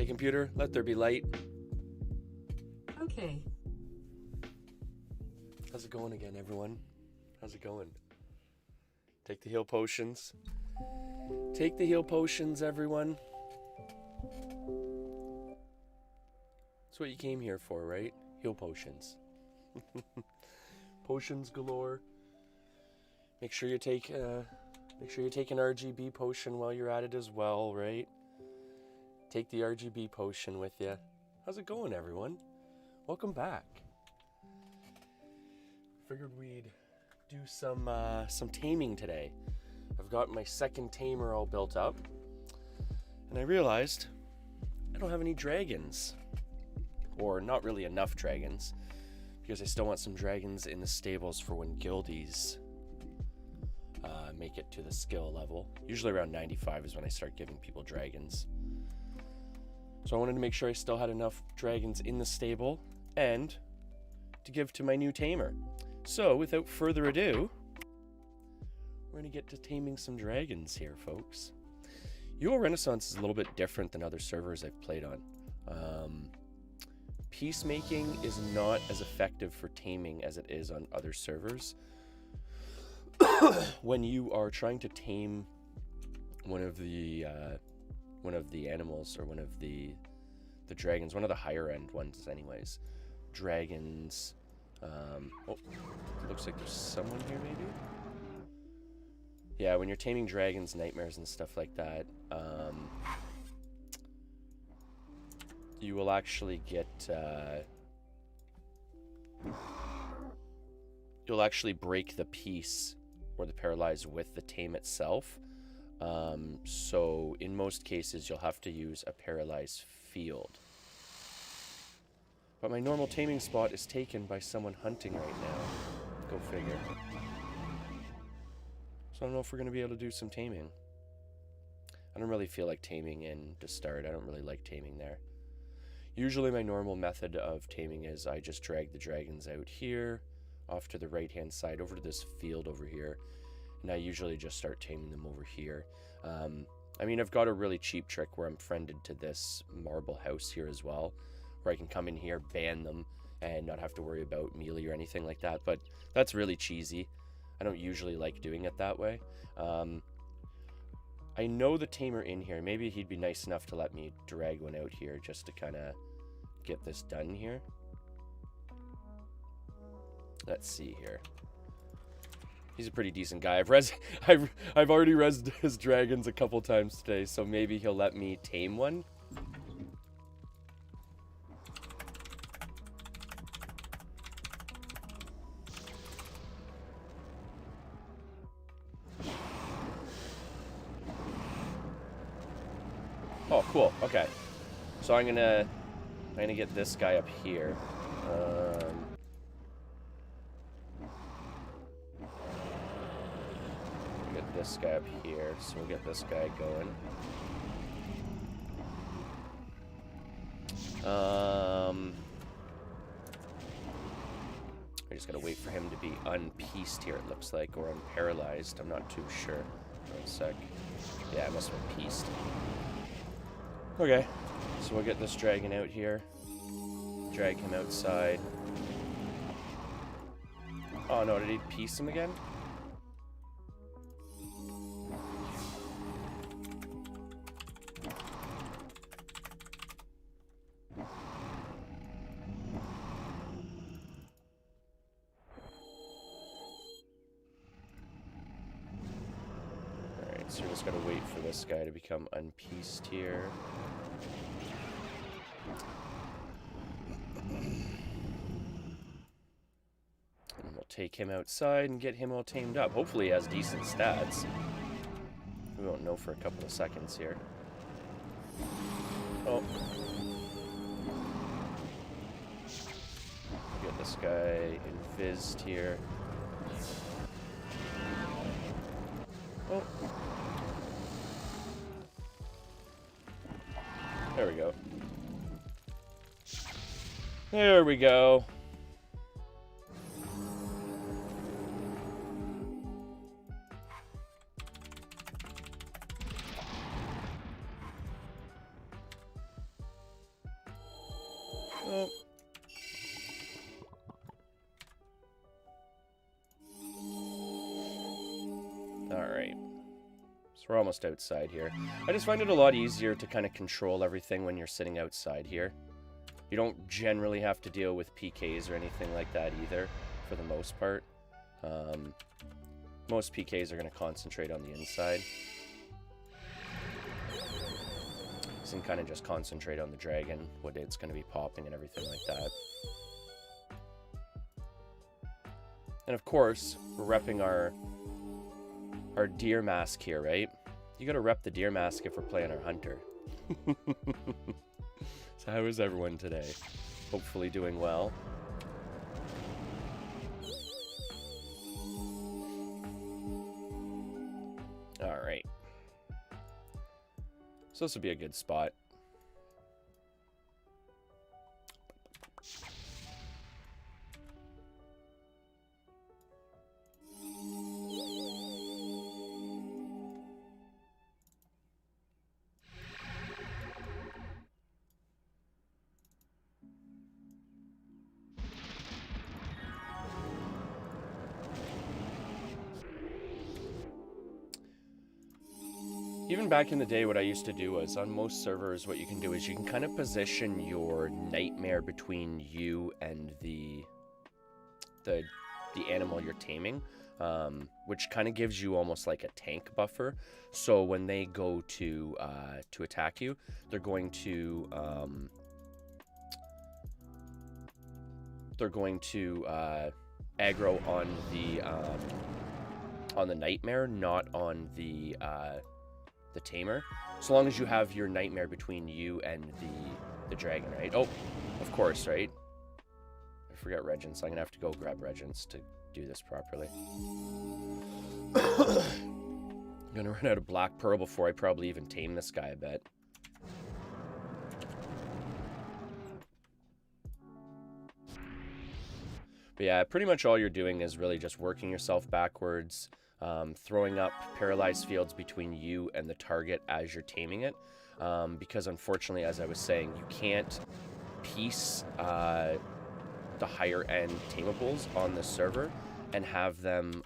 Hey computer, let there be light. Okay. How's it going again, everyone? How's it going? Take the heal potions. Take the heal potions, everyone. That's what you came here for, right? Heal potions. Potions galore. Make sure you take an RGB potion while you're at it as well, right? Take the RGB potion with you. How's it going, everyone? Welcome back. Figured we'd do some taming today. I've got my second tamer all built up, and I realized I don't have any dragons, or not really enough dragons, because I still want some dragons in the stables for when guildies make it to the skill level. Usually around 95 is when I start giving people dragons. So I wanted to make sure I still had enough dragons in the stable and to give to my new tamer. So without further ado, we're going to get to taming some dragons here, folks. UO Renaissance is a little bit different than other servers I've played on. Peacemaking is not as effective for taming as it is on other servers. When you are trying to tame one of the animals, or one of the dragons, one of the higher end ones anyways, dragons, oh, looks like there's someone here maybe? Yeah, when you're taming dragons, nightmares and stuff like that, you will actually get, you'll actually break the piece or the paralyze with the tame itself. So in most cases, you'll have to use a paralyzed field. But my normal taming spot is taken by someone hunting right now. Go figure. So I don't know if we're going to be able to do some taming. I don't really feel like taming in to start. I don't really like taming there. Usually my normal method of taming is I just drag the dragons out here, off to the right hand side, over to this field over here, and I usually just start taming them over here. I mean, I've got a really cheap trick where I'm friended to this marble house here as well, where I can come in here, ban them, and not have to worry about melee or anything like that, but that's really cheesy. I don't usually like doing it that way. I know the tamer in here. Maybe he'd be nice enough to let me drag one out here just to kind of get this done here. Let's see here. He's a pretty decent guy. I've already rezzed his dragons a couple times today, so maybe he'll let me tame one. Oh, cool. Okay. So I'm gonna get this guy up here. Get this guy up here, so we'll get this guy going. I just gotta wait for him to be unpieced here, it looks like, or unparalyzed. I'm not too sure. One sec. Yeah, it must have been pieced. Okay, so we'll get this dragon out here. Drag him outside. Oh no, did he piece him again? Alright, so we're just gotta wait for this guy to become unpieced here. And we'll take him outside and get him all tamed up. Hopefully he has decent stats. We won't know for a couple of seconds here. Oh. Get this guy invised here. Oh. There we go. There we go. So we're almost outside here. I just find it a lot easier to kind of control everything when you're sitting outside here. You don't generally have to deal with PKs or anything like that either, for the most part. Most PKs are going to concentrate on the inside. So you can kind of just concentrate on the dragon, what it's going to be popping and everything like that. And of course, we're repping our deer mask here, right? You gotta rep the deer mask if we're playing our hunter. So how is everyone today? Hopefully doing well. Alright. So this would be a good spot. Even back in the day, what I used to do was, on most servers, what you can do is you can kind of position your nightmare between you and the animal you're taming, which kind of gives you almost like a tank buffer. So when they go to attack you, they're going to aggro on the nightmare, not on the tamer, so long as you have your nightmare between you and the dragon, right? Oh, of course, right? I forgot Regents, so I'm gonna have to go grab Regents to do this properly. I'm gonna run out of Black Pearl before I probably even tame this guy, I bet. But yeah, pretty much all you're doing is really just working yourself backwards, throwing up paralyzed fields between you and the target as you're taming it, because unfortunately, as I was saying, you can't piece the higher end tamables on the server and have them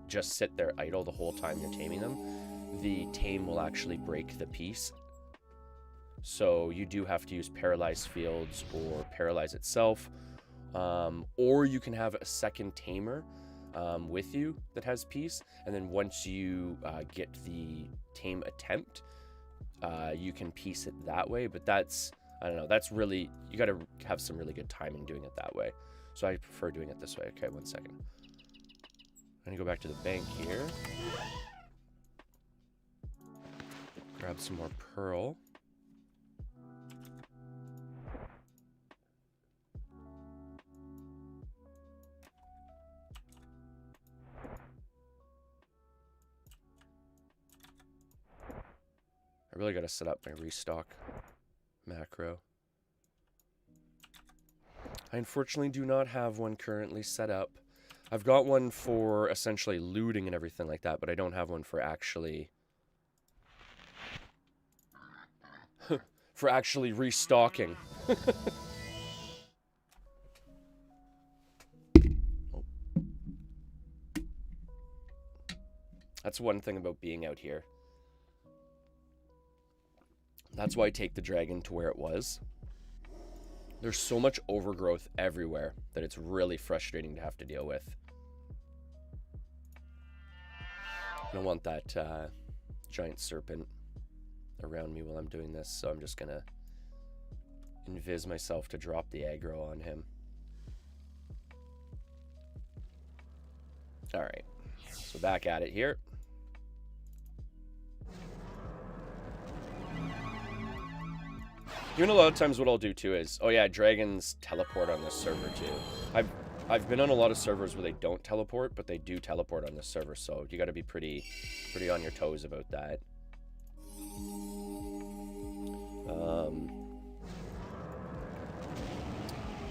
just sit there idle the whole time you're taming them. The tame will actually break the piece. So you do have to use paralyzed fields or paralyze itself, or you can have a second tamer with you that has peace, and then once you get the tame attempt, you can piece it that way. But that's, I don't know, that's really, you got to have some really good timing doing it that way. So I prefer doing it this way. Okay, 1 second. I'm gonna go back to the bank here, grab some more pearl. I really got to set up my restock macro. I unfortunately do not have one currently set up. I've got one for essentially looting and everything like that, but I don't have one for actually restocking. Oh. That's one thing about being out here. That's why I take the dragon to where it was. There's so much overgrowth everywhere that it's really frustrating to have to deal with. I don't want that giant serpent around me while I'm doing this, so I'm just gonna invis myself to drop the aggro on him. Alright, so back at it here. Even a lot of times what I'll do too is, oh yeah, dragons teleport on this server too. I've been on a lot of servers where they don't teleport, but they do teleport on this server, so you gotta be pretty on your toes about that.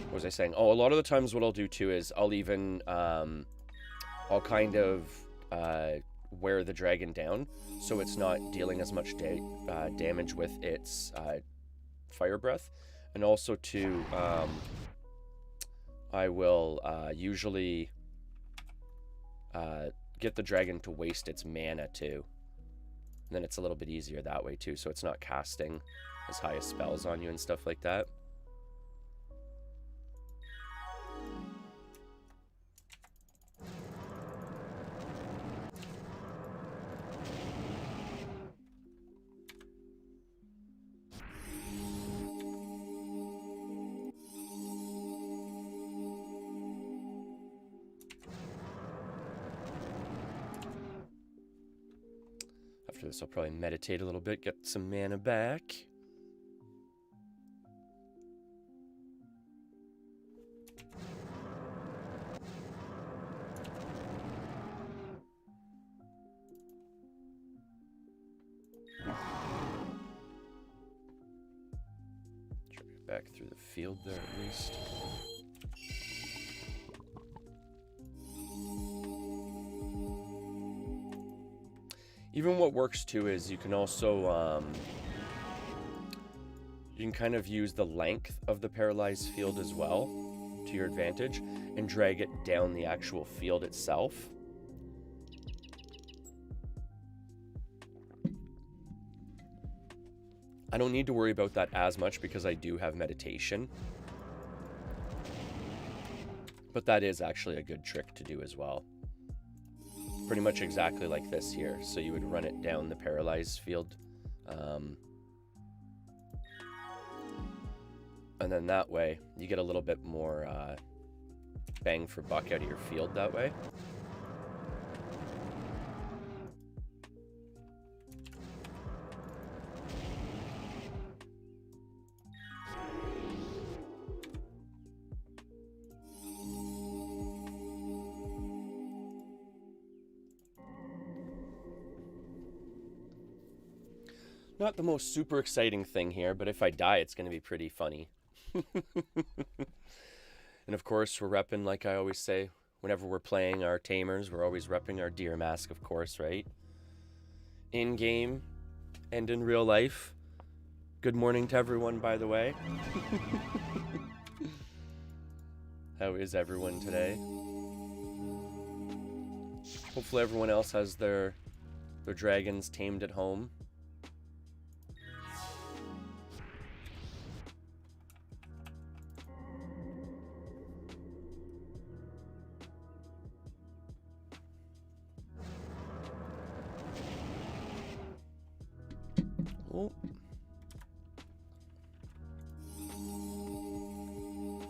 What was I saying? Oh, a lot of the times what I'll do too is I'll even, I'll kind of wear the dragon down so it's not dealing as much damage with its fire breath, and also to I will usually get the dragon to waste its mana too. And then it's a little bit easier that way too, so it's not casting as high as spells on you and stuff like that. After this, I'll probably meditate a little bit, get some mana back. Try to get back through the field there at least. Even what works too is you can also you can kind of use the length of the paralyzed field as well to your advantage and drag it down the actual field itself. I don't need to worry about that as much because I do have meditation. But that is actually a good trick to do as well. Pretty much exactly like this here. So you would run it down the paralyzed field. And then that way, you get a little bit more bang for buck out of your field that way. Not the most super exciting thing here, but if I die, it's going to be pretty funny. And of course, we're repping, like I always say, whenever we're playing our tamers, we're always repping our deer mask, of course, right? In game and in real life. Good morning to everyone, by the way. How is everyone today? Hopefully everyone else has their dragons tamed at home. Oh.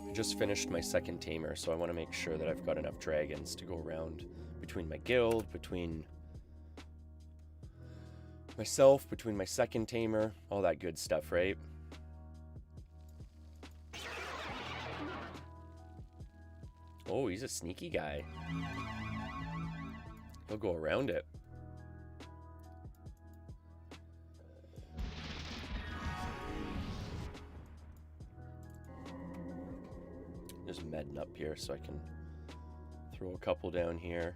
I just finished my second tamer, so I want to make sure that I've got enough dragons to go around between my guild, between myself, between my second tamer, all that good stuff, right? Oh, he's a sneaky guy. He'll go around it. Just medding up here so I can throw a couple down here.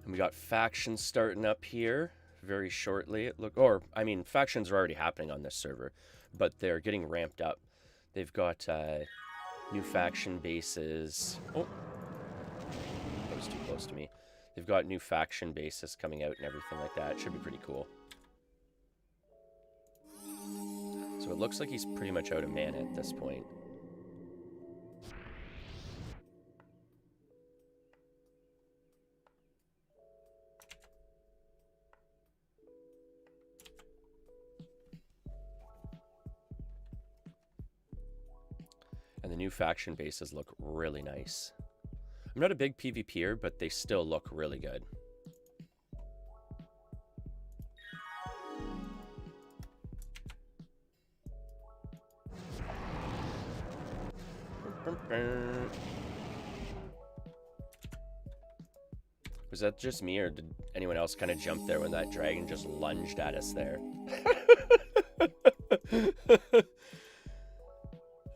And we got factions starting up here very shortly. Factions are already happening on this server, but they're getting ramped up. They've got new faction bases. Oh, that was too close to me. They've got new faction bases coming out and everything like that. It should be pretty cool. So it looks like he's pretty much out of mana at this point. And the new faction bases look really nice. I'm not a big PvPer, but they still look really good. Was that just me, or did anyone else kind of jump there when that dragon just lunged at us there?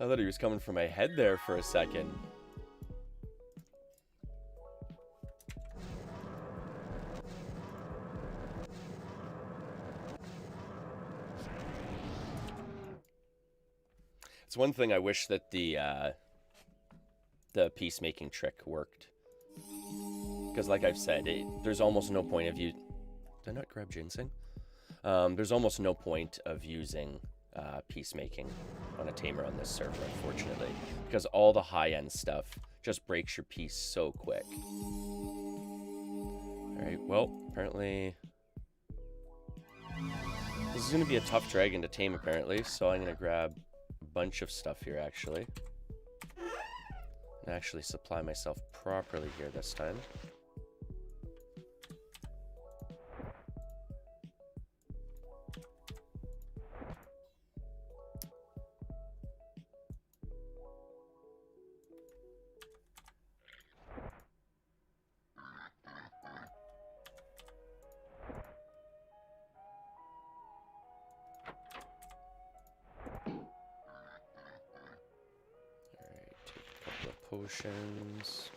I thought he was coming for my head there for a second. It's one thing I wish that the peacemaking trick worked. Because like I've said, there's almost no point of you... Did I not grab ginseng? There's almost no point of using peacemaking on a tamer on this server, unfortunately. Because all the high-end stuff just breaks your peace so quick. Alright, well, apparently... This is going to be a tough dragon to tame, apparently, so I'm going to grab a bunch of stuff here, actually. And actually supply myself properly here this time. Potions.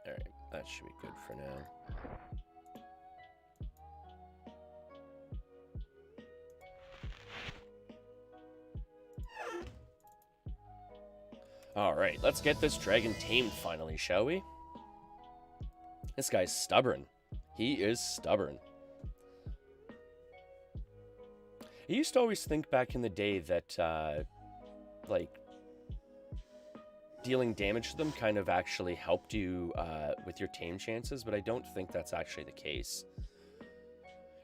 All right, that should be good for now. Alright, let's get this dragon tamed finally, shall we? This guy's stubborn. He is stubborn. I used to always think back in the day that, like, dealing damage to them kind of actually helped you with your tame chances, but I don't think that's actually the case.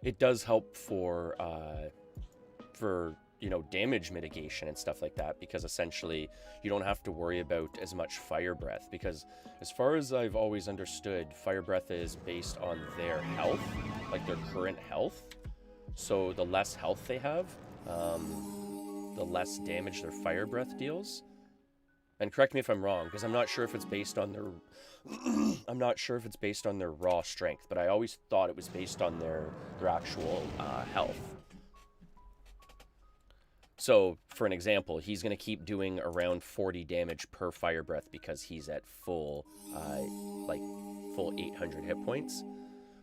It does help for you know, damage mitigation and stuff like that, because essentially you don't have to worry about as much fire breath, because as far as I've always understood, fire breath is based on their health, like their current health. So the less health they have, the less damage their fire breath deals. And correct me if I'm wrong, because I'm not sure if it's based on their I'm not sure if it's based on their raw strength, but I always thought it was based on their actual health. So, for an example, he's going to keep doing around 40 damage per fire breath because he's at full 800 hit points.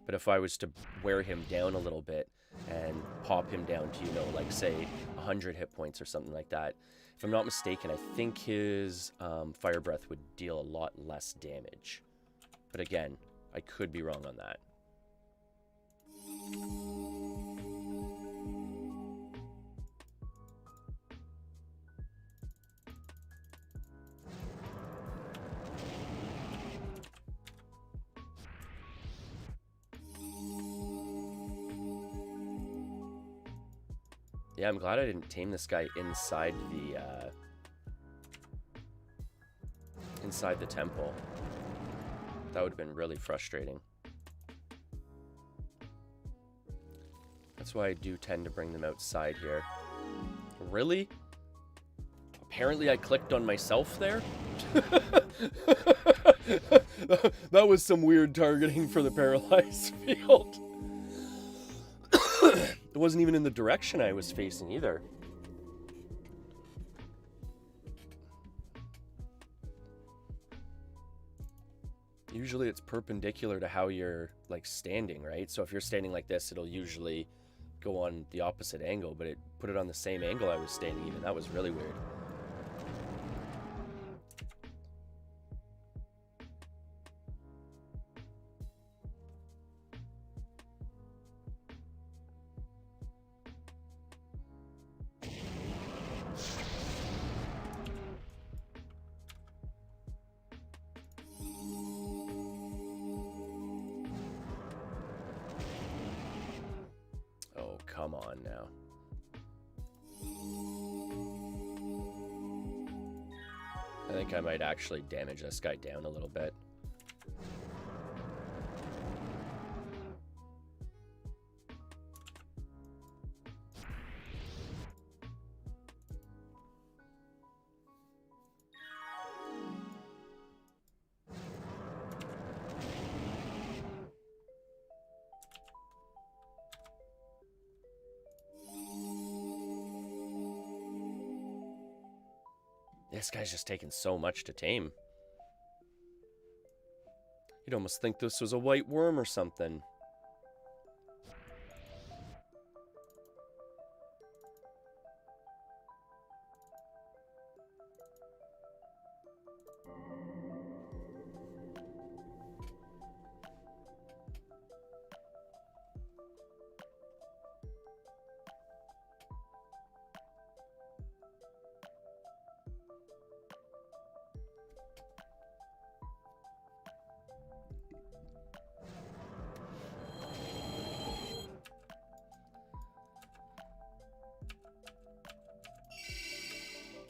But if I was to wear him down a little bit and pop him down to, you know, like, say, 100 hit points or something like that, if I'm not mistaken, I think his fire breath would deal a lot less damage. But again, I could be wrong on that. Yeah, I'm glad I didn't tame this guy inside the temple. That would have been really frustrating. That's why I do tend to bring them outside here. Really? Apparently I clicked on myself there? That was some weird targeting for the paralyzed field. It wasn't even in the direction I was facing either. Usually it's perpendicular to how you're, like, standing, right? So if you're standing like this, it'll usually go on the opposite angle, but it put it on the same angle I was standing even. That was really weird. Come on now. I think I might actually damage this guy down a little bit. This guy's just taking so much to tame. You'd almost think this was a white worm or something.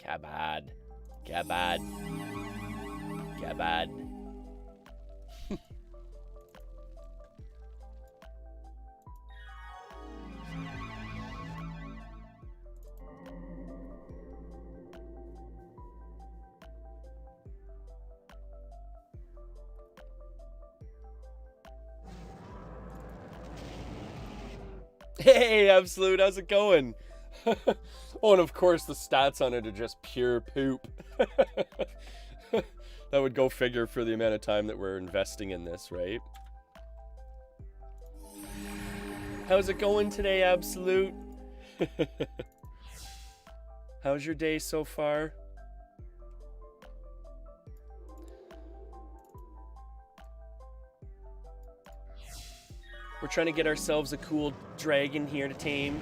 Gabad. Gabad. Gabad. Hey, Absolute, how's it going? Oh, and of course the stats on it are just pure poop. That would go figure for the amount of time that we're investing in this, right? How's it going today, Absolute? How's your day so far? We're trying to get ourselves a cool dragon here to tame,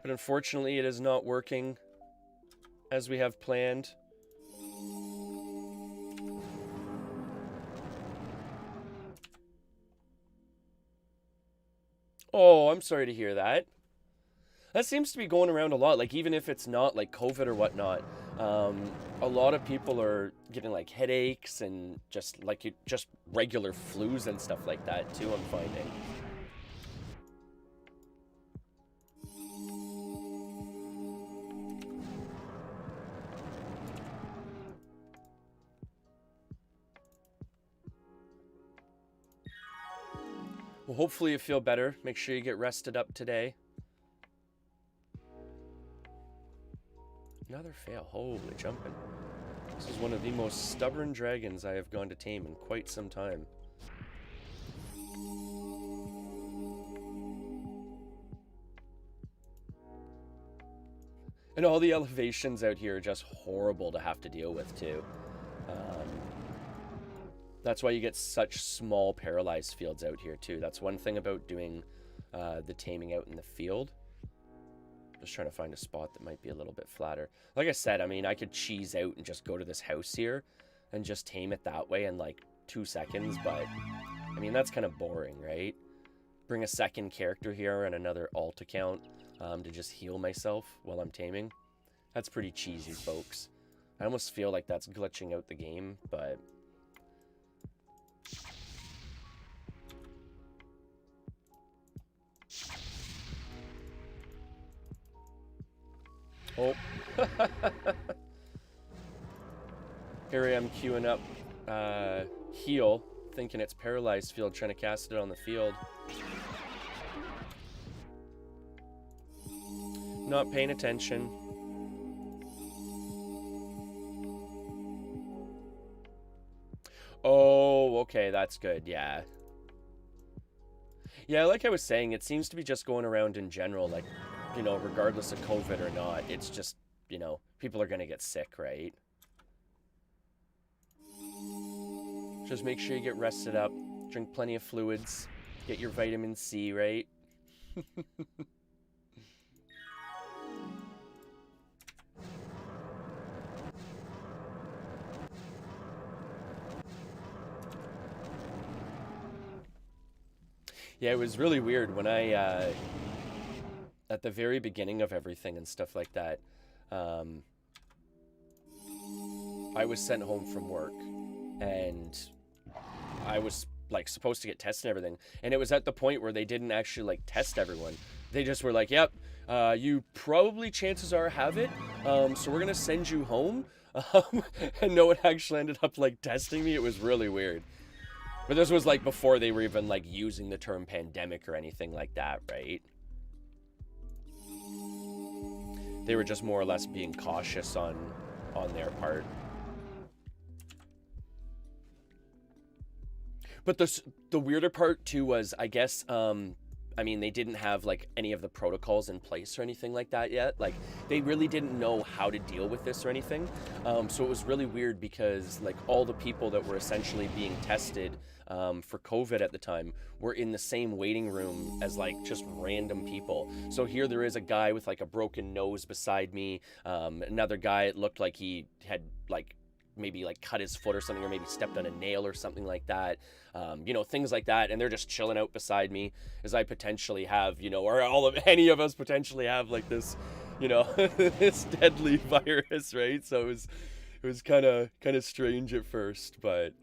but unfortunately it is not working as we have planned. Oh, I'm sorry to hear that. That seems to be going around a lot, like even if it's not like COVID or whatnot. A lot of people are getting like headaches and just regular flus and stuff like that too, I'm finding. Well, hopefully you feel better. Make sure you get rested up today. Another fail. Holy jumping. This is one of the most stubborn dragons I have gone to tame in quite some time. And all the elevations out here are just horrible to have to deal with too. That's why you get such small paralyzed fields out here too. That's one thing about doing the taming out in the field. Just trying to find a spot that might be a little bit flatter. Like I said, I mean, I could cheese out and just go to this house here and just tame it that way in like 2 seconds, but I mean, that's kind of boring, right? Bring a second character here and another alt account to just heal myself while I'm taming. That's pretty cheesy, folks. I almost feel like that's glitching out the game, but... Oh. Here I am queuing up heal, thinking it's paralyzed field, trying to cast it on the field. Not paying attention. Oh, okay, that's good, yeah. Yeah, like I was saying, it seems to be just going around in general, like, you know, regardless of COVID or not, it's just, you know, people are going to get sick, right? Just make sure you get rested up, drink plenty of fluids, get your vitamin C, right? Yeah, it was really weird when I, at the very beginning of everything and stuff like that, I was sent home from work, and I was, like, supposed to get tested and everything, and it was at the point where they didn't actually, like, test everyone. They just were like, yep, you probably, chances are, have it, so we're gonna send you home, and no one actually ended up, like, testing me. It was really weird. But this was, like, before they were even, like, using the term pandemic or anything like that, right? They were just more or less being cautious on on their part. But the weirder part too was, I guess, I mean, they didn't have like any of the protocols in place or anything like that yet. Like, they really didn't know how to deal with this or anything. So it was really weird because like all the people that were essentially being tested for COVID at the time were in the same waiting room as like just random people. So here there is a guy with like a broken nose beside me. Another guy, it looked like he had like maybe like cut his foot or something, or maybe stepped on a nail or something like that. You know, things like that. And they're just chilling out beside me as I potentially have, you know, or any of us potentially have like this, you know, this deadly virus, right? So it was kind of strange at first, but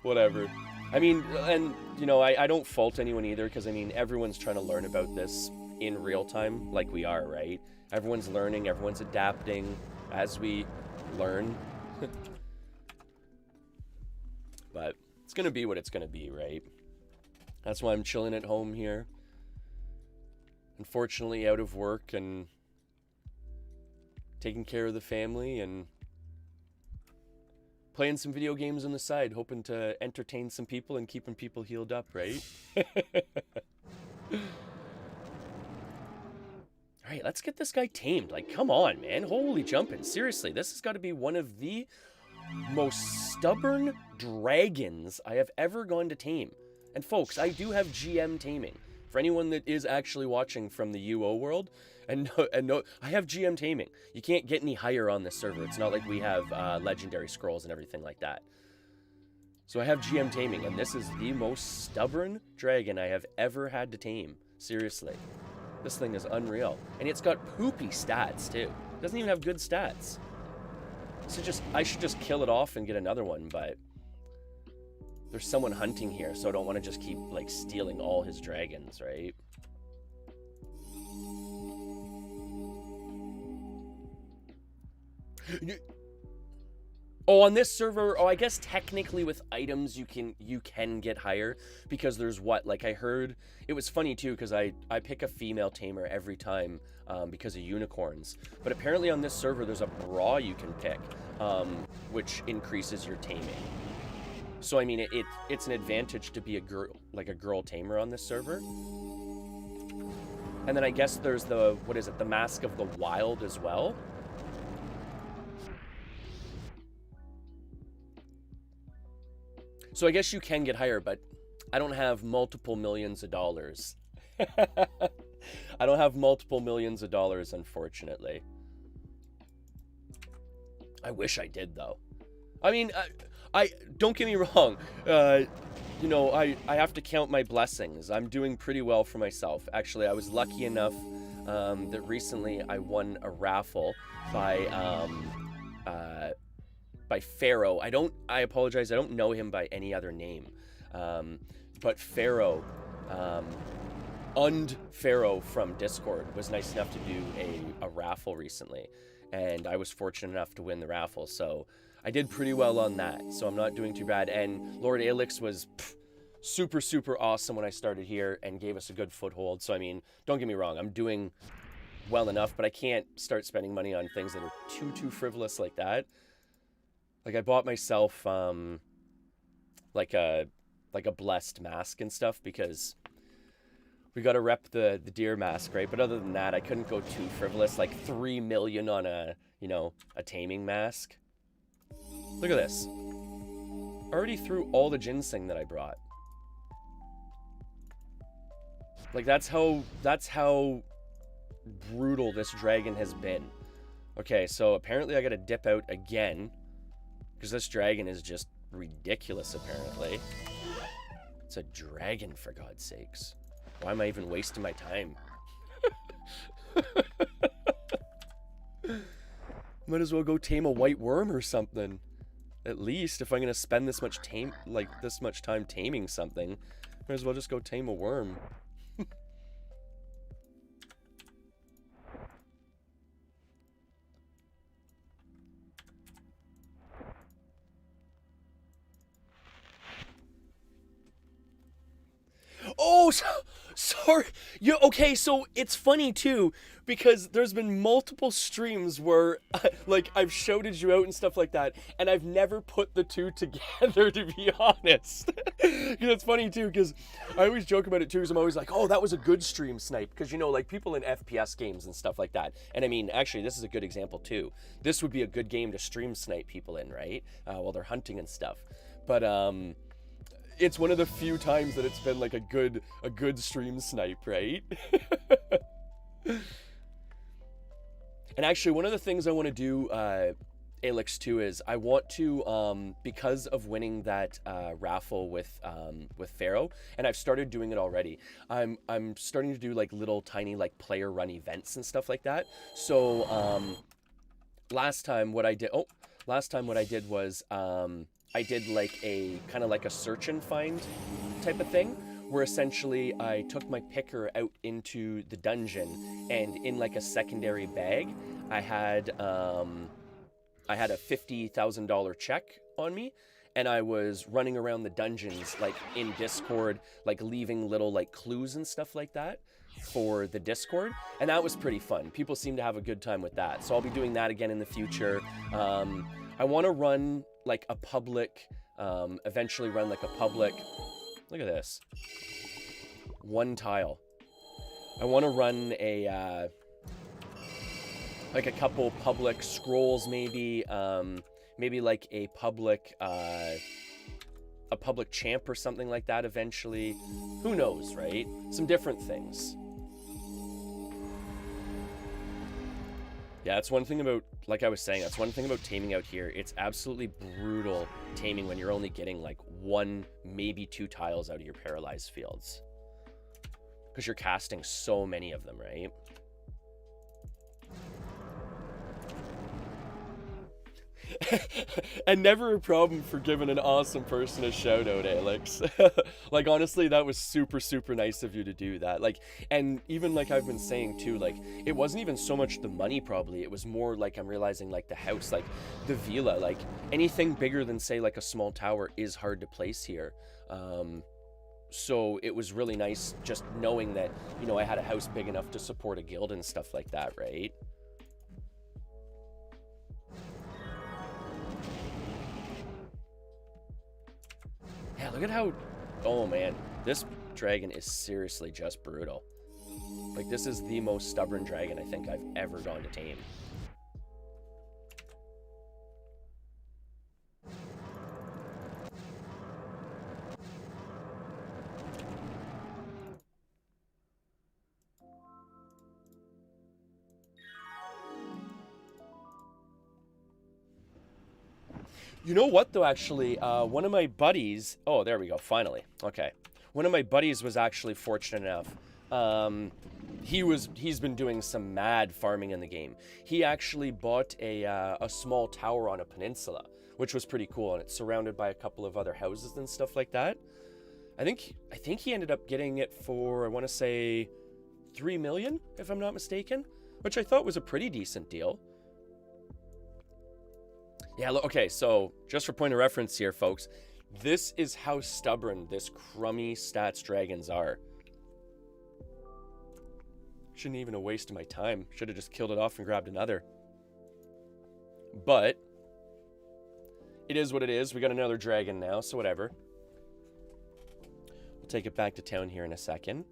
whatever. I mean, and you know, I don't fault anyone either, because I mean, everyone's trying to learn about this in real time like we are, right? Everyone's learning, everyone's adapting as we learn. But it's gonna be what it's gonna be, right? That's why I'm chilling at home here, unfortunately out of work and taking care of the family and playing some video games on the side, hoping to entertain some people and keeping people healed up, right? All right, let's get this guy tamed. Like, come on, man. Holy jumping. Seriously, this has got to be one of the most stubborn dragons I have ever gone to tame. And folks, I do have GM taming. For anyone that is actually watching from the UO world, and no, I have GM taming. You can't get any higher on this server. It's not like we have legendary scrolls and everything like that. So I have GM taming, and this is the most stubborn dragon I have ever had to tame. Seriously. This thing is unreal. And it's got poopy stats, too. It doesn't even have good stats. So I should just kill it off and get another one, but there's someone hunting here, so I don't want to just keep, like, stealing all his dragons, right? Oh, on this server, I guess technically with items you can get higher, because there's what, like, I heard, it was funny too, because I pick a female tamer every time because of unicorns, but apparently on this server there's a bra you can pick, which increases your taming. So I mean, it's an advantage to be a girl tamer on this server. And then I guess there's the Mask of the Wild as well. So I guess you can get higher, but I don't have multiple millions of dollars. I don't have multiple millions of dollars, unfortunately. I wish I did, though. I mean, I don't get me wrong. You know, I have to count my blessings. I'm doing pretty well for myself. Actually, I was lucky enough that recently I won a raffle by Pharaoh. I apologize, I don't know him by any other name. But Pharaoh, Pharaoh from Discord was nice enough to do a raffle recently. And I was fortunate enough to win the raffle. So I did pretty well on that. So I'm not doing too bad. And Lord Alix was super, super awesome when I started here and gave us a good foothold. So, I mean, don't get me wrong, I'm doing well enough, but I can't start spending money on things that are too frivolous like that. Like, I bought myself, like a blessed mask and stuff, because we got to rep the deer mask, right? But other than that, I couldn't go too frivolous, like 3 million on a taming mask. Look at this. Already threw all the ginseng that I brought. Like, that's how brutal this dragon has been. Okay, so apparently I got to dip out again, because this dragon is just ridiculous, apparently. It's a dragon, for God's sakes. Why am I even wasting my time? Might as well go tame a white worm or something. At least, if I'm going to spend this much time taming something, might as well just go tame a worm. Oh, Sorry. Okay, so it's funny too because there's been multiple streams where like I've shouted you out and stuff like that, and I've never put the two together, to be honest. It's funny too because I always joke about it too because I'm always like, oh, that was a good stream snipe, because like people in FPS games and stuff like that. And I mean, actually this is a good example too. This would be a good game to stream snipe people in, right? While they're hunting and stuff. But it's one of the few times that it's been like a good stream snipe, right? And actually, one of the things I want to do, Alex, too, is I want to, because of winning that raffle with Pharaoh, and I've started doing it already. I'm starting to do like little tiny like player run events and stuff like that. So last time what I did was I did like a kind of like a search and find type of thing, where essentially I took my picker out into the dungeon, and in like a secondary bag I had a $50,000 check on me, and I was running around the dungeons like in Discord, like leaving little like clues and stuff like that for the Discord, and that was pretty fun. People seem to have a good time with that, so I'll be doing that again in the future. I want to run like a public, eventually run like a public, look at this, one tile. I want to run a, like a couple public scrolls maybe, maybe like a public champ or something like that eventually. Who knows, right? Some different things. Yeah, that's one thing about, like I was saying, that's one thing about taming out here. It's absolutely brutal taming when you're only getting like 1, maybe 2 tiles out of your paralyzed fields, because you're casting so many of them, right? And never a problem for giving an awesome person a shout out, Alex. Like, honestly, that was super, super nice of you to do that. Like, and even like I've been saying too, like, it wasn't even so much the money probably, it was more like I'm realizing like the house, like the villa, like anything bigger than say like a small tower is hard to place here. So it was really nice just knowing that, I had a house big enough to support a guild and stuff like that, right? Yeah, look at how, oh man, this dragon is seriously just brutal. Like, this is the most stubborn dragon I think I've ever gone to tame. You know what, though, actually, one of my buddies... Oh, there we go, finally. Okay. One of my buddies was actually fortunate enough. He's been doing some mad farming in the game. He actually bought a small tower on a peninsula, which was pretty cool, and it's surrounded by a couple of other houses and stuff like that. I think he ended up getting it for, I want to say, 3 million, if I'm not mistaken, which I thought was a pretty decent deal. Yeah, look, okay, so just for point of reference here, folks, this is how stubborn this crummy stats dragons are. Shouldn't even have wasted my time. Should have just killed it off and grabbed another. But it is what it is. We got another dragon now, so whatever. We'll take it back to town here in a second.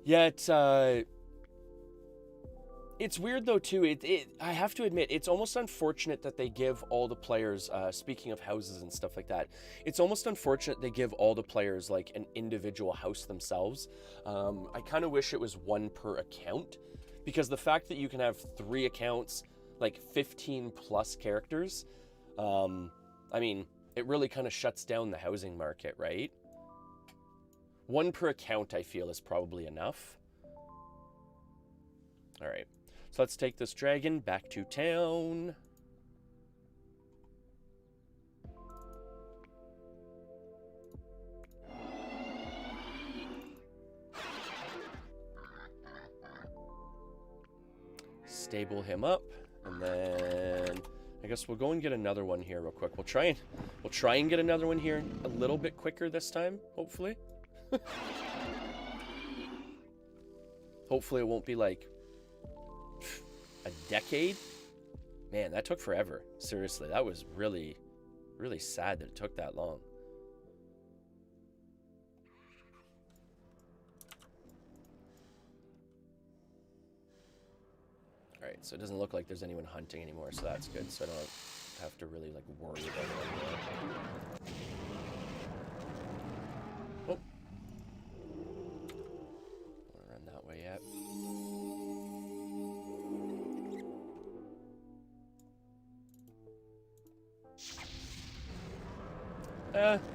Yeah, it's weird though too. I have to admit, it's almost unfortunate that they give all the players, speaking of houses and stuff like that, it's almost unfortunate they give all the players like an individual house themselves. I kind of wish it was 1 per account, because the fact that you can have 3 accounts, like 15 plus characters, I mean, it really kind of shuts down the housing market, right? 1 per account, I feel, is probably enough. All right, so let's take this dragon back to town. stable him up, and then I guess we'll go and get another one here real quick. We'll try and get another one here a little bit quicker this time, hopefully. Hopefully it won't be like a decade. Man, that took forever. Seriously, that was really, really sad that it took that long. Alright, so it doesn't look like there's anyone hunting anymore, so that's good. So I don't have to really, like, worry about it anymore. Oh. I want to run that way yet.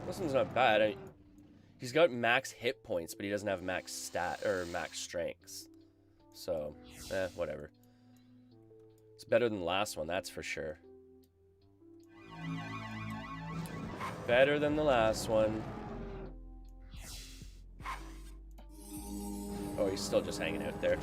This one's not bad. He's got max hit points, but he doesn't have max stat or max strengths. So, whatever. It's better than the last one, that's for sure. Better than the last one. Oh, he's still just hanging out there.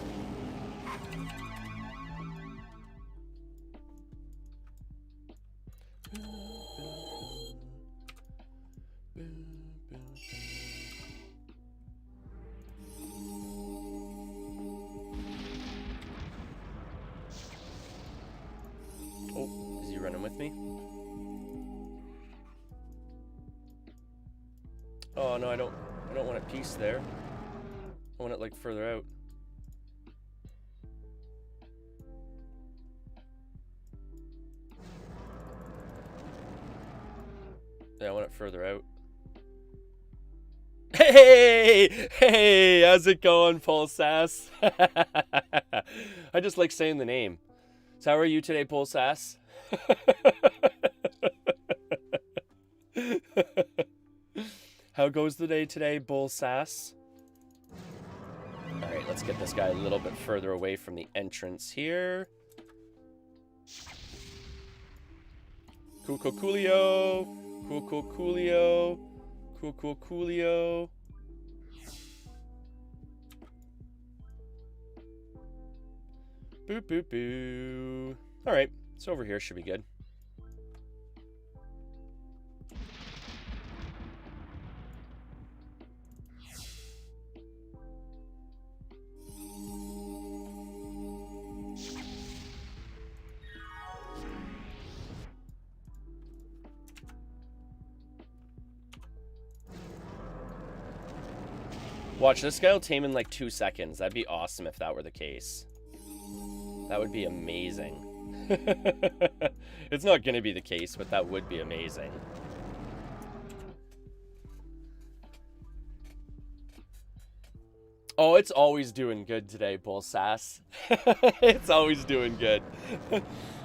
Oh, is he running with me? Oh no, I don't want a piece there. I want it like further out. Yeah, I want it further out. Hey! Hey! How's it going, Paul Sass? I just like saying the name. So how are you today, Paul Sass? How goes the day today, Bull Sass? Alright, let's get this guy a little bit further away from the entrance here. Coolio. Coolio. Coolio. Boo boo boo. Alright, so over here should be good. Watch, this guy will tame in like 2 seconds. That'd be awesome if that were the case. That would be amazing. It's not going to be the case, but that would be amazing. Oh, it's always doing good today, Bull Sass. It's always doing good.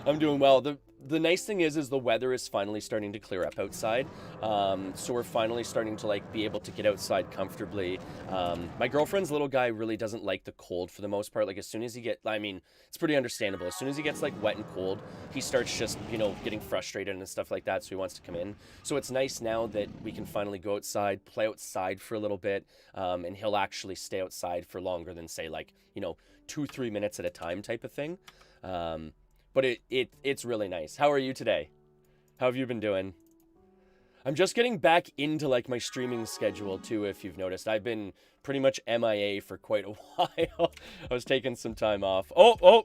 I'm doing well. The nice thing is the weather is finally starting to clear up outside. So we're finally starting to like be able to get outside comfortably. My girlfriend's little guy really doesn't like the cold for the most part. Like as soon as he I mean, it's pretty understandable. As soon as he gets like wet and cold, he starts just, you know, getting frustrated and stuff like that. So he wants to come in. So it's nice now that we can finally go outside, play outside for a little bit. And he'll actually stay outside for longer than say like, you know, 2-3 minutes at a time type of thing. But it's really nice. How are you today? How have you been doing? I'm just getting back into like my streaming schedule too, if you've noticed. I've been pretty much MIA for quite a while. I was taking some time off. Oh!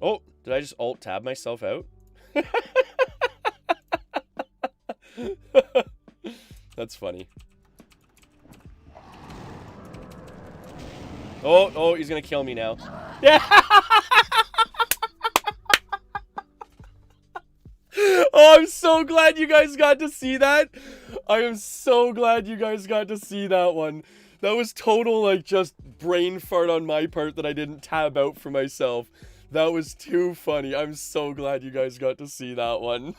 Oh, did I just alt-tab myself out? That's funny. Oh, he's gonna kill me now. Yeah. Oh, I'm so glad you guys got to see that. I am so glad you guys got to see that one. That was total, like, just brain fart on my part that I didn't tab out for myself. That was too funny. I'm so glad you guys got to see that one.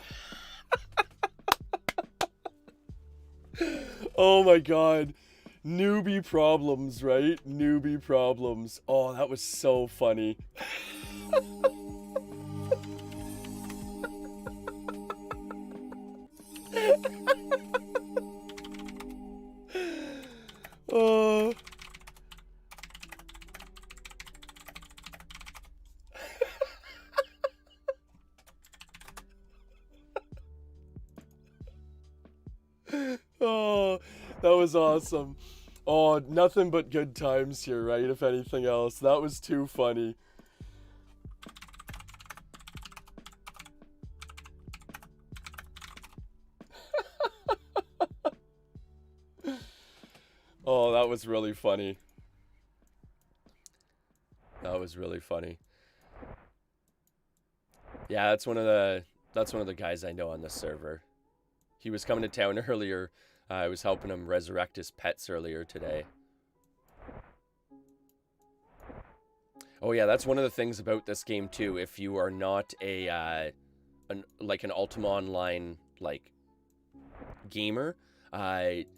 Oh my god. Newbie problems, right? Newbie problems. Oh, that was so funny. Oh. Oh, that was awesome. Oh, nothing but good times here, right? If anything else. That was too funny. Oh, that was really funny. That was really funny. Yeah, that's one of the guys I know on this server. He was coming to town earlier. I was helping him resurrect his pets earlier today. Oh yeah, that's one of the things about this game too. If you are not like an Ultima Online like gamer,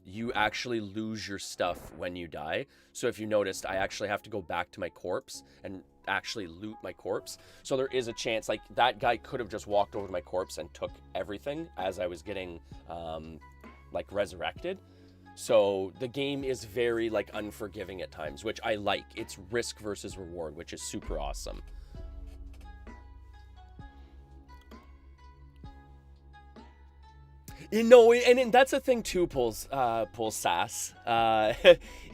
you actually lose your stuff when you die. So if you noticed, I actually have to go back to my corpse and actually loot my corpse. So there is a chance, like, that guy could have just walked over to my corpse and took everything as I was getting like resurrected. So the game is very like unforgiving at times, which I like. It's risk versus reward, which is super awesome. You know, and that's a thing too, Pulse Sass.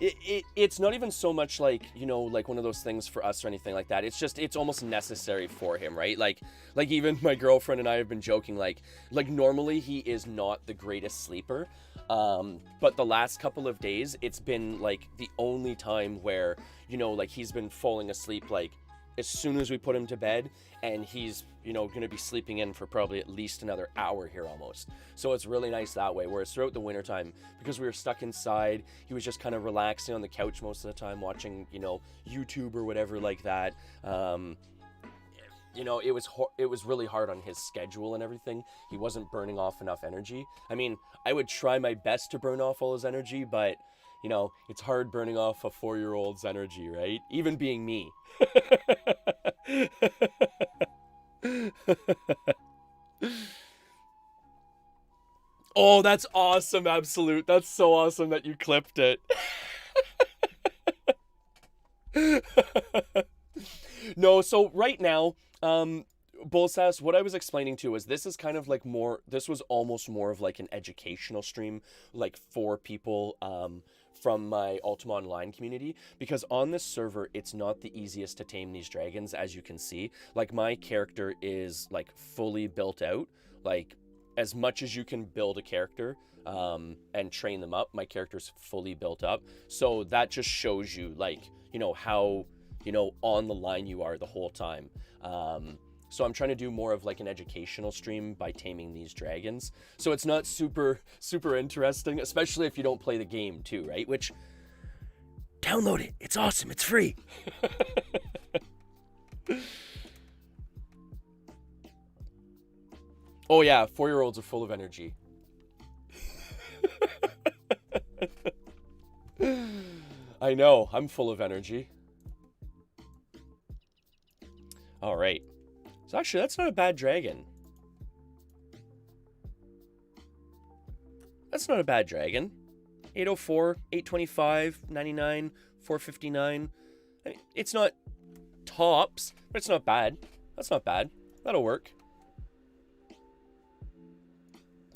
It's not even so much like, you know, like one of those things for us or anything like that. It's just, it's almost necessary for him, right? Like even my girlfriend and I have been joking, like normally he is not the greatest sleeper. But the last couple of days, it's been like the only time where, you know, like he's been falling asleep, like as soon as we put him to bed, and he's, you know, going to be sleeping in for probably at least another hour here almost. So it's really nice that way. Whereas throughout the wintertime, because we were stuck inside, he was just kind of relaxing on the couch most of the time, watching, you know, YouTube or whatever like that. You know, it was really hard on his schedule and everything. He wasn't burning off enough energy. I mean, I would try my best to burn off all his energy, but, you know, it's hard burning off a 4-year-old's energy, right? Even being me. Oh, that's awesome, Absolute. That's so awesome that you clipped it. No, so right now, Bullsass, what I was explaining to is this is kind of like this was almost more of like an educational stream, like for people from my Ultima Online community, because on this server, it's not the easiest to tame these dragons, as you can see. Like, my character is like fully built out, like as much as you can build a character and train them up, my character's fully built up. So that just shows you, like, you know, how, you know, on the line you are the whole time. So I'm trying to do more of like an educational stream by taming these dragons. So it's not super interesting, especially if you don't play the game too, right? Which, download it. It's awesome. It's free. Oh yeah, 4-year-olds are full of energy. I know, I'm full of energy. All right. So actually, that's not a bad dragon. That's not a bad dragon. 804, 825, 99, 459. I mean, it's not tops, but it's not bad. That's not bad. That'll work.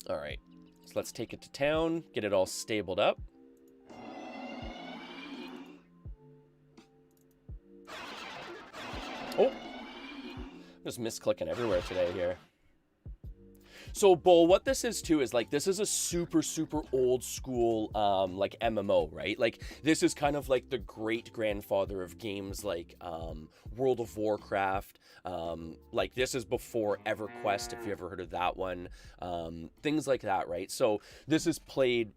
All right. So let's take it to town, get it all stabled up. Oh. Just misclicking everywhere today here. So, Bull, what this is too is like, this is a super old school like MMO, right? Like, this is kind of like the great grandfather of games like World of Warcraft. Like, this is before EverQuest, if you ever heard of that one. Things like that, right? So this is played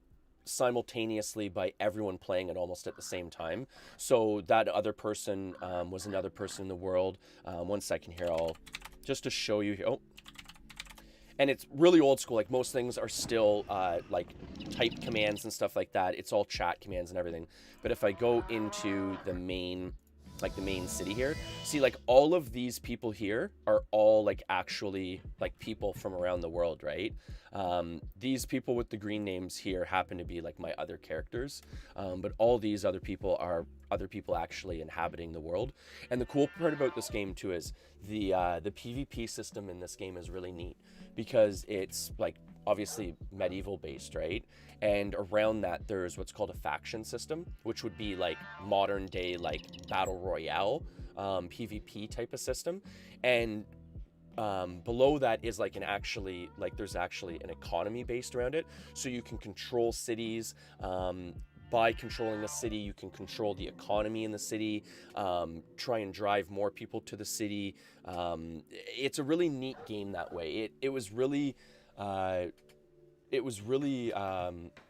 simultaneously by everyone playing it almost at the same time. So that other person was another person in the world. 1 second here, I'll just to show you here. Oh, and it's really old school. Like, most things are still like type commands and stuff like that. It's all chat commands and everything. But if I go into the main, like the main city here, see, like, all of these people here are all like actually like people from around the world, right? These people with the green names here happen to be like my other characters, but all these other people are other people actually inhabiting the world. And the cool part about this game too is the PvP system in this game is really neat, because it's like obviously medieval based, right? And around that, there's what's called a faction system, which would be like modern day, like battle royale, PvP type of system. And below that is like there's actually an economy based around it. So you can control cities. By controlling a city, you can control the economy in the city, try and drive more people to the city. It's a really neat game that way. It was really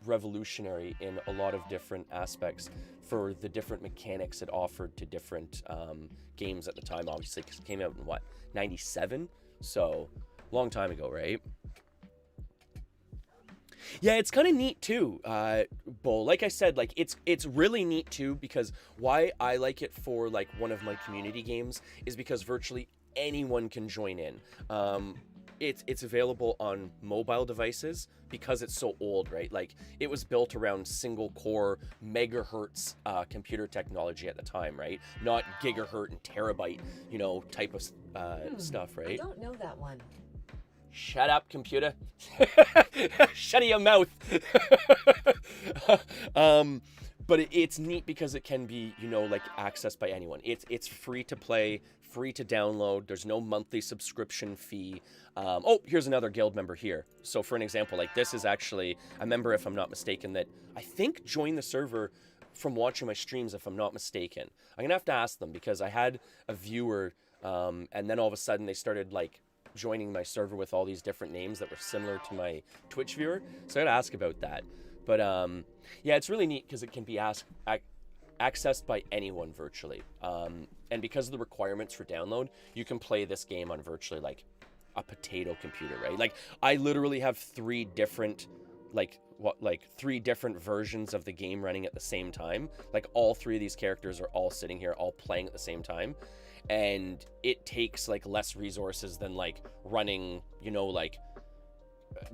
revolutionary in a lot of different aspects for the different mechanics it offered to different games at the time, obviously, because it came out in, what, 97? So, long time ago, right? Yeah, it's kind of neat too, Bull. Like I said, like it's really neat too, because why I like it for like one of my community games is because virtually anyone can join in. It's available on mobile devices because it's so old, right? Like it was built around single core megahertz computer technology at the time, right? Not gigahertz and terabyte, type of stuff, right? I don't know that one. Shut up, computer. Shut your mouth. But it's neat because it can be, like accessed by anyone. It's free to play, free to download. There's no monthly subscription fee. Oh, here's another guild member here. So for an example, like this is actually a member, if I'm not mistaken, that I think joined the server from watching my streams, if I'm not mistaken. I'm going to have to ask them because I had a viewer and then all of a sudden they started like joining my server with all these different names that were similar to my Twitch viewer. So I gotta ask about that. But yeah, it's really neat because it can be accessed by anyone virtually. And because of the requirements for download, you can play this game on virtually like a potato computer, right? Like I literally have three different versions of the game running at the same time. Like all three of these characters are all sitting here, all playing at the same time. And it takes like less resources than like running, like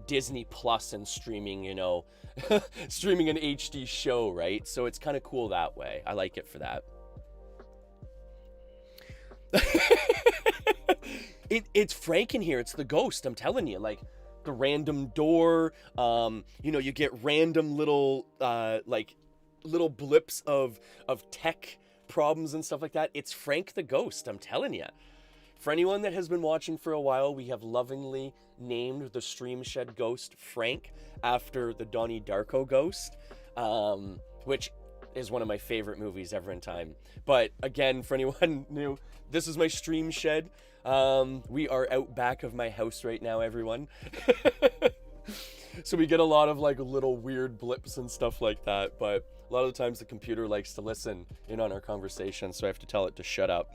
Disney Plus and streaming, streaming an HD show, right? So it's kind of cool that way. I like it for that. It's Frank in here. It's the ghost. I'm telling you, like the random door. You get random little little blips of tech problems and stuff like that. It's Frank the Ghost, I'm telling you. For anyone that has been watching for a while, we have lovingly named the Stream Shed Ghost Frank after the Donnie Darko Ghost, which is one of my favorite movies ever in time. But again, for anyone new, this is my stream shed. We are out back of my house right now, everyone. So we get a lot of like little weird blips and stuff like that, but a lot of the times the computer likes to listen in on our conversation, so I have to tell it to shut up.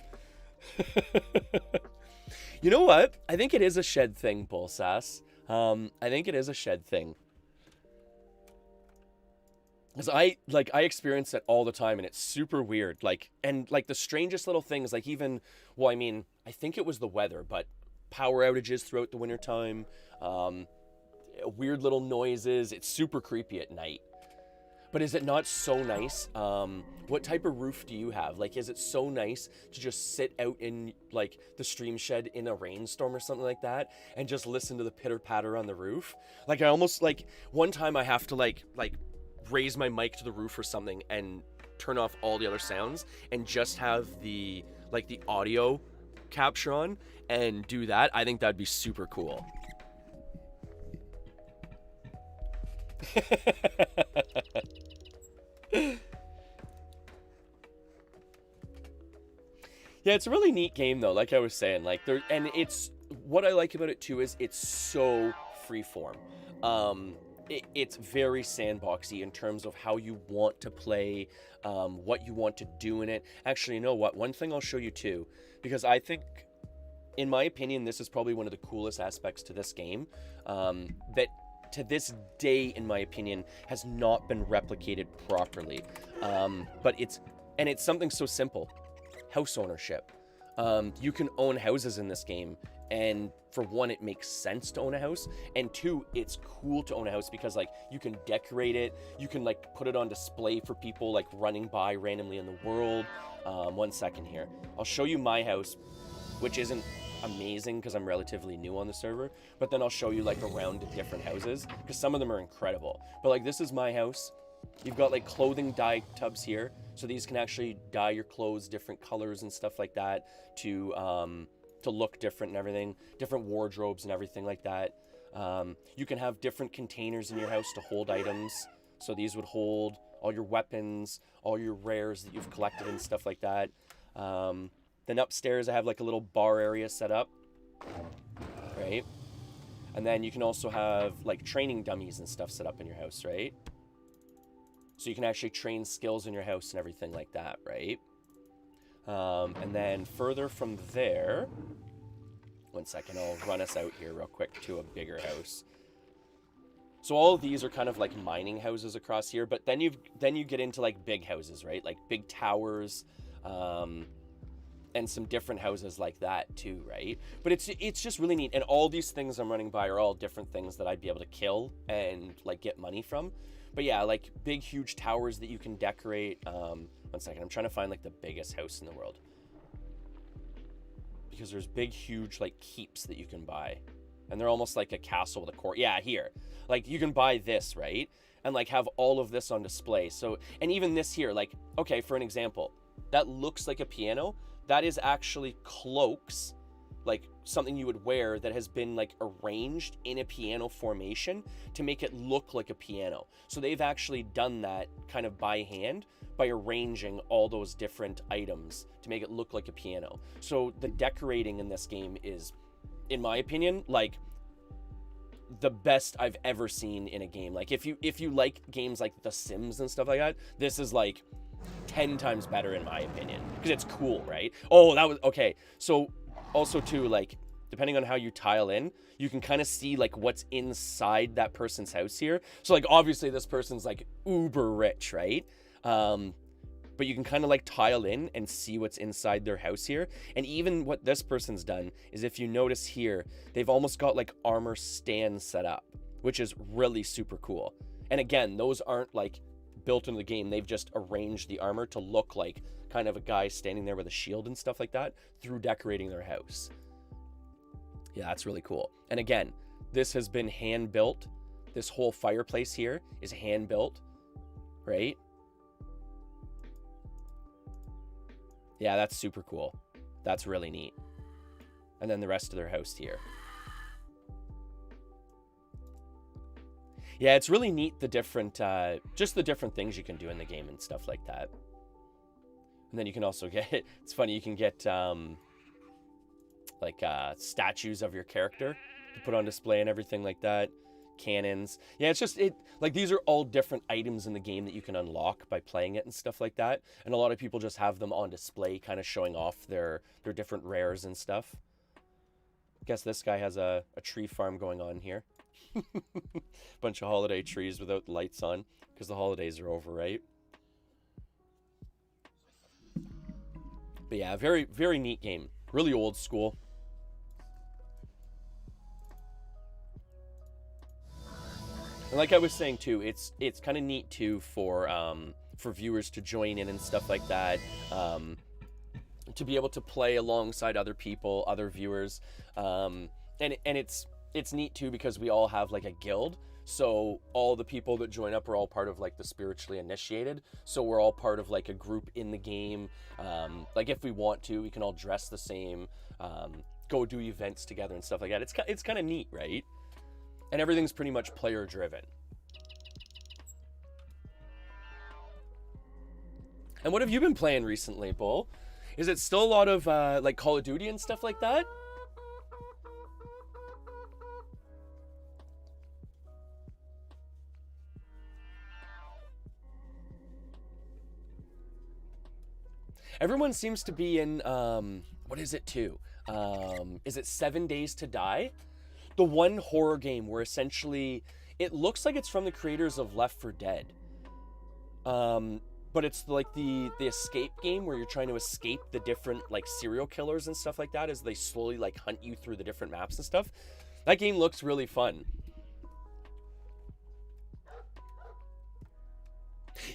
You know what? I think it is a shed thing, Bull Sass. I think it is a shed thing. Because I experience it all the time, and it's super weird. And the strangest little things, like even, well, I mean, I think it was the weather, but power outages throughout the wintertime, weird little noises. It's super creepy at night. But is it not so nice? What type of roof do you have? Like, is it so nice to just sit out in, like, the stream shed in a rainstorm or something like that and just listen to the pitter-patter on the roof? Like, I almost, like, one time I have to, like raise my mic to the roof or something and turn off all the other sounds and just have the audio capture on and do that. I think that'd be super cool. Yeah, it's a really neat game though, like I was saying, and it's what I like about it too is it's so freeform. It's very sandboxy in terms of how you want to play, what you want to do in it. Actually, you know what? One thing I'll show you too, because I think, in my opinion, this is probably one of the coolest aspects to this game, that to this day, in my opinion, has not been replicated properly. But it's something so simple: house ownership. You can own houses in this game, and for one, it makes sense to own a house, and two, it's cool to own a house because you can decorate it, you can put it on display for people running by randomly in the world. One second here, I'll show you my house, which isn't amazing because I'm relatively new on the server, but then I'll show you like around different houses because some of them are incredible. But like this is my house. You've got like clothing dye tubs here, so these can actually dye your clothes different colors and stuff like that to look different and everything, different wardrobes and everything like that. You can have different containers in your house to hold items, so these would hold all your weapons, all your rares that you've collected and stuff like that. Then upstairs I have like a little bar area set up, right? And then you can also have like training dummies and stuff set up in your house, right? So you can actually train skills in your house and everything like that, right? And then further from there, one second, I'll run us out here real quick to a bigger house. So all of these are kind of like mining houses across here, but then you get into like big houses, right? Like big towers, and some different houses like that too, right? But it's just really neat. And all these things I'm running by are all different things that I'd be able to kill and like get money from. But yeah, like big, huge towers that you can decorate. One second, I'm trying to find like the biggest house in the world. Because there's big, huge like keeps that you can buy. And they're almost like a castle with a court. Yeah, here. Like you can buy this, right? And like have all of this on display. So, and even this here, like, okay, for an example, that looks like a piano. That is actually cloaks, like something you would wear that has been like arranged in a piano formation to make it look like a piano. So they've actually done that kind of by hand by arranging all those different items to make it look like a piano. So the decorating in this game is, in my opinion, like the best I've ever seen in a game. Like if you like games like The Sims and stuff like that, this is like 10 times better in my opinion because it's cool, right? Oh, that was okay. So also too, like depending on how you tile in, you can kind of see like what's inside that person's house here. So like obviously this person's like uber rich, right? But you can kind of like tile in and see what's inside their house here. And even what this person's done is, if you notice here, they've almost got like armor stands set up, which is really super cool. And again, those aren't like built into the game. They've just arranged the armor to look like kind of a guy standing there with a shield and stuff like that through decorating their house. Yeah, that's really cool. And again, this has been hand built. This whole fireplace here is hand built, right? Yeah, that's super cool. That's really neat. And then the rest of their house here. Yeah, it's really neat, the different, just the different things you can do in the game and stuff like that. And then you can also get, it's funny, you can get, like, statues of your character to put on display and everything like that. Cannons. Yeah, it's just, like, these are all different items in the game that you can unlock by playing it and stuff like that. And a lot of people just have them on display, kind of showing off their different rares and stuff. Guess this guy has a tree farm going on here. Bunch of holiday trees without lights on because the holidays are over, right? But yeah, very, very neat game. Really old school. And like I was saying too, it's kind of neat too for viewers to join in and stuff like that, to be able to play alongside other people, other viewers, and it's neat too because we all have like a guild. So all the people that join up are all part of like the spiritually initiated. So we're all part of like a group in the game. Like if we want to, we can all dress the same, go do events together and stuff like that. It's kind of neat, right? And everything's pretty much player driven. And what have you been playing recently, Bull? Is it still a lot of like Call of Duty and stuff like that? Everyone seems to be in, what is it too? Is it 7 Days to Die? The one horror game where essentially, it looks like it's from the creators of Left 4 Dead. But it's like the escape game where you're trying to escape the different like serial killers and stuff like that as they slowly like hunt you through the different maps and stuff. That game looks really fun.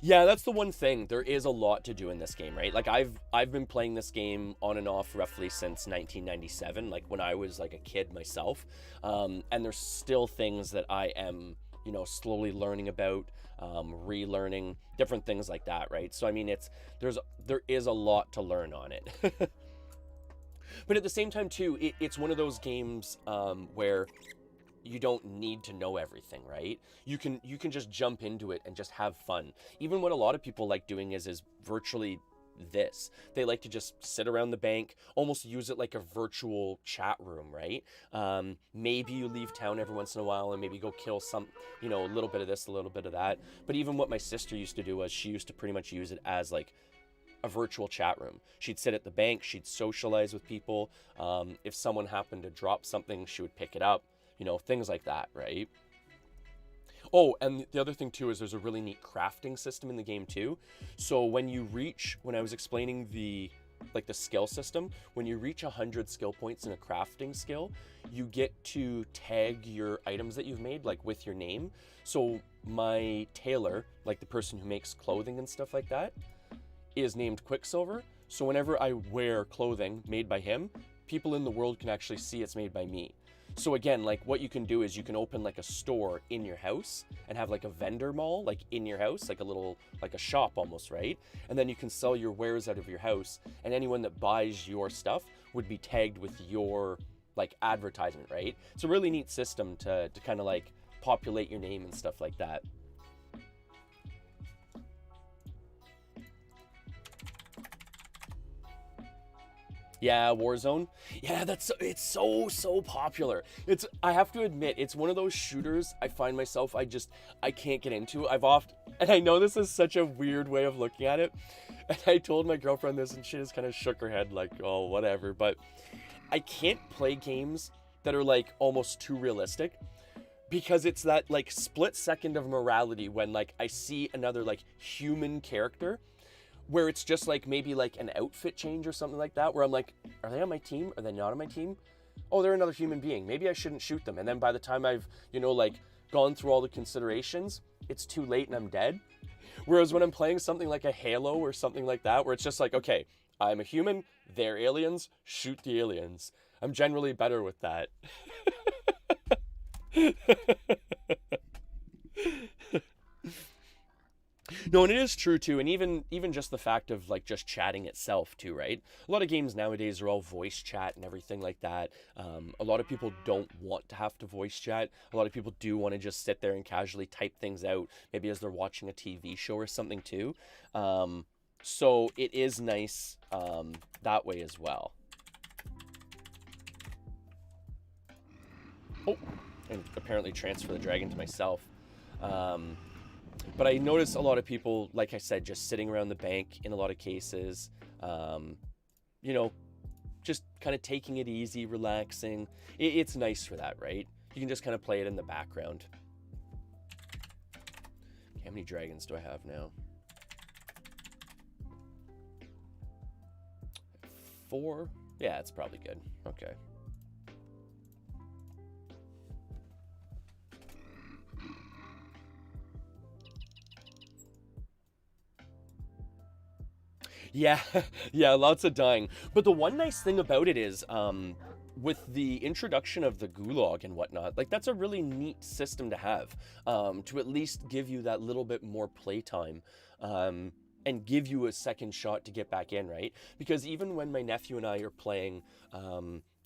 Yeah, that's the one thing. There is a lot to do in this game, right? Like I've been playing this game on and off roughly since 1997, like when I was like a kid myself. And there's still things that I am, you know, slowly learning about, relearning, different things like that, right? So I mean, there is a lot to learn on it. But at the same time too, it's one of those games where you don't need to know everything, right? You can just jump into it and just have fun. Even what a lot of people like doing is virtually this. They like to just sit around the bank, almost use it like a virtual chat room, right? Maybe you leave town every once in a while and maybe go kill some, you know, a little bit of this, a little bit of that. But even what my sister used to do was she used to pretty much use it as like a virtual chat room. She'd sit at the bank, she'd socialize with people. If someone happened to drop something, she would pick it up. You know, things like that, right? Oh, and the other thing too is there's a really neat crafting system in the game too. So when I was explaining the skill system, when you reach 100 skill points in a crafting skill, you get to tag your items that you've made like with your name. So my tailor, like the person who makes clothing and stuff like that, is named Quicksilver. So whenever I wear clothing made by him, people in the world can actually see it's made by me. So again, like what you can do is you can open like a store in your house and have like a vendor mall like in your house, like a little, like a shop almost, right? And then you can sell your wares out of your house, and anyone that buys your stuff would be tagged with your like advertisement, right? It's a really neat system to kind of like populate your name and stuff like that. Yeah, Warzone. Yeah, it's so popular. I have to admit, it's one of those shooters I find myself I can't get into. And I know this is such a weird way of looking at it. And I told my girlfriend this and she just kind of shook her head like, "Oh, whatever." But I can't play games that are like almost too realistic, because it's that like split second of morality when like I see another like human character where it's just like maybe like an outfit change or something like that, where I'm like, are they on my team? Are they not on my team? Oh, they're another human being. Maybe I shouldn't shoot them. And then by the time I've, you know, like gone through all the considerations, it's too late and I'm dead. Whereas when I'm playing something like a Halo or something like that, where it's just like, okay, I'm a human, they're aliens, shoot the aliens. I'm generally better with that. No, and it is true too, and even just the fact of like just chatting itself too, right? A lot of games nowadays are all voice chat and everything like that. A lot of people don't want to have to voice chat. A lot of people do want to just sit there and casually type things out, maybe as they're watching a TV show or something too. So it is nice that way as well. Oh, and apparently transfer the dragon to myself. But I notice a lot of people, like I said, just sitting around the bank in a lot of cases, you know, just kind of taking it easy, relaxing. It's nice for that, right? You can just kind of play it in the background. Okay, how many dragons do I have now? 4? Yeah, it's probably good. Okay. Yeah, yeah, lots of dying. But the one nice thing about it is, with the introduction of the gulag and whatnot, like that's a really neat system to have, to at least give you that little bit more playtime, and give you a second shot to get back in, right? Because even when my nephew and I are playing,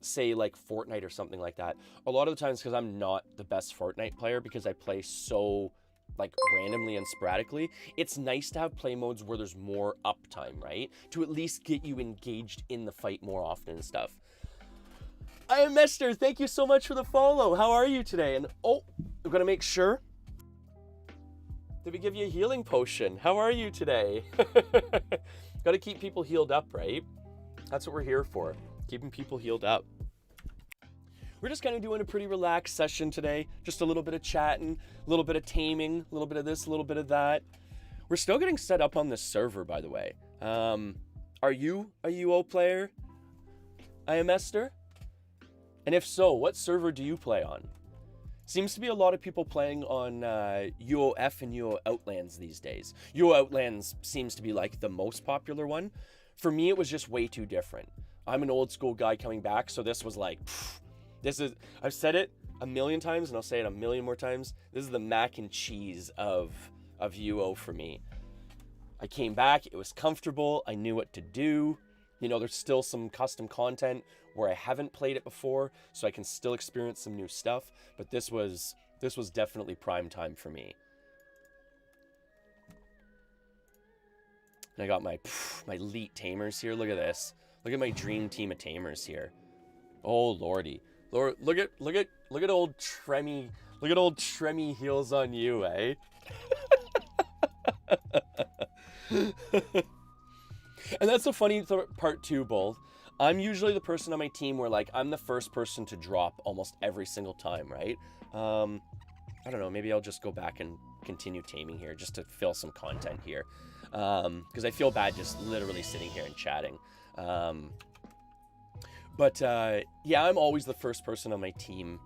say like Fortnite or something like that, a lot of the times, because I'm not the best Fortnite player because I play so like randomly and sporadically, it's nice to have play modes where there's more uptime, right? To at least get you engaged in the fight more often and stuff. I am Mester, thank you so much for the follow. How are you today? And oh, I'm gonna make sure. Did we give you a healing potion? How are you today? Gotta keep people healed up, right? That's what we're here for, keeping people healed up. We're just kind of doing a pretty relaxed session today. Just a little bit of chatting, a little bit of taming, a little bit of this, a little bit of that. We're still getting set up on this server, by the way. Are you a UO player? I am Esther? And if so, what server do you play on? Seems to be a lot of people playing on UOF and UO Outlands these days. UO Outlands seems to be like the most popular one. For me, it was just way too different. I'm an old school guy coming back, so this was like, I've said it a million times and I'll say it a million more times. This is the mac and cheese of UO for me. I came back, it was comfortable, I knew what to do. You know, there's still some custom content where I haven't played it before, so I can still experience some new stuff, but this was definitely prime time for me. And I got my elite tamers here. Look at this. Look at my dream team of tamers here. Oh lordy. Lord, look at old Tremmy. Look at old Tremmy Healzonu, eh? And that's the funny part too, Bull. I'm usually the person on my team where, like, I'm the first person to drop almost every single time, right? I don't know, maybe I'll just go back and continue taming here just to fill some content here. Because I feel bad just literally sitting here and chatting. Yeah, I'm always the first person on my team,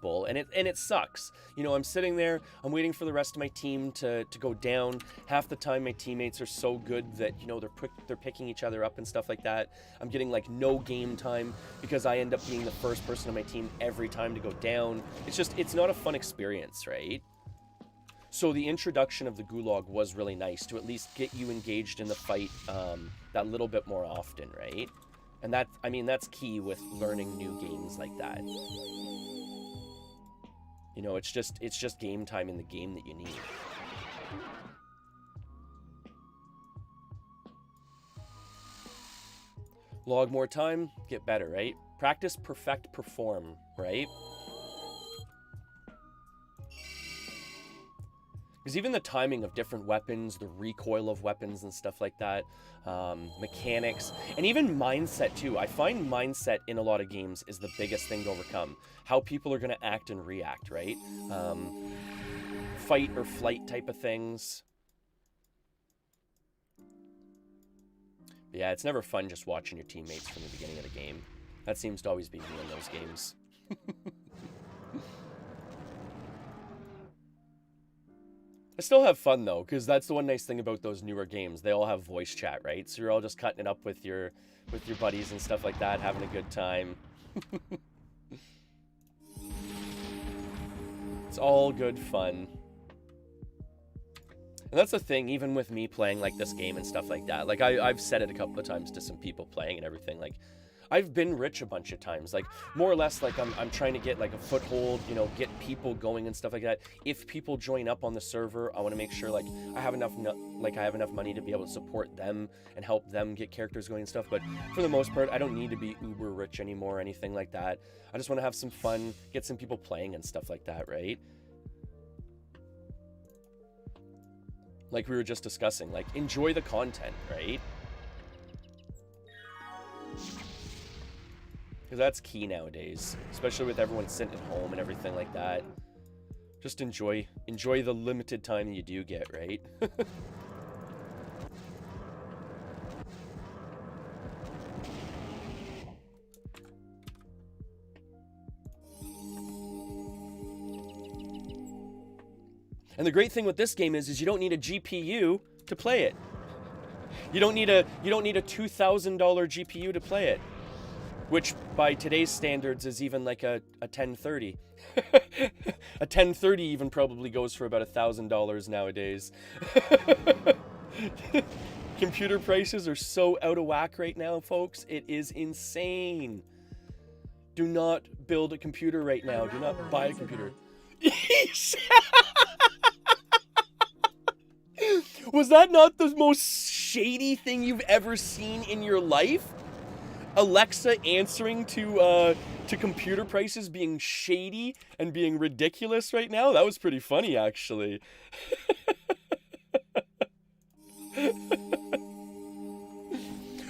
Bull, and it sucks. You know, I'm sitting there, I'm waiting for the rest of my team to go down. Half the time my teammates are so good that, you know, they're picking each other up and stuff like that. I'm getting like no game time because I end up being the first person on my team every time to go down. It's not a fun experience, right? So the introduction of the Gulag was really nice to at least get you engaged in the fight that little bit more often, right? And that's key with learning new games like that. You know, it's just game time in the game that you need. Log more time, get better, right? Practice, perfect, perform, right? Because even the timing of different weapons, the recoil of weapons and stuff like that, mechanics, and even mindset too. I find mindset in a lot of games is the biggest thing to overcome. How people are going to act and react, right? Fight or flight type of things. But yeah, it's never fun just watching your teammates from the beginning of the game. That seems to always be me in those games. I still have fun though, because that's the one nice thing about those newer games. They all have voice chat, right? So you're all just cutting it up with your buddies and stuff like that, having a good time. It's all good fun. And that's the thing, even with me playing like this game and stuff like that. Like I've said it a couple of times to some people playing and everything. Like, I've been rich a bunch of times, like more or less like I'm trying to get like a foothold, you know, get people going and stuff like that. If people join up on the server, I want to make sure like I have enough money to be able to support them and help them get characters going and stuff. But for the most part, I don't need to be uber rich anymore or anything like that. I just want to have some fun, get some people playing and stuff like that, right? Like we were just discussing, like enjoy the content, right? Because that's key nowadays, especially with everyone sitting at home and everything like that. Just enjoy the limited time you do get, right? And the great thing with this game is you don't need a GPU to play it. You don't need a $2,000 GPU to play it. Which, by today's standards, is even like a 1030. A 1030 even probably goes for about $1,000 nowadays. Computer prices are so out of whack right now, folks. It is insane. Do not build a computer right now. Do not buy a computer. Was that not the most shady thing you've ever seen in your life? Alexa answering to computer prices being shady and being ridiculous right now? That was pretty funny, actually.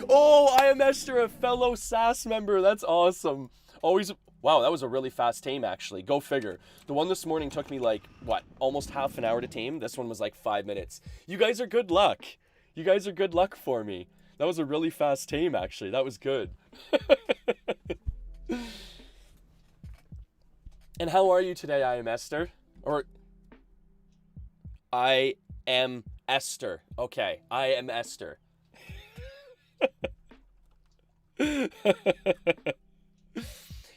Oh, I am Esther, a fellow SAS member. That's awesome. Always. Wow, that was a really fast tame, actually. Go figure. The one this morning took me like, what, almost half an hour to tame? This one was like 5 minutes. You guys are good luck. You guys are good luck for me. That was a really fast tame, actually. That was good. And how are you today, I am Esther? Or I am Esther. Okay, I am Esther.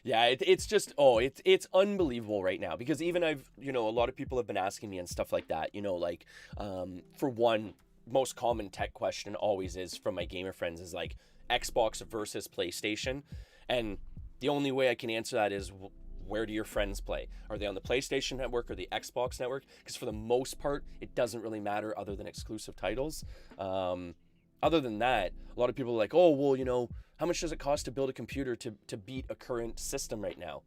Yeah, it's just, it's unbelievable right now, because even a lot of people have been asking me and stuff like that, like, for one, most common tech question always is from my gamer friends is like Xbox versus PlayStation. And the only way I can answer that is, where do your friends play? Are they on the PlayStation network or the Xbox network? Because for the most part, it doesn't really matter other than exclusive titles. Other than that, a lot of people are like, oh, well, how much does it cost to build a computer to beat a current system right now?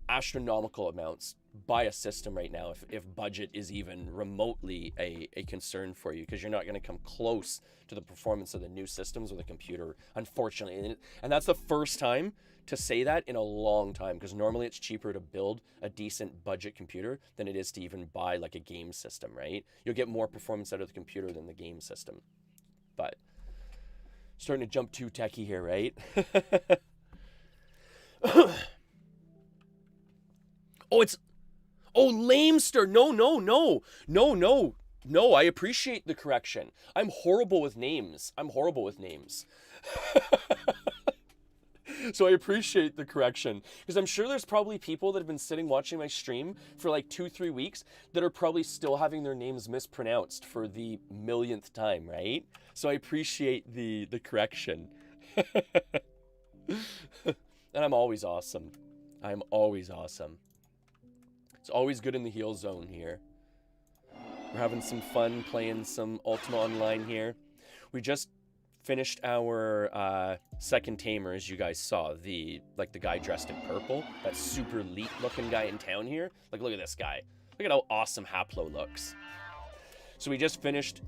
Astronomical amounts. Buy a system right now if budget is even remotely a concern for you, because you're not going to come close to the performance of the new systems with a computer, unfortunately. And that's the first time to say that in a long time, because normally it's cheaper to build a decent budget computer than it is to even buy like a game system, right? You'll get more performance out of the computer than the game system. But starting to jump too techie here, right? Lamester. No, I appreciate the correction. I'm horrible with names. So I appreciate the correction, because I'm sure there's probably people that have been sitting watching my stream for like 2-3 weeks that are probably still having their names mispronounced for the millionth time, right? So I appreciate the correction. And I'm always awesome. It's always good in the Healzonu here. We're having some fun playing some Ultima Online here. We just finished our second tamer, as you guys saw. The guy dressed in purple. That super elite looking guy in town here. Like, look at this guy. Look at how awesome Haplo looks. So we just finished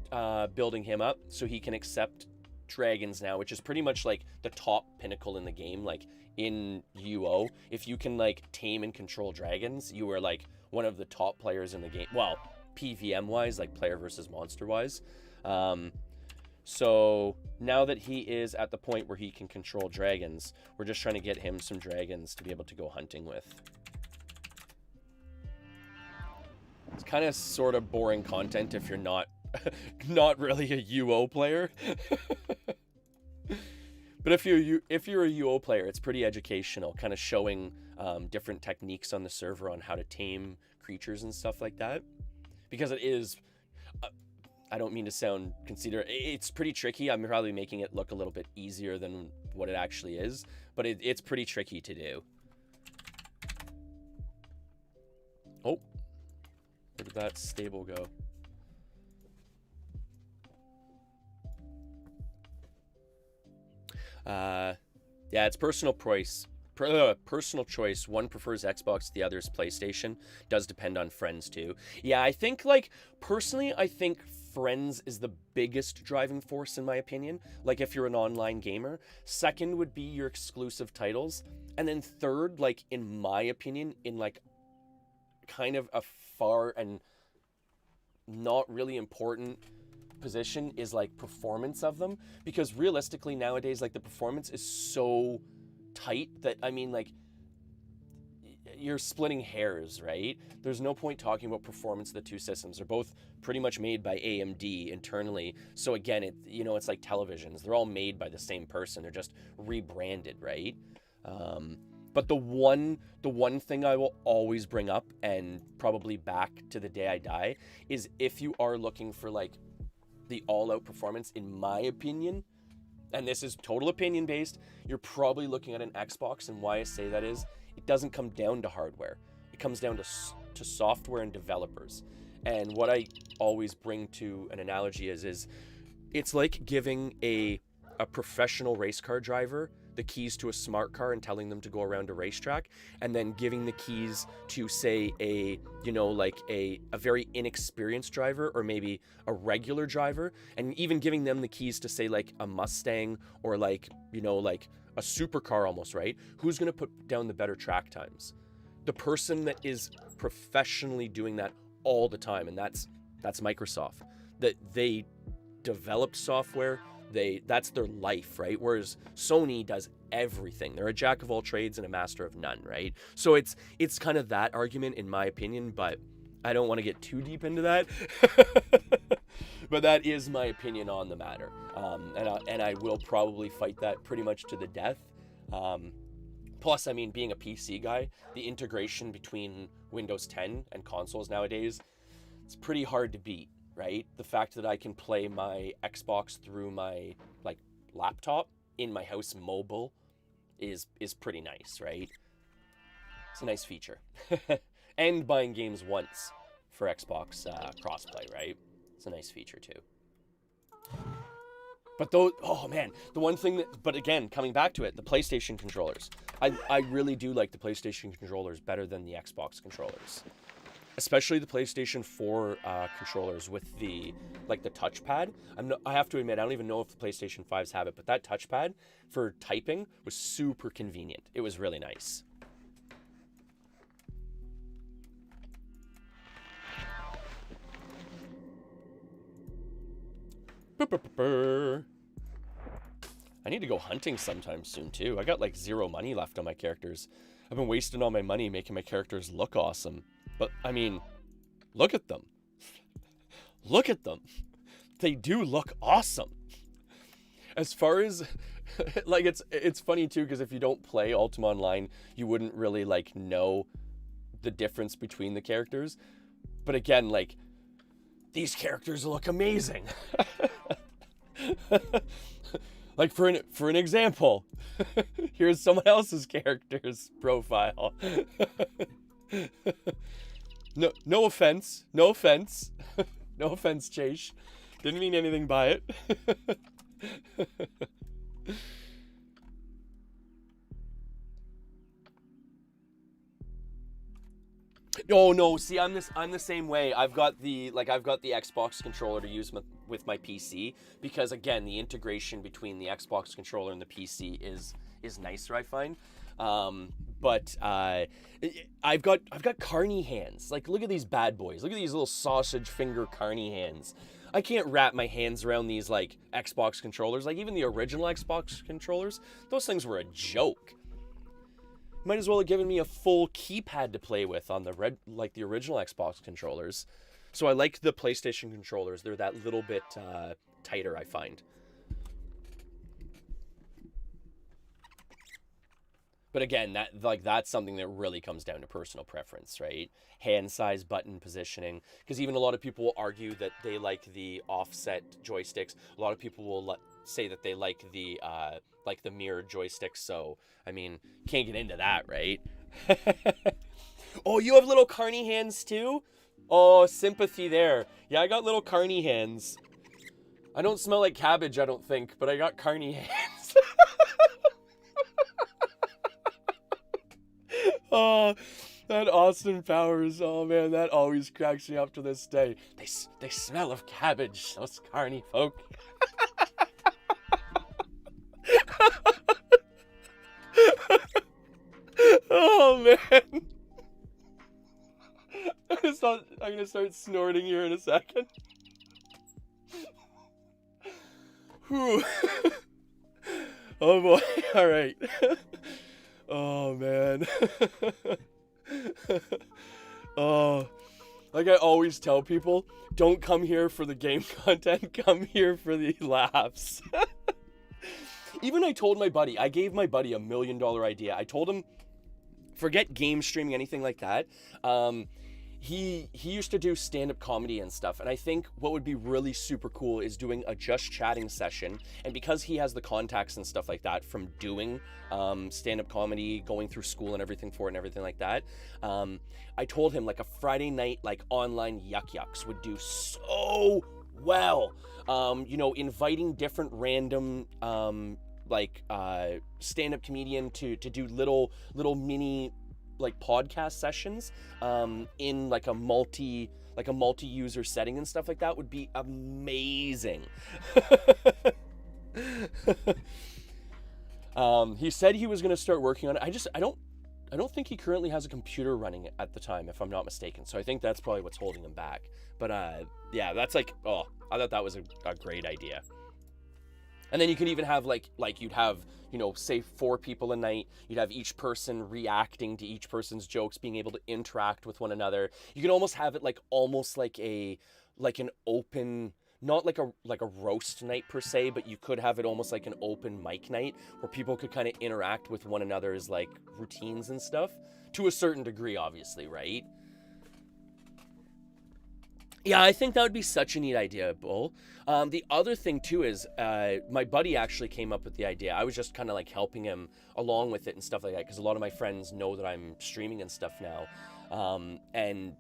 building him up so he can accept dragons now, which is pretty much like the top pinnacle in the game. Like in UO, if you can like tame and control dragons, you are like one of the top players in the game. Well, PVM wise, like player versus monster wise. So now that he is at the point where he can control dragons, we're just trying to get him some dragons to be able to go hunting with. It's kind of sort of boring content if you're not really a UO player. But if you're a UO player, it's pretty educational, kind of showing different techniques on the server on how to tame creatures and stuff like that. Because it is, I don't mean to sound conceited, it's pretty tricky. I'm probably making it look a little bit easier than what it actually is, but it's pretty tricky to do. Oh, where did that stable go? Yeah, it's personal choice. Personal choice. One prefers Xbox, the other's PlayStation. Does depend on friends too. Yeah, I think personally, I think friends is the biggest driving force in my opinion. Like if you're an online gamer. Second would be your exclusive titles. And then third, in my opinion, in kind of a far and not really important position is performance of them, because realistically nowadays the performance is so tight that you're splitting hairs, right? There's no point talking about performance of the two systems. They're both pretty much made by AMD internally. So again, it's like televisions. They're all made by the same person. They're just rebranded, right? But the one thing I will always bring up, and probably back to the day I die, is if you are looking for the all-out performance, in my opinion, and this is total opinion based, you're probably looking at an Xbox. And why I say that is, it doesn't come down to hardware. It comes down to software and developers. And what I always bring to an analogy is it's like giving a professional race car driver the keys to a smart car and telling them to go around a racetrack, and then giving the keys to, say, a very inexperienced driver, or maybe a regular driver, and even giving them the keys to, say, a Mustang or a supercar almost, right? Who's going to put down the better track times? The person that is professionally doing that all the time, and that's Microsoft. That they develop software, that's their life, right? Whereas Sony does everything. They're a jack of all trades and a master of none, right? So it's kind of that argument in my opinion, but I don't want to get too deep into that. But that is my opinion on the matter. And I will probably fight that pretty much to the death. Plus, I mean, being a PC guy, the integration between Windows 10 and consoles nowadays, it's pretty hard to beat, right? The fact that I can play my Xbox through my like laptop in my house mobile is pretty nice, right? It's a nice feature. And buying games once for Xbox crossplay, right? It's a nice feature too. But those, oh man, the one thing that, but again, coming back to it, the PlayStation controllers. I really do like the PlayStation controllers better than the Xbox controllers. Especially the PlayStation 4 controllers with the touchpad. I have to admit, I don't even know if the PlayStation 5s have it, but that touchpad for typing was super convenient. It was really nice. I need to go hunting sometime soon too. I got like 0 money left on my characters. I've been wasting all my money making my characters look awesome. But I mean, look at them. Look at them. They do look awesome. As far as like it's funny too, because if you don't play Ultima Online, you wouldn't really like know the difference between the characters. But again, like these characters look amazing. Like for an example, here's someone else's character's profile. No offense. No offense, Chase. Didn't mean anything by it. Oh no, see, I'm the same way. I've got the Xbox controller to use with my PC because again, the integration between the Xbox controller and the PC is nicer, I find. But I've got carny hands. Like, look at these bad boys. Look at these little sausage finger carny hands. I can't wrap my hands around these like Xbox controllers. Like even the original Xbox controllers, those things were a joke. Might as well have given me a full keypad to play with on the the original Xbox controllers. So I like the PlayStation controllers. They're that little bit tighter, I find. But again, that's something that really comes down to personal preference, right? Hand size, button positioning. Because even a lot of people will argue that they like the offset joysticks. A lot of people will say that they like the mirrored joysticks. So, I mean, can't get into that, right? Oh, you have little carny hands too? Oh, sympathy there. Yeah, I got little carny hands. I don't smell like cabbage, I don't think, but I got carny hands. Oh, that Austin Powers. Oh man, that always cracks me up to this day. They smell of cabbage, those carny folk. Oh man. I'm gonna start snorting here in a second. Whew. Oh boy. All right. Oh man. Oh, like I always tell people, don't come here for the game content, come here for the laughs. Even I told my buddy, I gave my buddy $1 million idea. I told him, forget game streaming, anything like that. He used to do stand-up comedy and stuff, and I think what would be really super cool is doing a just chatting session. And because he has the contacts and stuff like that from doing stand-up comedy, going through school and everything for it and everything like that, I told him like a Friday night like online yucks would do so well. You know, inviting different random stand-up comedian to do little mini like podcast sessions in like a multi-user setting and stuff like that would be amazing. He said he was going to start working on it. I don't think he currently has a computer running at the time, if I'm not mistaken. So I think that's probably what's holding him back. But yeah, that's like, oh, I thought that was a great idea. And then you can even have like you'd have, you know, say 4 people a night. You'd have each person reacting to each person's jokes, being able to interact with one another. You can almost have it like almost like an open, not like a roast night per se, but you could have it almost like an open mic night where people could kind of interact with one another's like routines and stuff to a certain degree, obviously, right? Yeah, I think that would be such a neat idea, Bull. The other thing too is my buddy actually came up with the idea. I was just kind of like helping him along with it and stuff like that because a lot of my friends know that I'm streaming and stuff now. And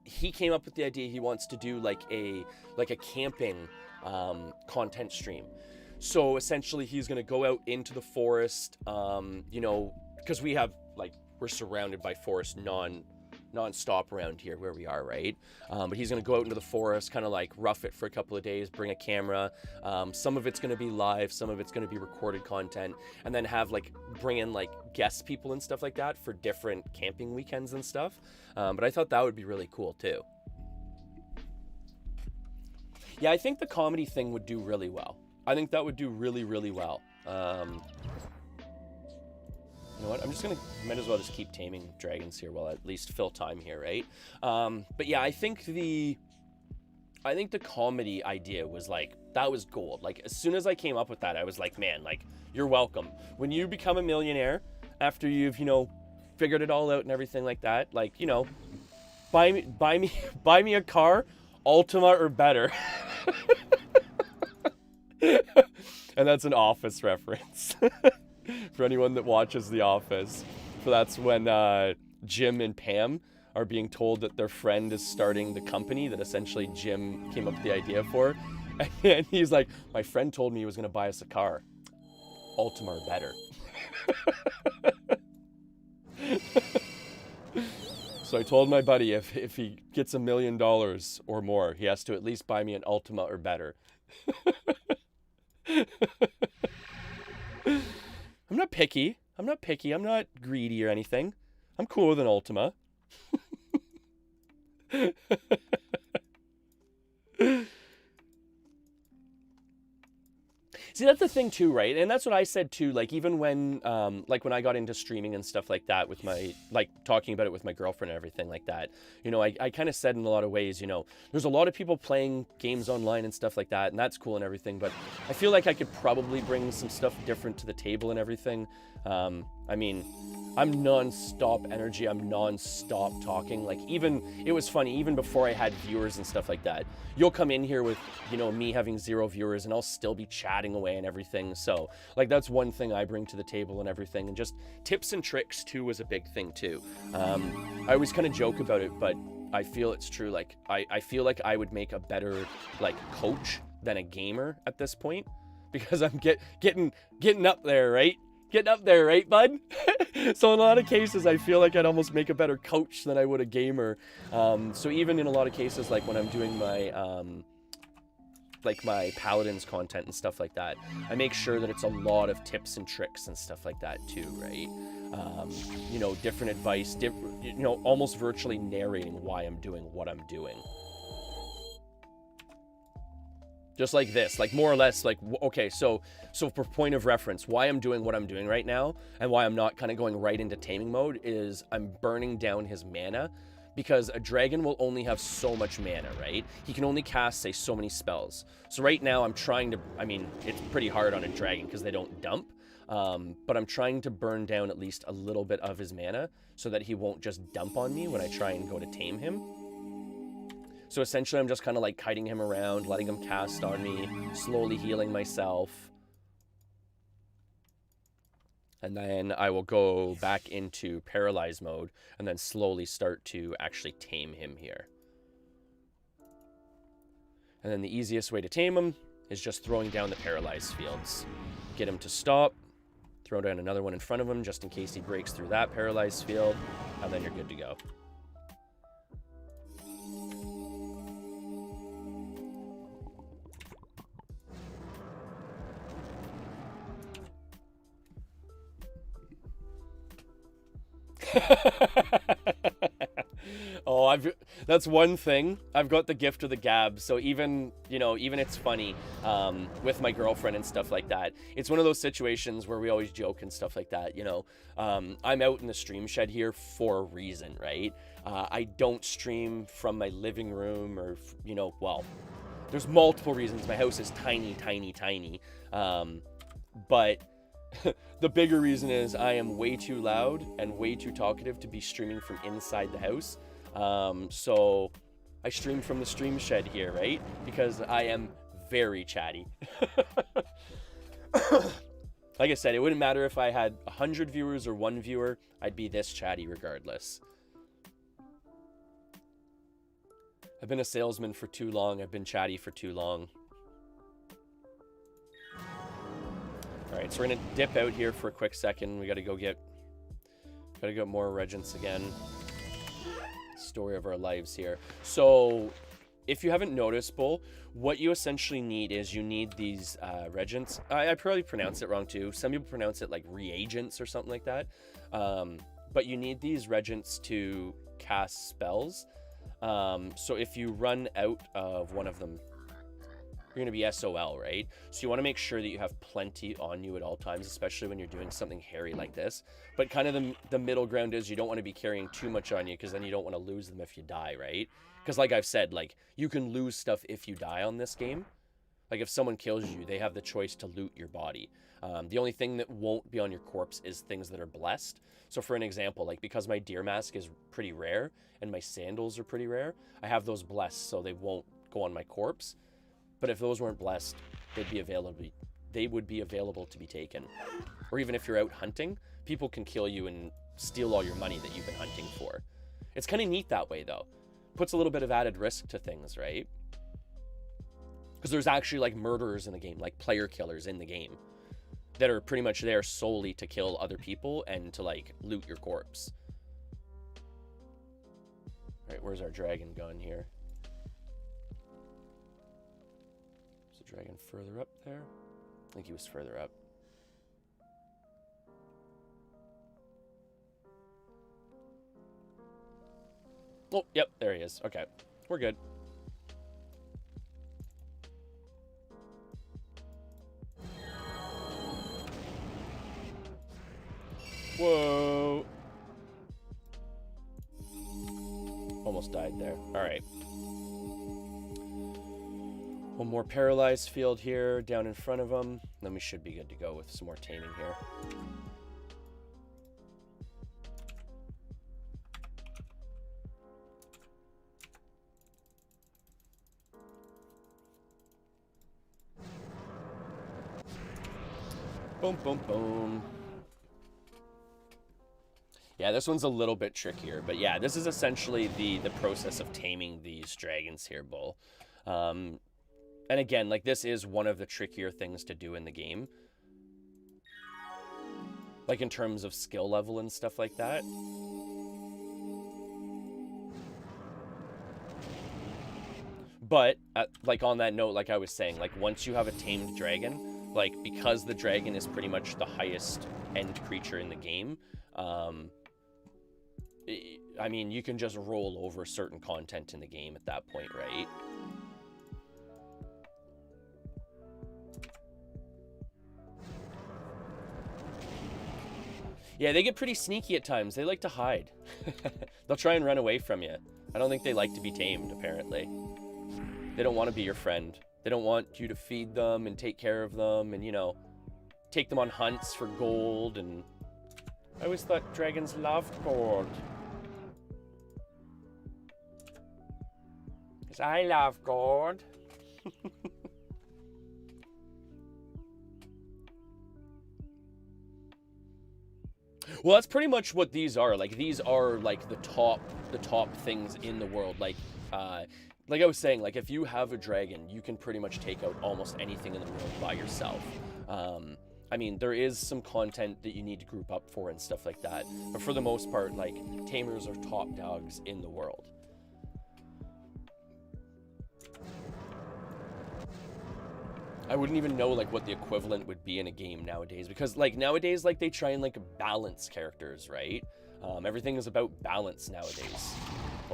he came up with the idea he wants to do like a camping content stream. So essentially he's going to go out into the forest, you know, because we're surrounded by forest non-stop around here where we are, right? But he's gonna go out into the forest, kind of like rough it for a couple of days, bring a camera. Some of it's gonna be live, some of it's gonna be recorded content, and then bring in like guest people and stuff like that for different camping weekends and stuff. But I thought that would be really cool too. Yeah, I think the comedy thing would do really well. I think that would do really, really well. You know what? Might as well just keep taming dragons here while I at least fill time here, right? But yeah, I think the comedy idea was like, that was gold. Like, as soon as I came up with that, I was like, man, like, you're welcome. When you become a millionaire, after you've, you know, figured it all out and everything like that, like, you know, buy me a car, Ultima or better. And that's an Office reference. For anyone that watches The Office. So that's when Jim and Pam are being told that their friend is starting the company that essentially Jim came up with the idea for. And he's like, my friend told me he was going to buy us a car. Ultima or better. So I told my buddy if he gets $1 million or more, he has to at least buy me an Ultima or better. I'm not picky. I'm not greedy or anything. I'm cool with an Ultima. See, that's the thing too, right? And that's what I said too. Like, even when, when I got into streaming and stuff like that with my, like, talking about it with my girlfriend and everything like that, you know, I kind of said in a lot of ways, you know, there's a lot of people playing games online and stuff like that, and that's cool and everything, but I feel like I could probably bring some stuff different to the table and everything. I mean, I'm non-stop energy. I'm non-stop talking. Like, it was funny, even before I had viewers and stuff like that, you'll come in here with, you know, me having 0 viewers and I'll still be chatting away and everything. So, like, that's one thing I bring to the table and everything. And just tips and tricks too was a big thing too. I always kind of joke about it, but I feel it's true. Like, I feel like I would make a better, like, coach than a gamer at this point, because I'm getting up there, right? Getting up there, right, bud? So in a lot of cases, I feel like I'd almost make a better coach than I would a gamer. So even in a lot of cases, like when I'm doing my paladins content and stuff like that, I make sure that it's a lot of tips and tricks and stuff like that too, right? You know, different advice, you know, almost virtually narrating why I'm doing what I'm doing. Just like this, like more or less, like, okay, so for point of reference, why I'm doing what I'm doing right now and why I'm not kind of going right into taming mode is I'm burning down his mana, because a dragon will only have so much mana, right? He can only cast, say, so many spells. So right now I'm trying to, I mean, it's pretty hard on a dragon because they don't dump, but I'm trying to burn down at least a little bit of his mana so that he won't just dump on me when I try and go to tame him. So essentially, I'm just kind of like kiting him around, letting him cast on me, slowly healing myself. And then I will go back into paralyzed mode and then slowly start to actually tame him here. And then the easiest way to tame him is just throwing down the paralyzed fields. Get him to stop, throw down another one in front of him just in case he breaks through that paralyzed field, and then you're good to go. Oh, That's one thing. I've got the gift of the gab, so even, you know, even it's funny with my girlfriend and stuff like that. It's one of those situations where we always joke and stuff like that, you know. I'm out in the stream shed here for a reason, right? I don't stream from my living room or, you know, well, there's multiple reasons. My house is tiny, tiny, tiny. But the bigger reason is I am way too loud and way too talkative to be streaming from inside the house. So I stream from the stream shed here, right? Because I am very chatty. Like I said, it wouldn't matter if I had 100 viewers or 1 viewer, I'd be this chatty regardless. I've been a salesman for too long. I've been chatty for too long. All right, so we're gonna dip out here for a quick second. We gotta go get more regents again. Story of our lives here. So if you haven't noticed, Bull, what you essentially need is you need these regents. I probably pronounced it wrong too. Some people pronounce it like reagents or something like that. But you need these regents to cast spells. So if you run out of one of them, you're going to be SOL, right? So you want to make sure that you have plenty on you at all times, especially when you're doing something hairy like this. But kind of the middle ground is you don't want to be carrying too much on you, because then you don't want to lose them if you die, right? Because like I've said, like, you can lose stuff if you die on this game. Like, if someone kills you, they have the choice to loot your body. The only thing that won't be on your corpse is things that are blessed. So for an example, like, because my deer mask is pretty rare and my sandals are pretty rare, I have those blessed so they won't go on my corpse. But if those weren't blessed, they would be available to be taken. Or even if you're out hunting, people can kill you and steal all your money that you've been hunting for. It's kind of neat that way, though. Puts a little bit of added risk to things, right? Because there's actually, like, murderers in the game, like player killers in the game, that are pretty much there solely to kill other people and to, like, loot your corpse. All right, where's our dragon gun here? Dragon further up there? I think he was further up. Oh, yep, there he is. Okay, we're good. Whoa. Almost died there. All right. One more paralyzed field here down in front of them. Then we should be good to go with some more taming here. Boom, boom, boom. Yeah, this one's a little bit trickier, but yeah, this is essentially the process of taming these dragons here, Bull. And again, like, this is one of the trickier things to do in the game. Like, in terms of skill level and stuff like that. But, like, on that note, like I was saying, like, once you have a tamed dragon, like, because the dragon is pretty much the highest end creature in the game, I mean, you can just roll over certain content in the game at that point, right? Yeah, they get pretty sneaky at times. They like to hide. They'll try and run away from you. I don't think they like to be tamed, apparently. They don't want to be your friend. They don't want you to feed them and take care of them and, you know, take them on hunts for gold. And I always thought dragons loved gold. Because I love gold. Well, that's pretty much what these are. Like, these are, like, the top things in the world. Like I was saying, like, if you have a dragon, you can pretty much take out almost anything in the world by yourself. I mean, there is some content that you need to group up for and stuff like that. But for the most part, like, tamers are top dogs in the world. I wouldn't even know, like, what the equivalent would be in a game nowadays, because, like, nowadays, like, they try and, like, balance characters, right? Everything is about balance nowadays.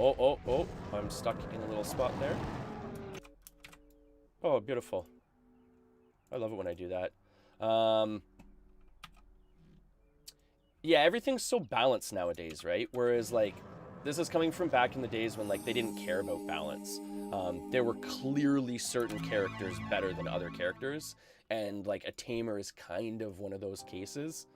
Oh, I'm stuck in a little spot there. Oh, beautiful. I love it when I do that. Yeah, everything's so balanced nowadays, right? Whereas, like, this is coming from back in the days when, like, they didn't care about balance. There were clearly certain characters better than other characters, and, like, a tamer is kind of one of those cases.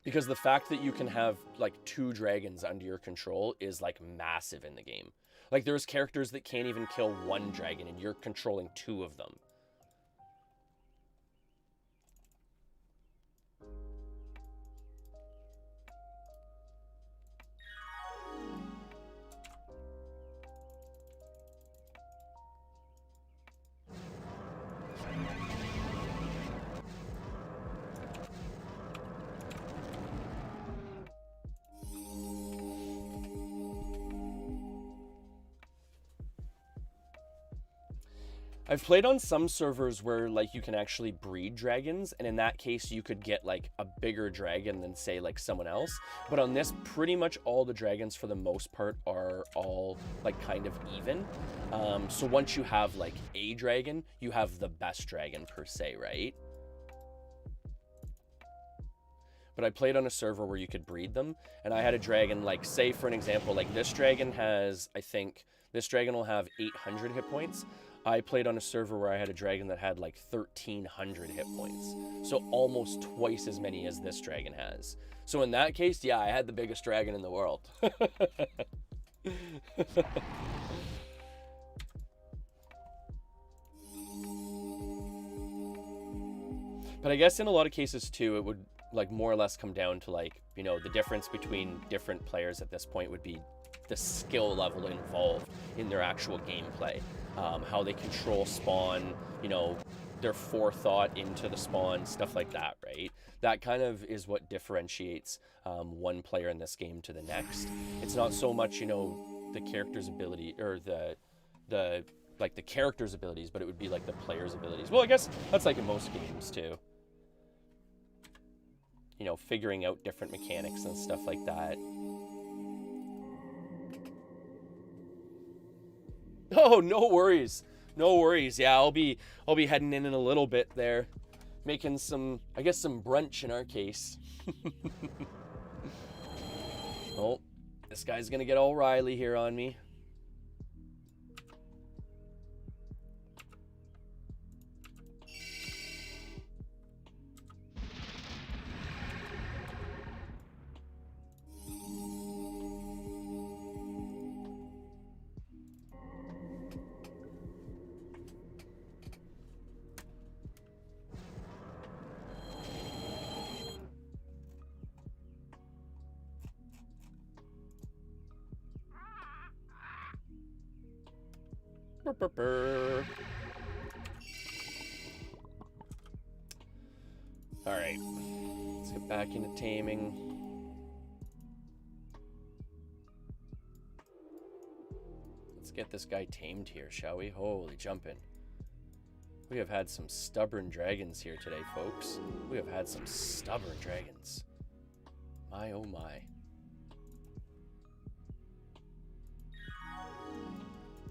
Because the fact that you can have, like, 2 dragons under your control is, like, massive in the game. Like, there's characters that can't even kill 1 dragon, and you're controlling 2 of them. I've played on some servers where, like, you can actually breed dragons, and in that case you could get, like, a bigger dragon than, say, like, someone else. But on this, pretty much all the dragons for the most part are all, like, kind of even. So once you have, like, a dragon, you have the best dragon per se, right? But I played on a server where you could breed them, and I had a dragon, like, say for an example, like, this dragon has, I think, this dragon will have 800 hit points. I played on a server where I had a dragon that had like 1,300 hit points. So almost twice as many as this dragon has. So in that case, yeah, I had the biggest dragon in the world. But I guess in a lot of cases too, it would like more or less come down to like, you know, the difference between different players at this point would be the skill level involved in their actual gameplay. How they control spawn, you know, their forethought into the spawn, stuff like that, right? That kind of is what differentiates one player in this game to the next. It's not so much, you know, the character's ability or the character's abilities, but it would be like the player's abilities. Well, I guess that's like in most games too. You know, figuring out different mechanics and stuff like that. Oh, no worries. No worries. Yeah, I'll be heading in a little bit there. Making some, I guess some brunch in our case. Oh, this guy's gonna get all Riley here on me. Alright, let's get back into taming. Let's get this guy tamed here, shall we? Holy jumping. We have had some stubborn dragons here today, folks. We have had some stubborn dragons. My oh my.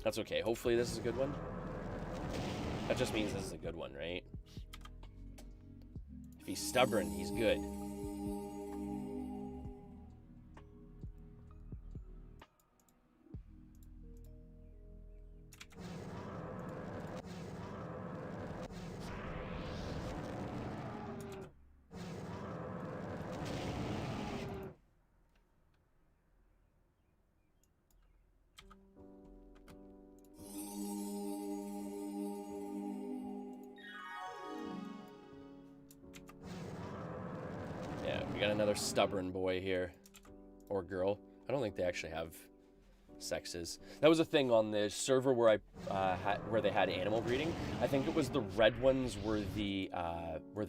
That's okay. Hopefully this is a good one. That just means this is a good one, right? If he's stubborn, he's good. We got another stubborn boy here. Or girl. I don't think they actually have sexes. That was a thing on the server where where they had animal breeding. I think it was the red ones were the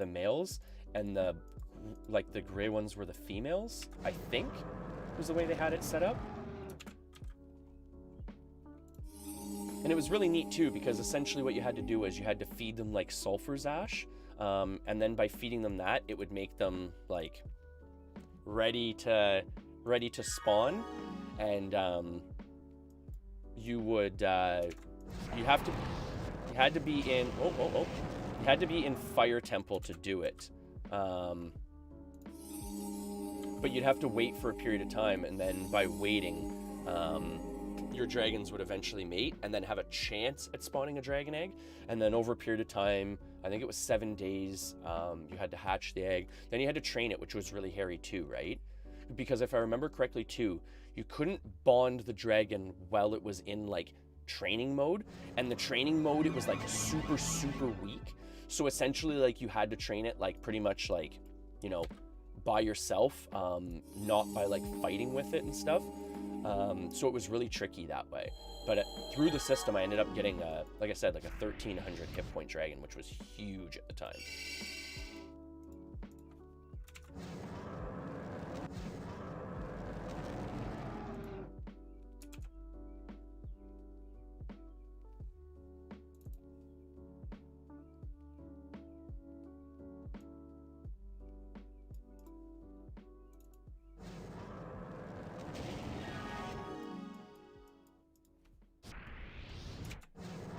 males, and the gray ones were the females. I think was the way they had it set up. And it was really neat too, because essentially what you had to do is you had to feed them like sulfur's ash, and then by feeding them that, it would make them like ready to ready to spawn, and you had to be in you had to be in Fire Temple to do it. But you'd have to wait for a period of time, and then by waiting, your dragons would eventually mate and then have a chance at spawning a dragon egg. And then over a period of time, I think it was 7 days, you had to hatch the egg. Then you had to train it, which was really hairy too, right? Because if I remember correctly too, you couldn't bond the dragon while it was in like training mode. And the training mode, it was like super, super weak. So essentially like you had to train it like pretty much like, you know, by yourself, not by like fighting with it and stuff. So it was really tricky that way. But through the system, I ended up getting, like I said, like a 1300 hit point dragon, which was huge at the time.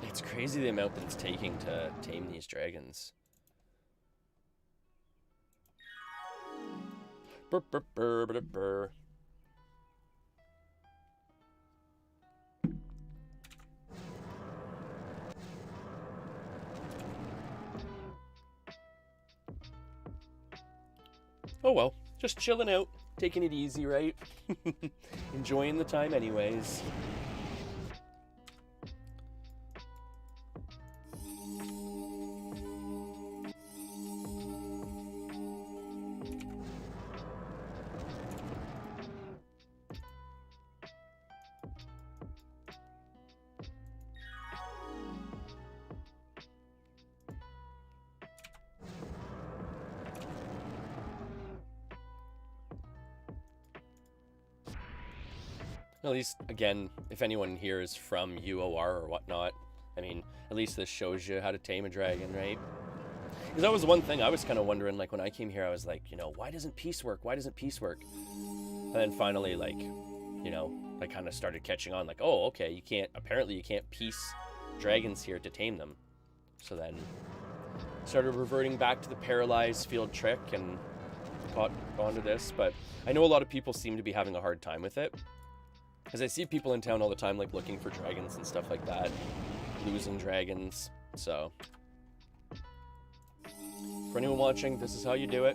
It's crazy the amount that it's taking to tame these dragons. Burr, burr, burr, burr, burr. Oh well, just chilling out, taking it easy, right? Enjoying the time anyways. At least, again, if anyone here is from UOR or whatnot, I mean, at least this shows you how to tame a dragon, right? Because that was one thing I was kind of wondering, like, when I came here, I was like, you know, why doesn't peace work? Why doesn't peace work? And then finally, like, you know, I kind of started catching on, like, oh, okay, apparently you can't piece dragons here to tame them. So then started reverting back to the paralyzed field trick and caught onto this, but I know a lot of people seem to be having a hard time with it. Because I see people in town all the time, like, looking for dragons and stuff like that. Losing dragons, so. For anyone watching, this is how you do it.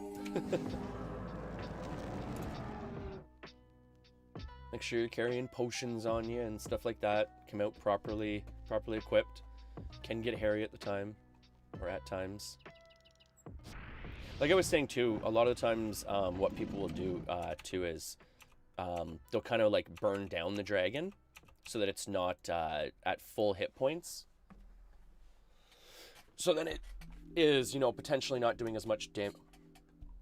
Make sure you're carrying potions on you and stuff like that. Come out properly equipped. Can get hairy at the time, or at times. Like I was saying too, a lot of the times what people will do too is they'll kind of like burn down the dragon so that it's not at full hit points. So then it is, you know, potentially not doing as much damage.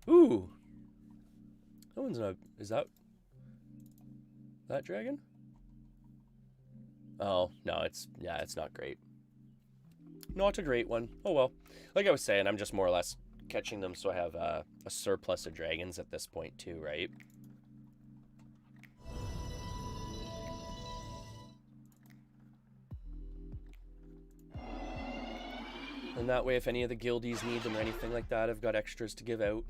Ooh. That one's not... Is that dragon? Oh, no, it's not great. Not a great one. Oh well. Like I was saying, I'm just more or less catching them so I have a surplus of dragons at this point too, right? And that way, if any of the guildies need them or anything like that, I've got extras to give out.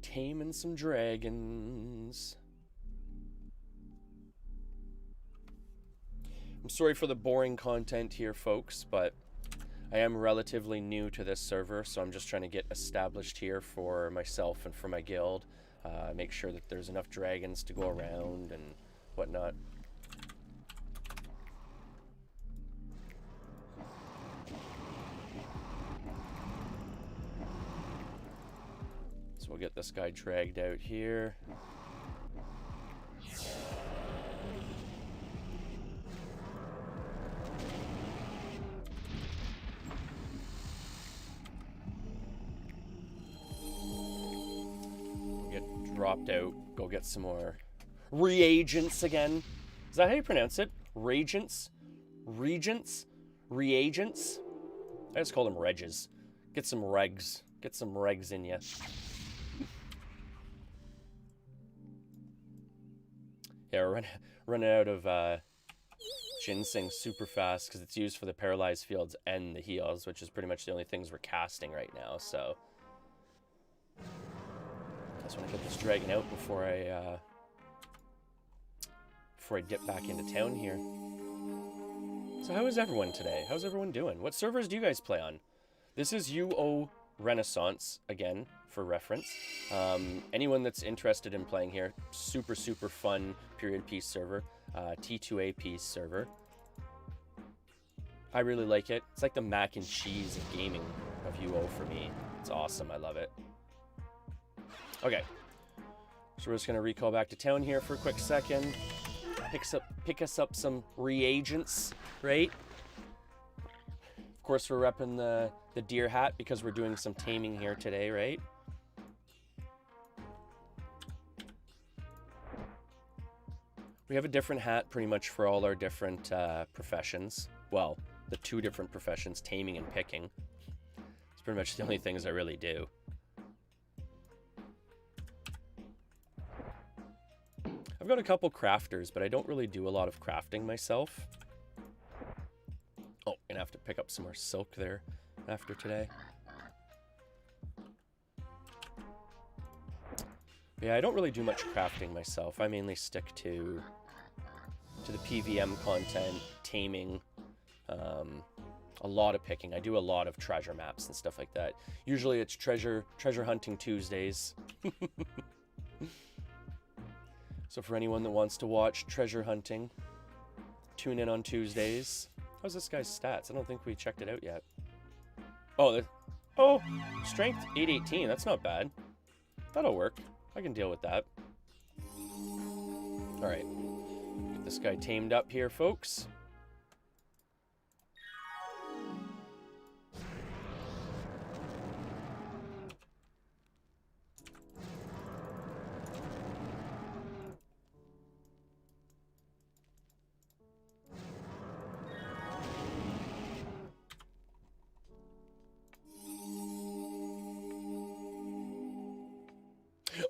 Taming some dragons. I'm sorry for the boring content here, folks, but I am relatively new to this server, so I'm just trying to get established here for myself and for my guild. Make sure that there's enough dragons to go around and whatnot. So we'll get this guy dragged out here. dropped out. Go get some more reagents again. Is that how you pronounce it? Reagents? Regents? Reagents? I just call them regs. Get some regs. Get some regs in ya. Yeah, we're running out of ginseng super fast because it's used for the paralyzed fields and the heals, which is pretty much the only things we're casting right now, so I just want to get this dragon out before I dip back into town here. So how is everyone today? How's everyone doing? What servers do you guys play on? This is UO Renaissance, again, for reference. Anyone that's interested in playing here, super fun period piece server, T2A piece server. I really like it. It's like the mac and cheese of gaming of UO for me. It's awesome. I love it. Okay, so we're just gonna recall back to town here for a quick second. Pick us up some reagents, right? Of course, we're repping the deer hat because we're doing some taming here today, right? We have a different hat pretty much for all our different professions. Well, the two different professions, taming and picking. It's pretty much the only things I really do. I've got a couple crafters, but I don't really do a lot of crafting myself. Oh, gonna have to pick up some more silk there after today. Yeah, I don't really do much crafting myself. I mainly stick to the PVM content, taming, a lot of picking. I do a lot of treasure maps and stuff like that. Usually it's treasure hunting Tuesdays. So for anyone that wants to watch treasure hunting, tune in on Tuesdays. How's this guy's stats? I don't think we checked it out yet. Oh, strength 818. That's not bad. That'll work. I can deal with that. All right, get this guy tamed up here, folks.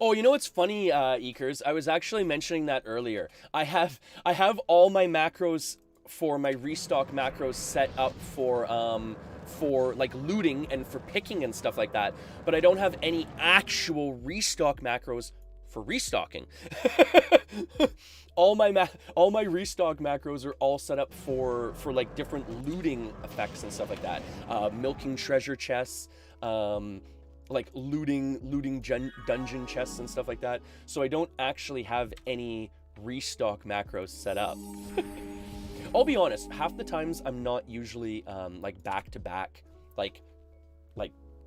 Oh, you know what's funny, Ekers? I was actually mentioning that earlier. I have all my macros for my restock macros set up for like looting and for picking and stuff like that, but I don't have any actual restock macros for restocking. all my restock macros are all set up for like different looting effects and stuff like that. Milking treasure chests, like looting dungeon chests and stuff like that. So I don't actually have any restock macros set up. I'll be honest, half the times I'm not usually like back to back, like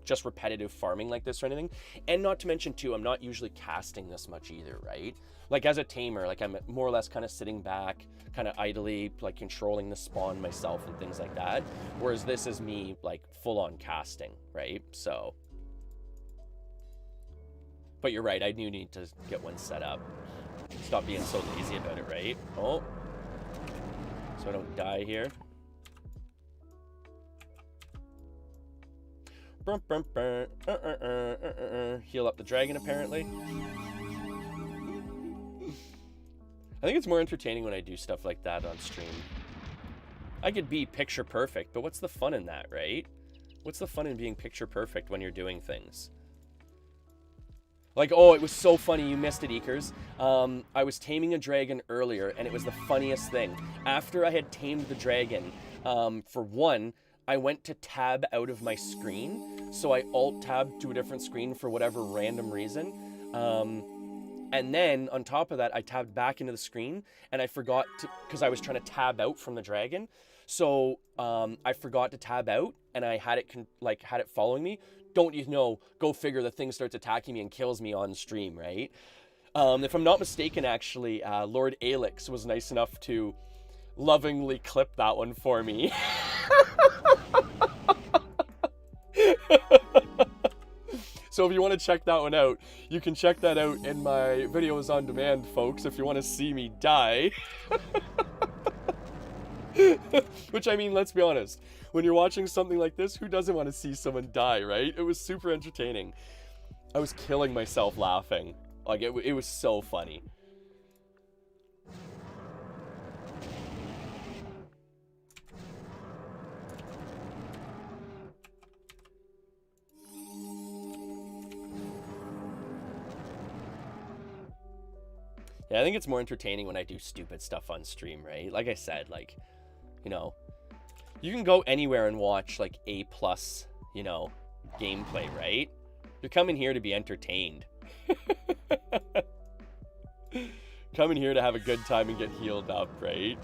just repetitive farming like this or anything. And not to mention too, I'm not usually casting this much either, right? Like as a tamer, like I'm more or less kind of sitting back, kind of idly, like controlling the spawn myself and things like that. Whereas this is me like full on casting, right? So. But you're right, I do need to get one set up. Stop being so lazy about it, right? Oh. So I don't die here. Heal up the dragon, apparently. I think it's more entertaining when I do stuff like that on stream. I could be picture perfect, but what's the fun in that, right? What's the fun in being picture perfect when you're doing things? Like, oh, it was so funny, you missed it, Ekers. I was taming a dragon earlier, and it was the funniest thing. After I had tamed the dragon, for one, I went to tab out of my screen, so I alt-tabbed to a different screen for whatever random reason. And then, on top of that, I tabbed back into the screen, and I forgot to, because I was trying to tab out from the dragon. So, I forgot to tab out, and I had it following me. Don't you know, go figure, the thing starts attacking me and kills me on stream, right? If I'm not mistaken, actually, Lord Alex was nice enough to lovingly clip that one for me. So if you want to check that one out, you can check that out in my videos on demand, folks, if you want to see me die. Which, I mean, let's be honest. When you're watching something like this, who doesn't want to see someone die, right? It was super entertaining. I was killing myself laughing. Like, it was so funny. Yeah, I think it's more entertaining when I do stupid stuff on stream, right? Like I said, like, you know, you can go anywhere and watch, like, A+, you know, gameplay, right? You're coming here to be entertained. Coming here to have a good time and get healed up, right?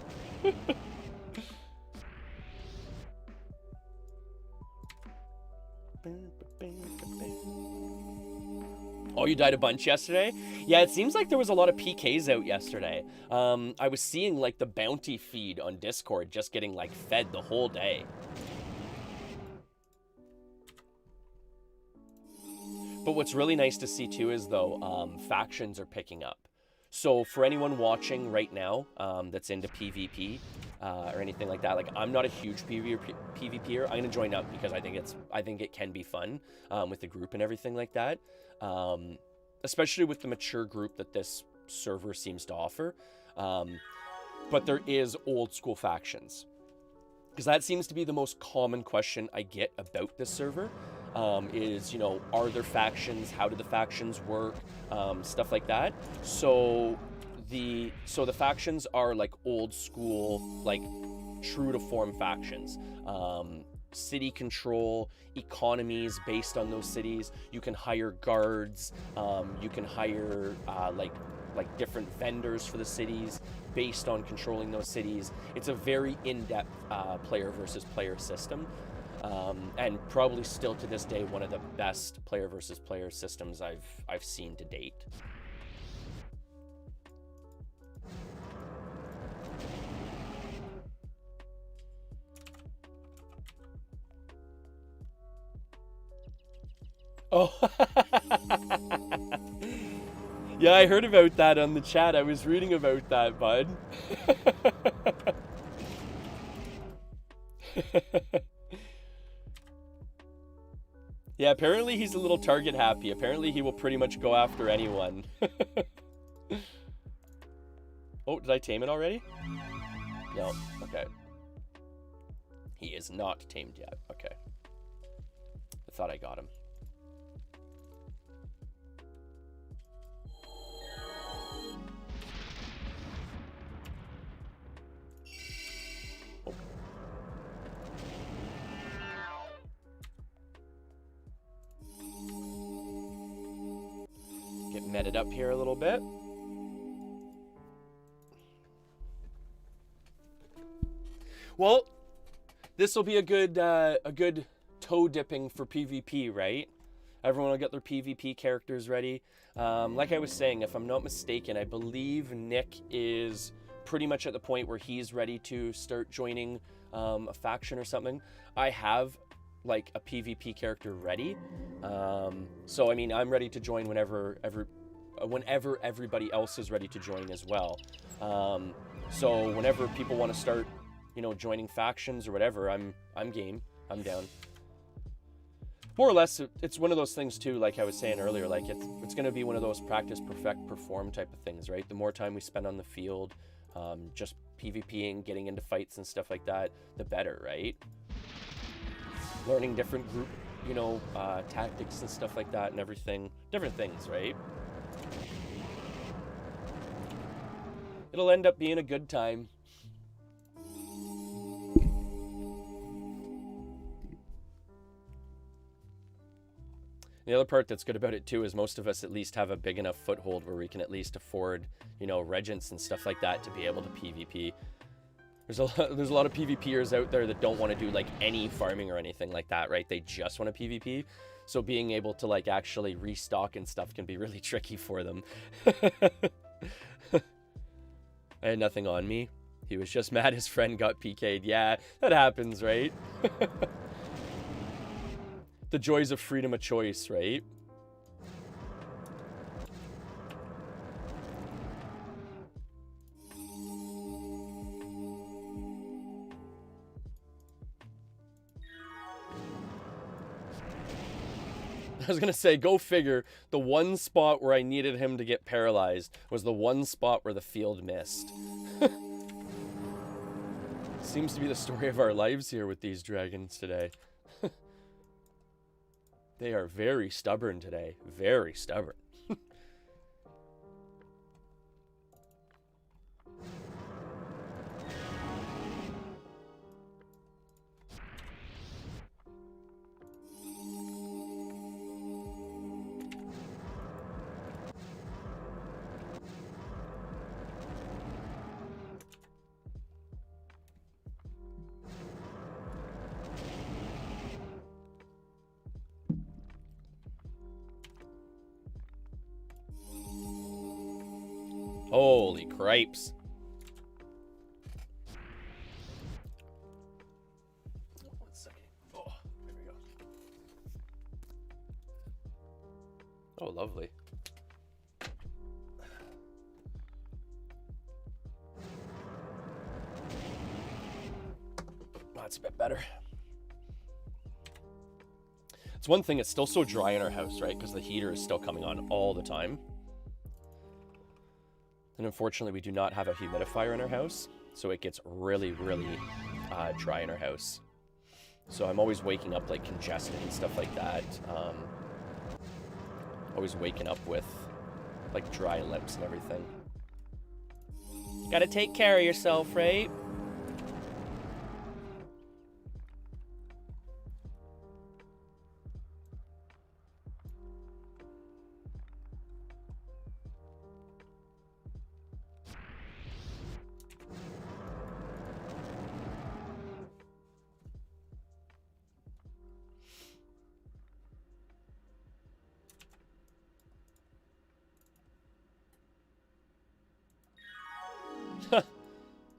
Oh, you died a bunch yesterday? Yeah, it seems like there was a lot of PKs out yesterday. I was seeing, like, the bounty feed on Discord just getting, like, fed the whole day. But what's really nice to see, too, is, though, factions are picking up. So for anyone watching right now that's into PvP or anything like that, like, I'm not a huge PvPer. I'm gonna join up because I think it can be fun with the group and everything like that. Especially with the mature group that this server seems to offer. But there is old school factions, because that seems to be the most common question I get about this server. Is, you know, are there factions? How do the factions work? Stuff like that. So the factions are like old school, like true to form factions. City control, economies based on those cities. You can hire guards. You can hire like different vendors for the cities based on controlling those cities. It's a very in-depth player versus player system. And probably still to this day one of the best player versus player systems I've seen to date. Oh. Yeah, I heard about that on the chat. I was reading about that, bud. Yeah, apparently he's a little target happy. Apparently he will pretty much go after anyone. Oh, did I tame it already? No, okay. He is not tamed yet, okay. I thought I got him. Get meted up here a little bit. Well, this will be a good toe dipping for PvP, right? Everyone will get their PvP characters ready. Like I was saying, if I'm not mistaken, I believe Nick is pretty much at the point where he's ready to start joining a faction or something. I have like a PvP character ready. So I mean, I'm ready to join whenever everybody else is ready to join as well. So whenever people want to start, you know, joining factions or whatever, I'm game. I'm down. More or less, it's one of those things too, like I was saying earlier, like it's going to be one of those practice, perfect, perform type of things, right? The more time we spend on the field, just PvPing, getting into fights and stuff like that, the better, right? Learning different group, you know, tactics and stuff like that and everything, different things, right? It'll end up being a good time. The other part that's good about it too is most of us at least have a big enough foothold where we can at least afford, you know, regents and stuff like that to be able to PvP. There's a lot of PvPers out there that don't want to do like any farming or anything like that, right? They just want to PvP. So being able to like actually restock and stuff can be really tricky for them. I had nothing on me. He was just mad his friend got PK'd. Yeah, that happens, right? The joys of freedom of choice, right? was going to say, go figure, the one spot where I needed him to get paralyzed was the one spot where the field missed. Seems to be the story of our lives here with these dragons today. They are very stubborn today. Very stubborn. Holy cripes. One second. Oh, there we go. Oh, lovely. That's a bit better. It's one thing, it's still so dry in our house, right? Because the heater is still coming on all the time. And unfortunately, we do not have a humidifier in our house, so it gets really, really dry in our house. So I'm always waking up like congested and stuff like that. Always waking up with like dry lips and everything. Gotta take care of yourself, right?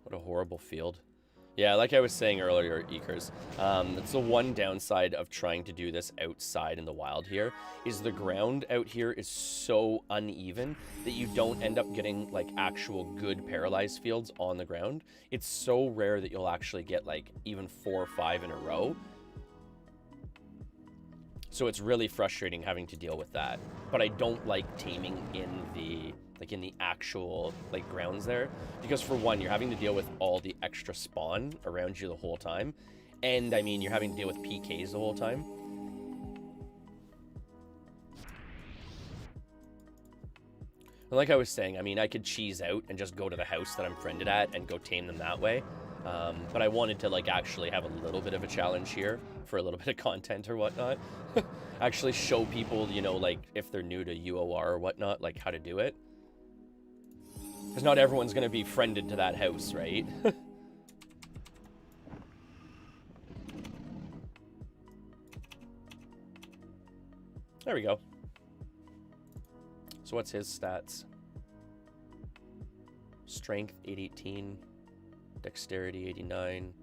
What a horrible field. Yeah, like I was saying earlier, Ekers, that's the one downside of trying to do this outside in the wild here, is the ground out here is so uneven that you don't end up getting like actual good paralyzed fields on the ground. It's so rare that you'll actually get like even 4 or 5 in a row. So it's really frustrating having to deal with that. But I don't like taming in the actual like grounds there, because for one, you're having to deal with all the extra spawn around you the whole time, and I mean, you're having to deal with PKs the whole time. And like I was saying, I mean, I could cheese out and just go to the house that I'm friended at and go tame them that way. But I wanted to like actually have a little bit of a challenge here for a little bit of content or whatnot. Actually show people, you know, like if they're new to UOR or whatnot, like how to do it. Because not everyone's going to be friended to that house, right? There we go. So what's his stats? Strength 818, dexterity 89.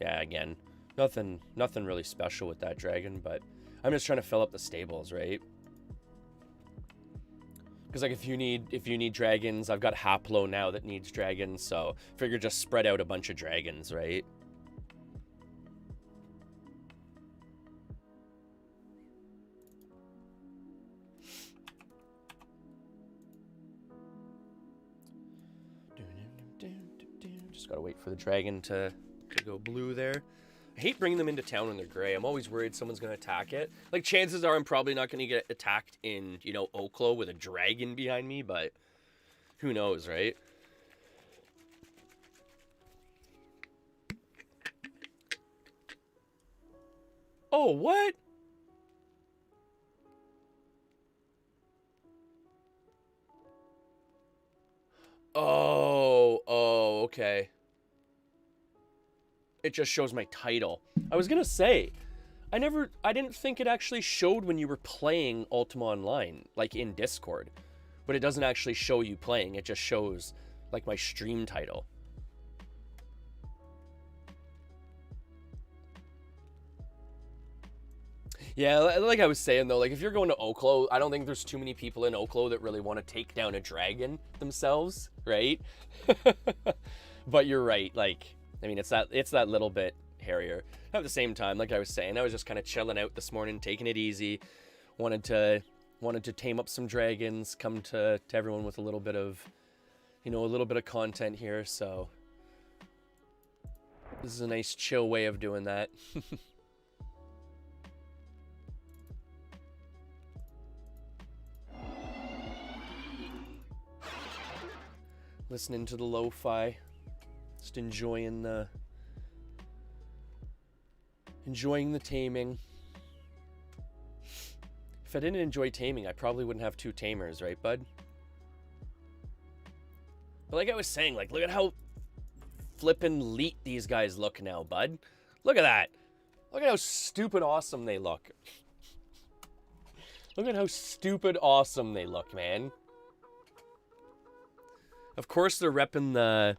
Yeah, again, nothing really special with that dragon, but I'm just trying to fill up the stables, right? Because like if you need dragons, I've got Haplo now that needs dragons, so figure just spread out a bunch of dragons, right? Just gotta wait for the dragon to go blue there. I hate bringing them into town when they're gray. I'm always worried someone's going to attack it. Like, chances are I'm probably not going to get attacked in, you know, Oklo with a dragon behind me, but who knows, right? Oh, what? Oh, okay. It just shows my title. I was gonna say, I didn't think it actually showed when you were playing Ultima Online, like in Discord. But it doesn't actually show you playing, it just shows, like, my stream title. Yeah, like I was saying, though, like, if you're going to Oklo, I don't think there's too many people in Oklo that really want to take down a dragon themselves, right? But you're right, like, I mean, it's that little bit hairier. At the same time, like I was saying, I was just kind of chilling out this morning, taking it easy, Wanted to tame up some dragons, come to everyone with a little bit of, you know, a little bit of content here. So this is a nice chill way of doing that. Listening to the lo-fi, just enjoying the taming. If I didn't enjoy taming, I probably wouldn't have 2 tamers, right, bud? But like I was saying, like, look at how flippin' leet these guys look now, bud. Look at that. Look at how stupid awesome they look. Look at how stupid awesome they look, man. Of course they're repping the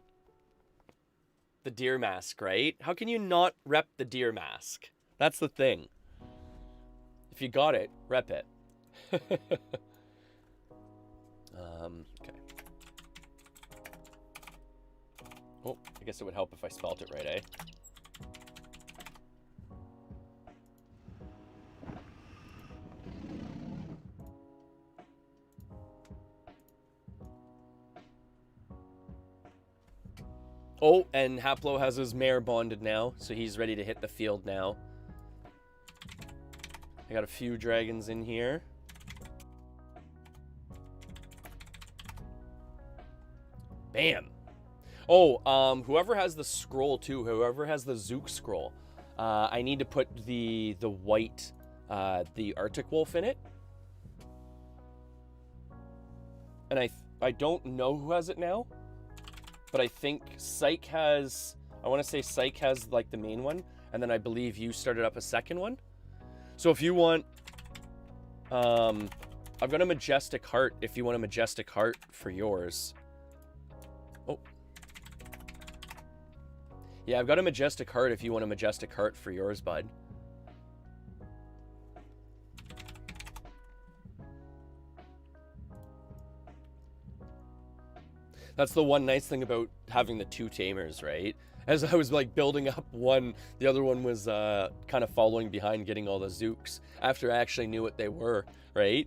deer mask, right? How can you not rep the deer mask? That's the thing. If you got it, rep it. Okay. Oh, I guess it would help if I spelt it right, eh? Oh, and Haplo has his mare bonded now, so he's ready to hit the field now. I got a few dragons in here. Bam. Oh, whoever has the scroll too, whoever has the Zook scroll, I need to put the white, the Arctic wolf in it. And I don't know who has it now, but I think Psych has, I want to say Psych has like the main one, and then I believe you started up a second one. So if you want, I've got a Majestic Heart if you want a Majestic Heart for yours. Oh. Yeah, I've got a Majestic Heart if you want a Majestic Heart for yours, bud. That's the one nice thing about having the 2 tamers, right? As I was like building up one, the other one was kind of following behind, getting all the Zooks after I actually knew what they were, right?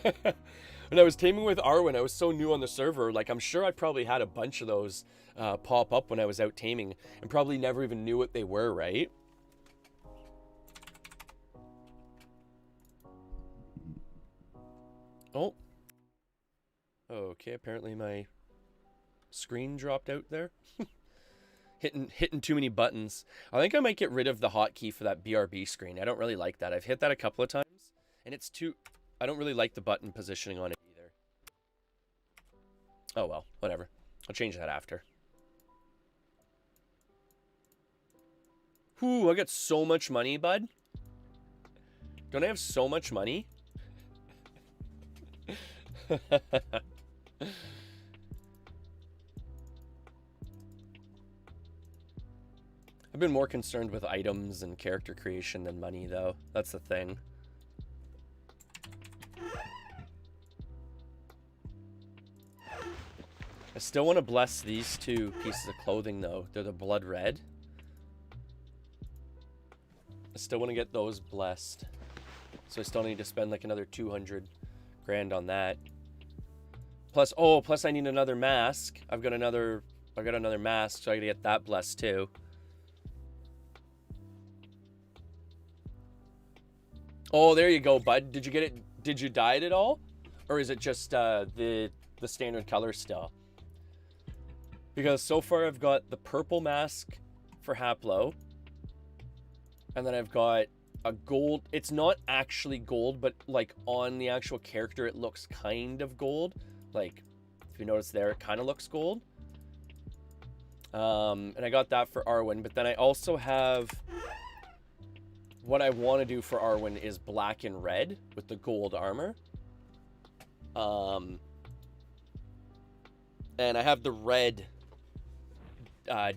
When I was taming with Arwen, I was so new on the server, like I'm sure I probably had a bunch of those pop up when I was out taming and probably never even knew what they were, right? Oh. Okay, apparently my screen dropped out there. hitting too many buttons. I think I might get rid of the hotkey for that BRB screen. I don't really like that. I've hit that a couple of times, and it's too... I don't really like the button positioning on it either. Oh well, whatever. I'll change that after. Whew, I got so much money, bud. Don't I have so much money? I've been more concerned with items and character creation than money, though. That's the thing. I still want to bless these 2 pieces of clothing, though. They're the blood red. I still want to get those blessed. So I still need to spend like another 200 grand on that. Plus, oh, plus I need another mask. I got another mask, so I gotta get that blessed too. Oh, there you go, bud. Did you get it? Did you dye it at all? Or is it just the standard color still? Because so far I've got the purple mask for Haplo. And then I've got a gold. It's not actually gold, but like on the actual character it looks kind of gold. Like, if you notice there, it kind of looks gold. And I got that for Arwen. But then I also have... What I want to do for Arwen is black and red with the gold armor. And I have the red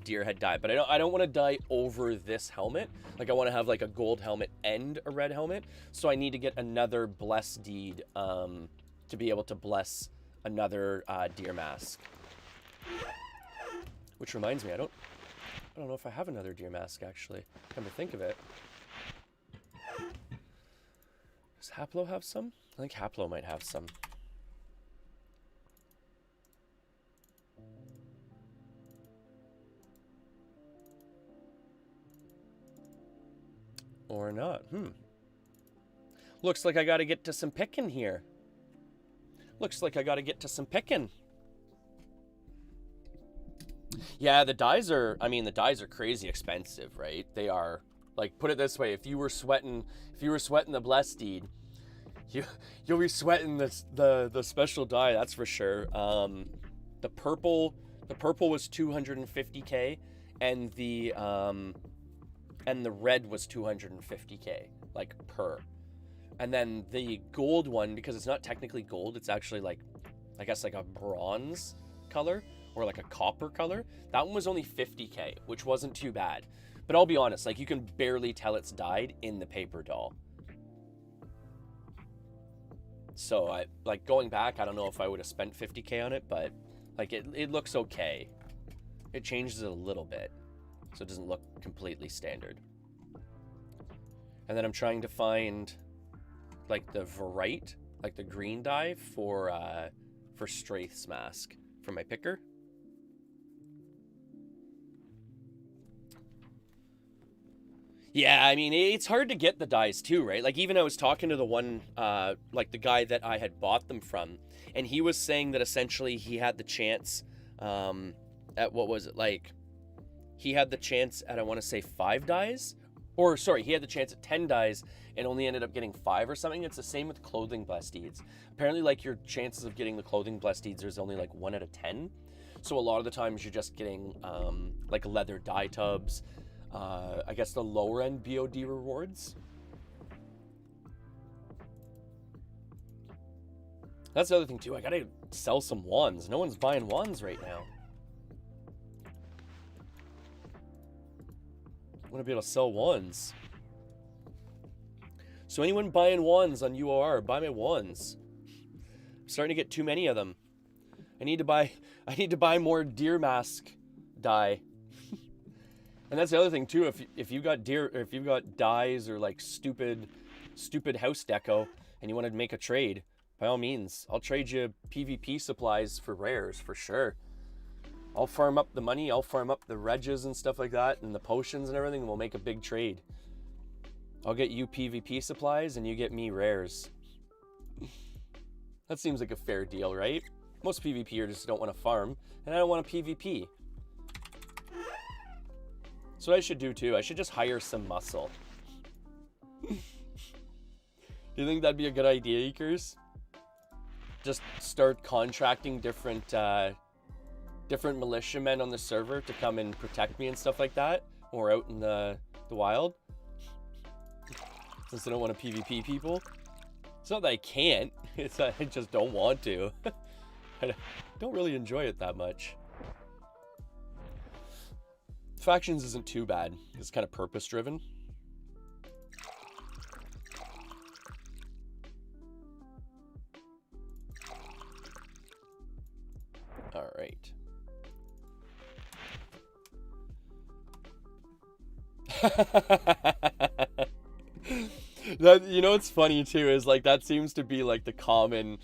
deer head dye, but I don't want to dye over this helmet. Like I want to have like a gold helmet and a red helmet. So I need to get another bless deed to be able to bless another deer mask. Which reminds me, I don't know if I have another deer mask actually. Come to think of it. Haplo have some? I think Haplo might have some. Or not. Looks like I gotta get to some picking here. Looks like I gotta get to some picking. Yeah, the dyes are, I mean, the dyes are crazy expensive, right? They are, like, put it this way, if you were sweating the Blessed Steed, you'll be sweating the special dye, that's for sure. The purple was 250K, and the red was 250K, like, per. And then the gold one, because it's not technically gold, it's actually like, I guess like a bronze color or like a copper color. That one was only 50K, which wasn't too bad. But I'll be honest, like, you can barely tell it's dyed in the paper doll. So I, like, going back, I don't know if I would have spent 50K on it, but like it looks okay. It changes it a little bit, so it doesn't look completely standard. And then I'm trying to find like the Verite, like the green dye for Straith's mask for my picker. Yeah, I mean, it's hard to get the dyes too, right? Like, even I was talking to the one, like the guy that I had bought them from, and he was saying that essentially he had the chance at, what was it, like, he had the chance at, I want to say 5 dyes, or sorry, he had the chance at 10 dyes and only ended up getting 5 or something. It's the same with clothing Blessed Steeds. Apparently, like, your chances of getting the clothing Blessed Steeds is only like 1 out of 10. So a lot of the times you're just getting like leather dye tubs, I guess the lower end BOD rewards. That's the other thing too. I gotta sell some wands. No one's buying wands right now. I want to be able to sell wands. So anyone buying wands on UOR, buy my wands. I'm starting to get too many of them. I need to buy more deer mask dye. And that's the other thing too. If you've got dyes or like stupid house deco and you want to make a trade, by all means, I'll trade you PvP supplies for rares for sure. I'll farm up the money, I'll farm up the reges and stuff like that, and the potions and everything, and we'll make a big trade. I'll get you PvP supplies, and you get me rares. That seems like a fair deal, right? Most PvPers just don't want to farm, and I don't want to PvP. So what I should do too, I should just hire some muscle. Do you think that'd be a good idea, Eekers? Just start contracting different militiamen on the server to come and protect me and stuff like that, or out in the wild, since I don't want to PvP people. It's not that I can't, it's that I just don't want to. I don't really enjoy it that much. Factions isn't too bad, it's kind of purpose driven. All right. That, you know what's funny too is like that seems to be like the common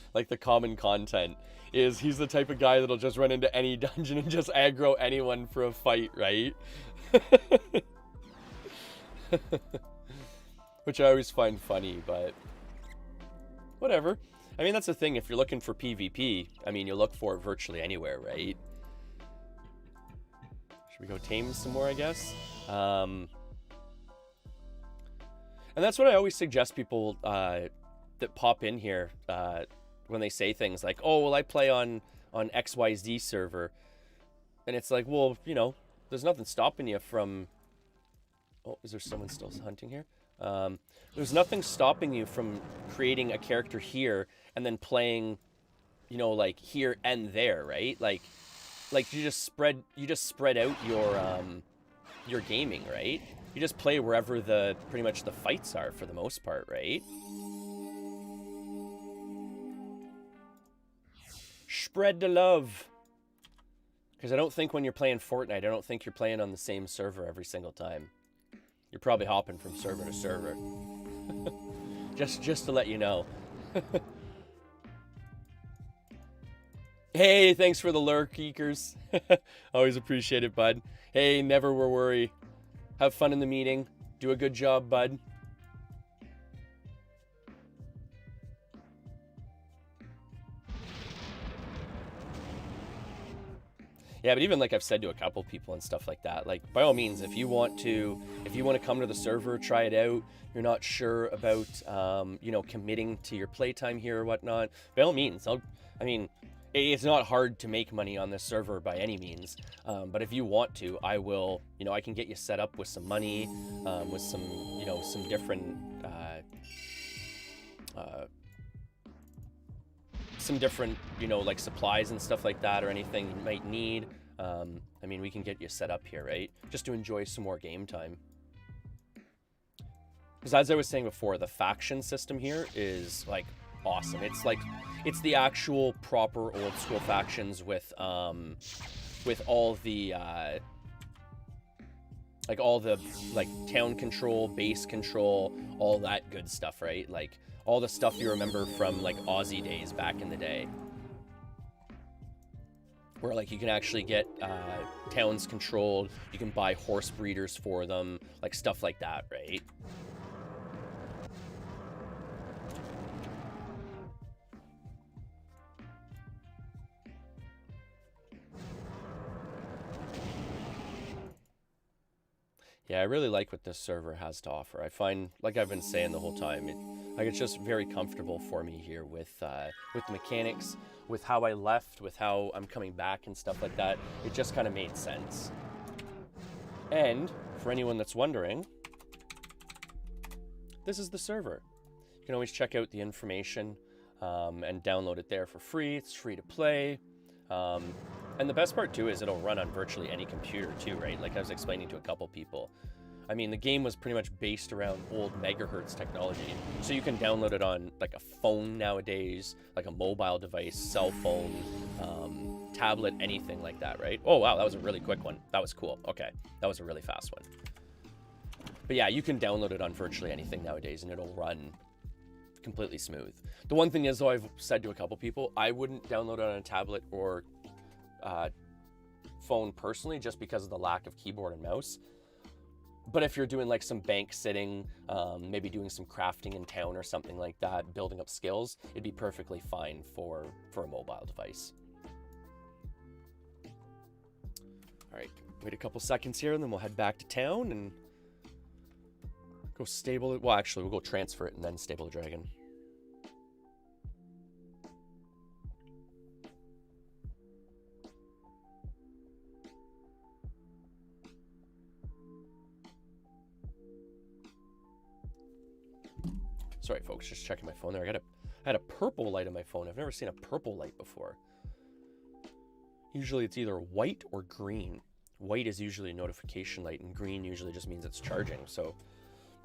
content is he's the type of guy that'll just run into any dungeon and just aggro anyone for a fight, right? Which I always find funny, but whatever. I mean, that's the thing, if you're looking for PvP, I mean, you'll look for it virtually anywhere, right? Should we go tame some more, I guess? And that's what I always suggest people that pop in here when they say things like, oh, well, I play on XYZ server. And it's like, well, you know, there's nothing stopping you from... Oh, is there someone still hunting here? There's nothing stopping you from creating a character here and then playing, you know, like here and there, right? Like you just spread out your gaming, right? You just play wherever pretty much the fights are for the most part, right? Spread the love. Because I don't think when you're playing Fortnite, I don't think you're playing on the same server every single time. You're probably hopping from server to server. Just to let you know. Hey, thanks for the lurk, Eekers. Always appreciate it, bud. Hey, never worry. Have fun in the meeting. Do a good job, bud. Yeah, but even like I've said to a couple people and stuff like that, like by all means, if you want to come to the server, try it out, you're not sure about, you know, committing to your playtime here or whatnot, by all means, I mean, it's not hard to make money on this server by any means, but if you want to, I will, you know, I can get you set up with some money, with some, you know, some different, you know, like supplies and stuff like that, or anything you might need. I mean, we can get you set up here, right? Just to enjoy some more game time. Because as I was saying before, the faction system here is like awesome. It's like, it's the actual proper old school factions with all the like town control, base control, all that good stuff, right? Like all the stuff you remember from like Aussie days back in the day, where like you can actually get towns controlled, you can buy horse breeders for them, like stuff like that, right? Yeah, I really like what this server has to offer. I find, like I've been saying the whole time, it's just very comfortable for me here with the mechanics, with how I left, with how I'm coming back and stuff like that. It just kind of made sense. And for anyone that's wondering, this is the server. You can always check out the information and download it there for free. It's free to play. And the best part too is it'll run on virtually any computer too, right? Like I was explaining to a couple people. I mean, the game was pretty much based around old megahertz technology. So you can download it on like a phone nowadays, like a mobile device, cell phone, tablet, anything like that, right? Oh, wow, that was a really quick one. That was cool. Okay, that was a really fast one. But yeah, you can download it on virtually anything nowadays and it'll run completely smooth. The one thing is, though, I've said to a couple people, I wouldn't download it on a tablet or phone personally, just because of the lack of keyboard and mouse. But if you're doing like some bank sitting, maybe doing some crafting in town or something like that, building up skills, it'd be perfectly fine for a mobile device. All right, wait a couple seconds here and then we'll head back to town and go stable it. Well, actually, we'll go transfer it and then stable the dragon. Sorry, folks, just checking my phone there. I had a purple light on my phone. I've never seen a purple light before. Usually it's either white or green. White is usually a notification light, and green usually just means it's charging. So,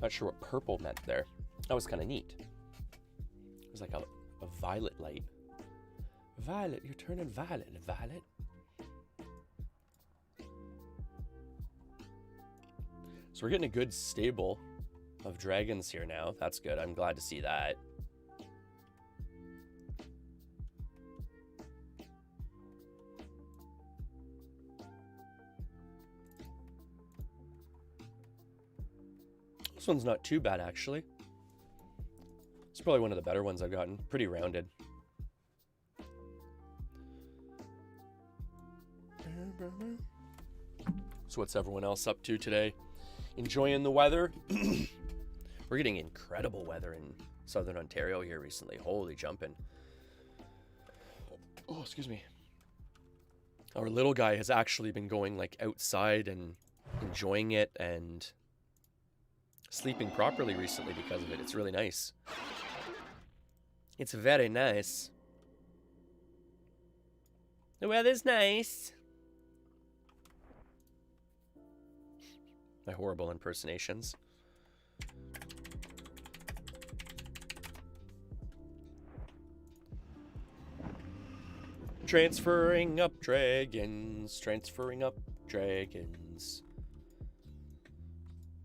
not sure what purple meant there. That was kind of neat. It was like a violet light. Violet, you're turning violet, Violet. So we're getting a good stable of dragons here now. That's good. I'm glad to see that. This one's not too bad, actually. It's probably one of the better ones I've gotten. Pretty rounded. So what's everyone else up to today? Enjoying the weather? We're getting incredible weather in southern Ontario here recently. Holy jumping. Oh, excuse me. Our little guy has actually been going like outside and enjoying it and sleeping properly recently because of it. It's really nice. It's very nice. The weather's nice. My horrible impersonations. Transferring up dragons, transferring up dragons.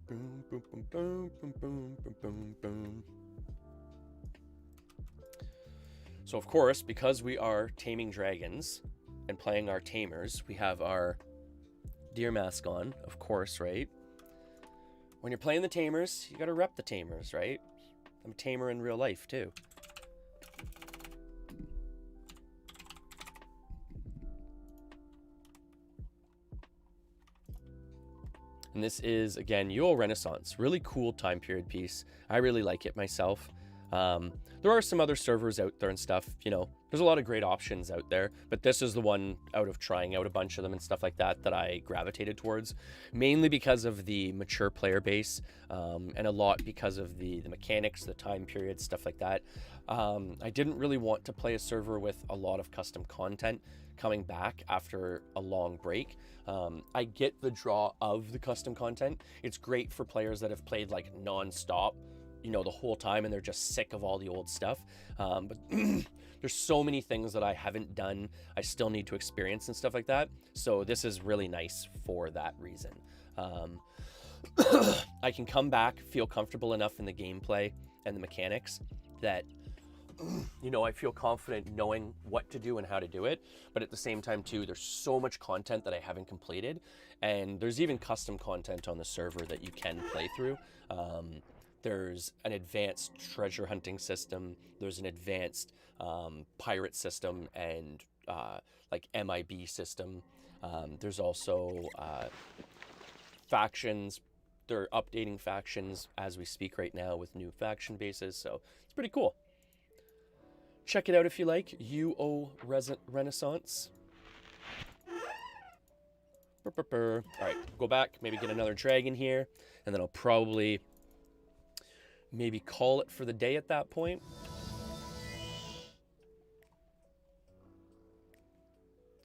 Boom, boom, boom, boom, boom, boom, boom, boom, boom. So of course, because we are taming dragons and playing our tamers, we have our deer mask on, of course, right? When you're playing the tamers, you gotta rep the tamers, right? I'm a tamer in real life too. And this is, again, UO Renaissance. Really cool time period piece. I really like it myself. There are some other servers out there and stuff, you know, there's a lot of great options out there, but this is the one out of trying out a bunch of them and stuff like that that I gravitated towards, mainly because of the mature player base, and a lot because of the mechanics, the time period, stuff like that. I didn't really want to play a server with a lot of custom content coming back after a long break. I get the draw of the custom content. It's great for players that have played like non-stop, you know, the whole time, and they're just sick of all the old stuff. But there's so many things that I haven't done, I still need to experience and stuff like that. So this is really nice for that reason. I can come back, feel comfortable enough in the gameplay and the mechanics that, you know, I feel confident knowing what to do and how to do it. But at the same time too, there's so much content that I haven't completed, and there's even custom content on the server that you can play through. There's an advanced treasure hunting system. There's an advanced pirate system and like MIB system. There's also factions. They're updating factions as we speak right now with new faction bases. So it's pretty cool. Check it out if you like. UO Renaissance. All right, go back, maybe get another dragon here, and then I'll probably maybe call it for the day at that point.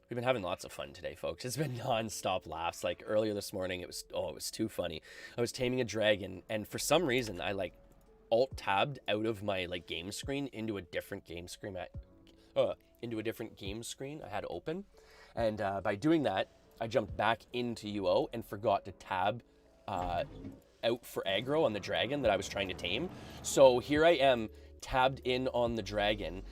We've been having lots of fun today, folks. It's been non-stop laughs. Like earlier this morning, it was too funny. I was taming a dragon, and for some reason, I like alt-tabbed out of my like game screen into a different game screen. I had open, and by doing that, I jumped back into UO and forgot to tab out for aggro on the dragon that I was trying to tame. So here I am tabbed in on the dragon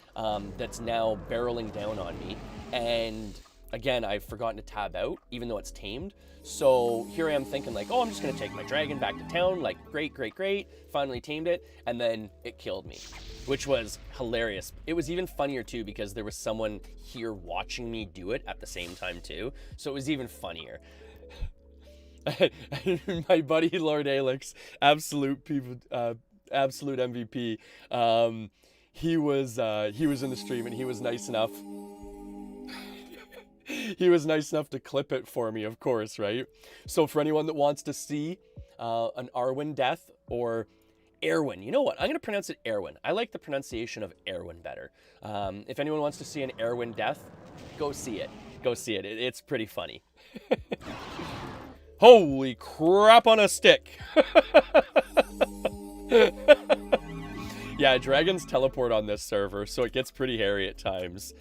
that's now barreling down on me, and again I've forgotten to tab out even though it's tamed. So here I am thinking like, oh, I'm just gonna take my dragon back to town, like great, finally tamed it, and then it killed me, which was hilarious. It was even funnier too because there was someone here watching me do it at the same time too, so it was even funnier. My buddy Lord Alex, absolute MVP. He was in the stream, and he was nice enough. He was nice enough to clip it for me, of course, right? So for anyone that wants to see an Arwen death, or Erwin, you know what? I'm gonna pronounce it Erwin. I like the pronunciation of Erwin better. If anyone wants to see an Erwin death, go see it. Go see it. It's pretty funny. Holy crap on a stick. Yeah, dragons teleport on this server, so it gets pretty hairy at times.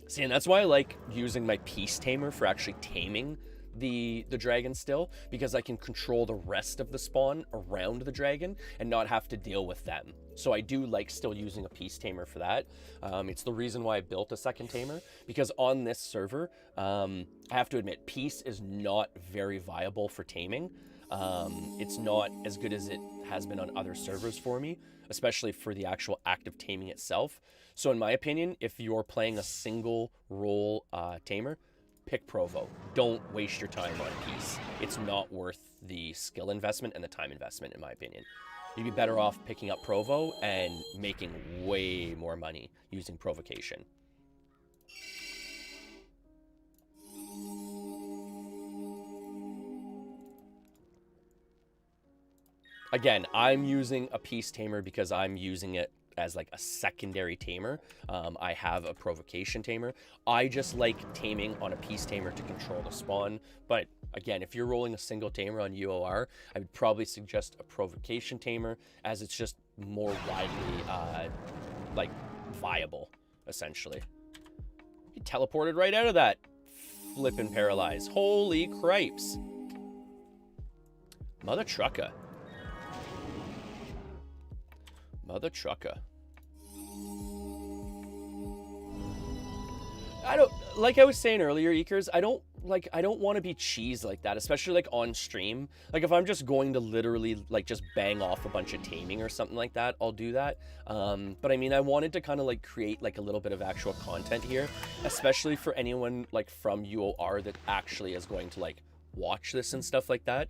See, and that's why I like using my peace tamer for actually taming the dragon still, because I can control the rest of the spawn around the dragon and not have to deal with them. So I do like still using a peace tamer for that. It's the reason why I built a second tamer, because on this server, I have to admit, peace is not very viable for taming. It's not as good as it has been on other servers for me, especially for the actual act of taming itself. So in my opinion, if you're playing a single role tamer, pick Provo. Don't waste your time on peace. It's not worth the skill investment and the time investment, in my opinion. You'd be better off picking up Provo and making way more money using provocation. Again, I'm using a peace tamer because I'm using it as like a secondary tamer. I have a provocation tamer. I just like taming on a peace tamer to control the spawn. But again, if you're rolling a single tamer on UOR, I would probably suggest a provocation tamer, as it's just more widely like viable, essentially. He teleported right out of that flippin' paralyze. Holy cripes. Mother trucker. Mother trucker. I don't, like I was saying earlier, Ekers, I don't want to be cheese like that, especially like on stream. Like if I'm just going to literally like just bang off a bunch of taming or something like that, I'll do that. But I mean, I wanted to kind of like create like a little bit of actual content here, especially for anyone like from UOR that actually is going to like watch this and stuff like that.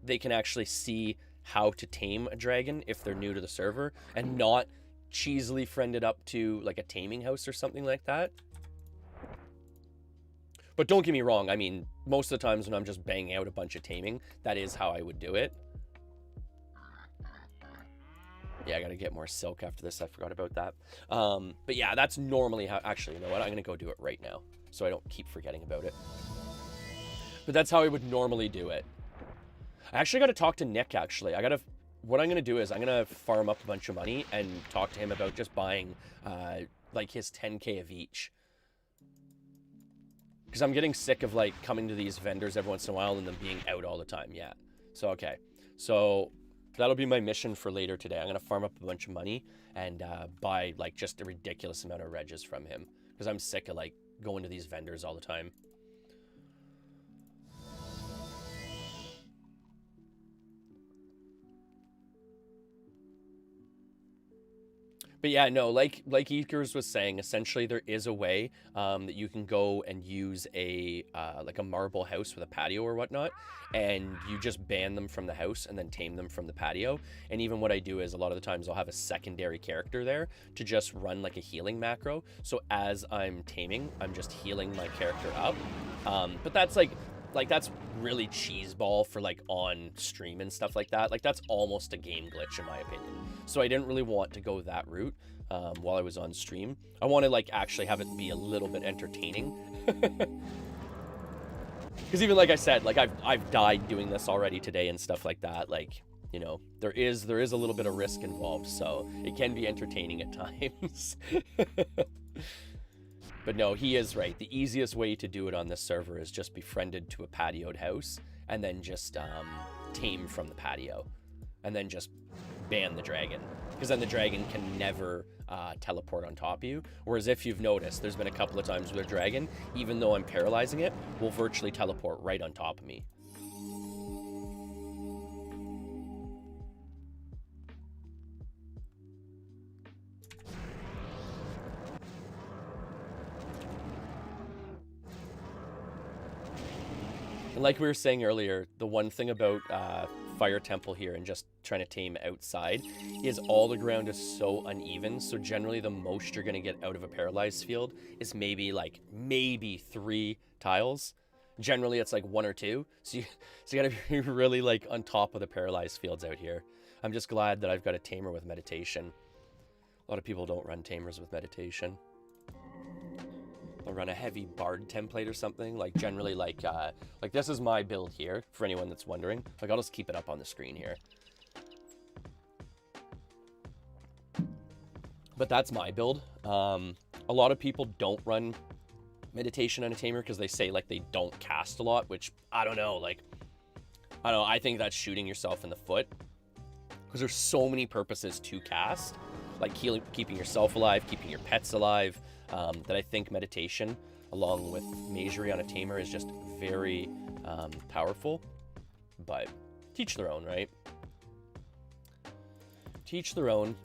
They can actually see how to tame a dragon if they're new to the server and not cheesily friended up to like a taming house or something like that. But don't get me wrong, I mean, most of the times when I'm just banging out a bunch of taming, that is how I would do it. Yeah, I gotta get more silk after this, I forgot about that. But yeah, that's normally how, actually, you know what, I'm gonna go do it right now, so I don't keep forgetting about it. But that's how I would normally do it. I actually gotta talk to Nick, actually. What I'm going to do is I'm going to farm up a bunch of money and talk to him about just buying like his 10K of each. Because I'm getting sick of like coming to these vendors every once in a while and them being out all the time. Yeah. So, okay. So that'll be my mission for later today. I'm going to farm up a bunch of money and buy like just a ridiculous amount of regs from him. Because I'm sick of like going to these vendors all the time. But yeah, no, like Ekers was saying, essentially there is a way that you can go and use a like a marble house with a patio or whatnot, and you just ban them from the house and then tame them from the patio. And even what I do is a lot of the times I'll have a secondary character there to just run like a healing macro. So as I'm taming, I'm just healing my character up. But that's like that's really cheeseball for like on stream and stuff like that. Like that's almost a game glitch in my opinion. So I didn't really want to go that route while I was on stream. I want to like actually have it be a little bit entertaining. Because even like I said, like I've died doing this already today and stuff like that. Like, you know, there is a little bit of risk involved, so it can be entertaining at times. But no, he is right. The easiest way to do it on this server is just befriended to a patioed house and then just tame from the patio and then just ban the dragon, because then the dragon can never teleport on top of you. Whereas if you've noticed, there's been a couple of times where the dragon, even though I'm paralyzing it, will virtually teleport right on top of me. And like we were saying earlier, the one thing about Fire Temple here and just trying to tame outside is all the ground is so uneven. So generally the most you're going to get out of a paralyzed field is maybe 3 tiles. Generally it's like 1 or 2. So you got to be really like on top of the paralyzed fields out here. I'm just glad that I've got a tamer with meditation. A lot of people don't run tamers with meditation. I'll run a heavy bard template or something. Like generally like this is my build here for anyone that's wondering. Like I'll just keep it up on the screen here. But that's my build. A lot of people don't run meditation on a tamer because they say like they don't cast a lot, which I don't know. Like, I don't know. I think that's shooting yourself in the foot because there's so many purposes to cast, like healing, keeping yourself alive, keeping your pets alive. That I think meditation, along with magery on a tamer, is just very powerful. But teach their own, right? Teach their own.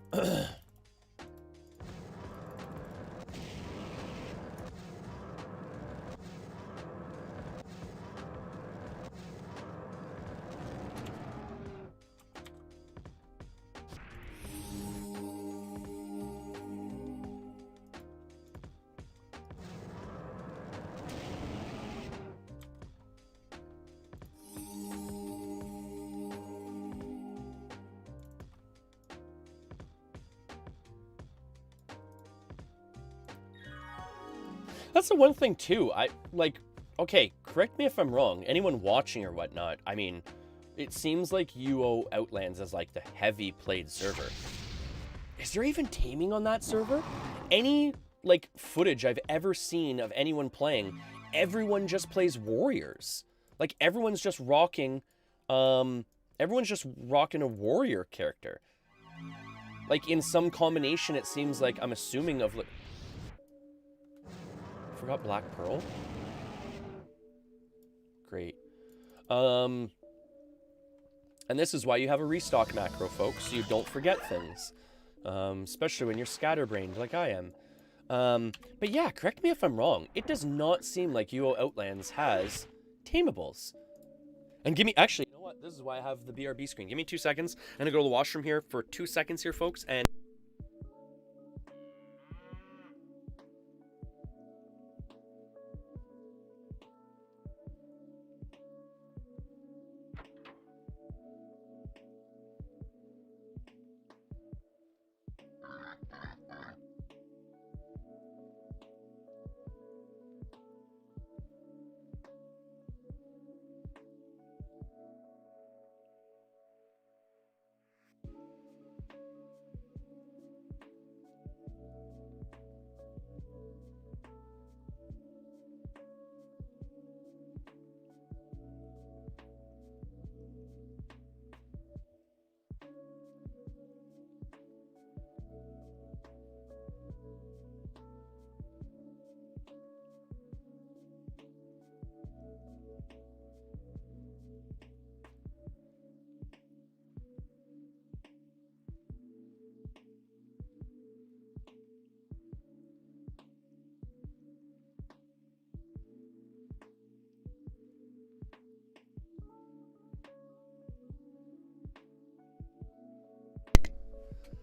That's the one thing too. Okay, correct me if I'm wrong. Anyone watching or whatnot, I mean, it seems like UO Outlands is like the heavy played server. Is there even taming on that server? Any like footage I've ever seen of anyone playing, everyone just plays warriors. Like everyone's just rocking a warrior character. Like in some combination, it seems like I'm assuming of like... Forgot Black Pearl? Great. And this is why you have a restock macro, folks, so you don't forget things. Especially when you're scatterbrained like I am. But yeah, correct me if I'm wrong. It does not seem like UO Outlands has tamables. And give me, actually, you know what? This is why I have the BRB screen. Give me 2 seconds. I'm gonna go to the washroom here for 2 seconds here, folks, and...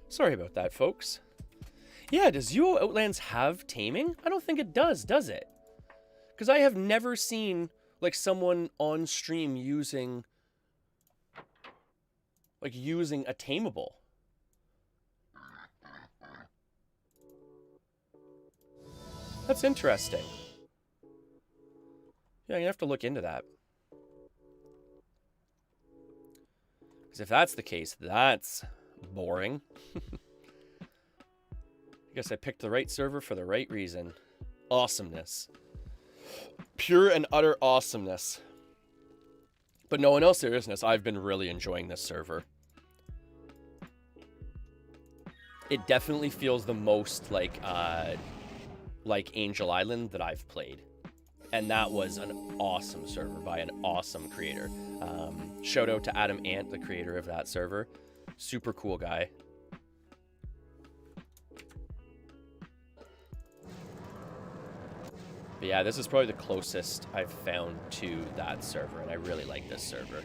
Sorry about that, folks. Yeah, does UO Outlands have taming? I don't think it does it? Because I have never seen, like, someone on stream using a tameable. That's interesting. Yeah, you have to look into that. Because if that's the case, that's boring. I guess I picked the right server for the right reason. Awesomeness. Pure and utter awesomeness. But no, in all seriousness, I've been really enjoying this server. It definitely feels the most like Angel Island that I've played. And that was an awesome server by an awesome creator. Shout out to Adam Ant, the creator of that server. Super cool guy. But yeah, this is probably the closest I've found to that server, and I really like this server.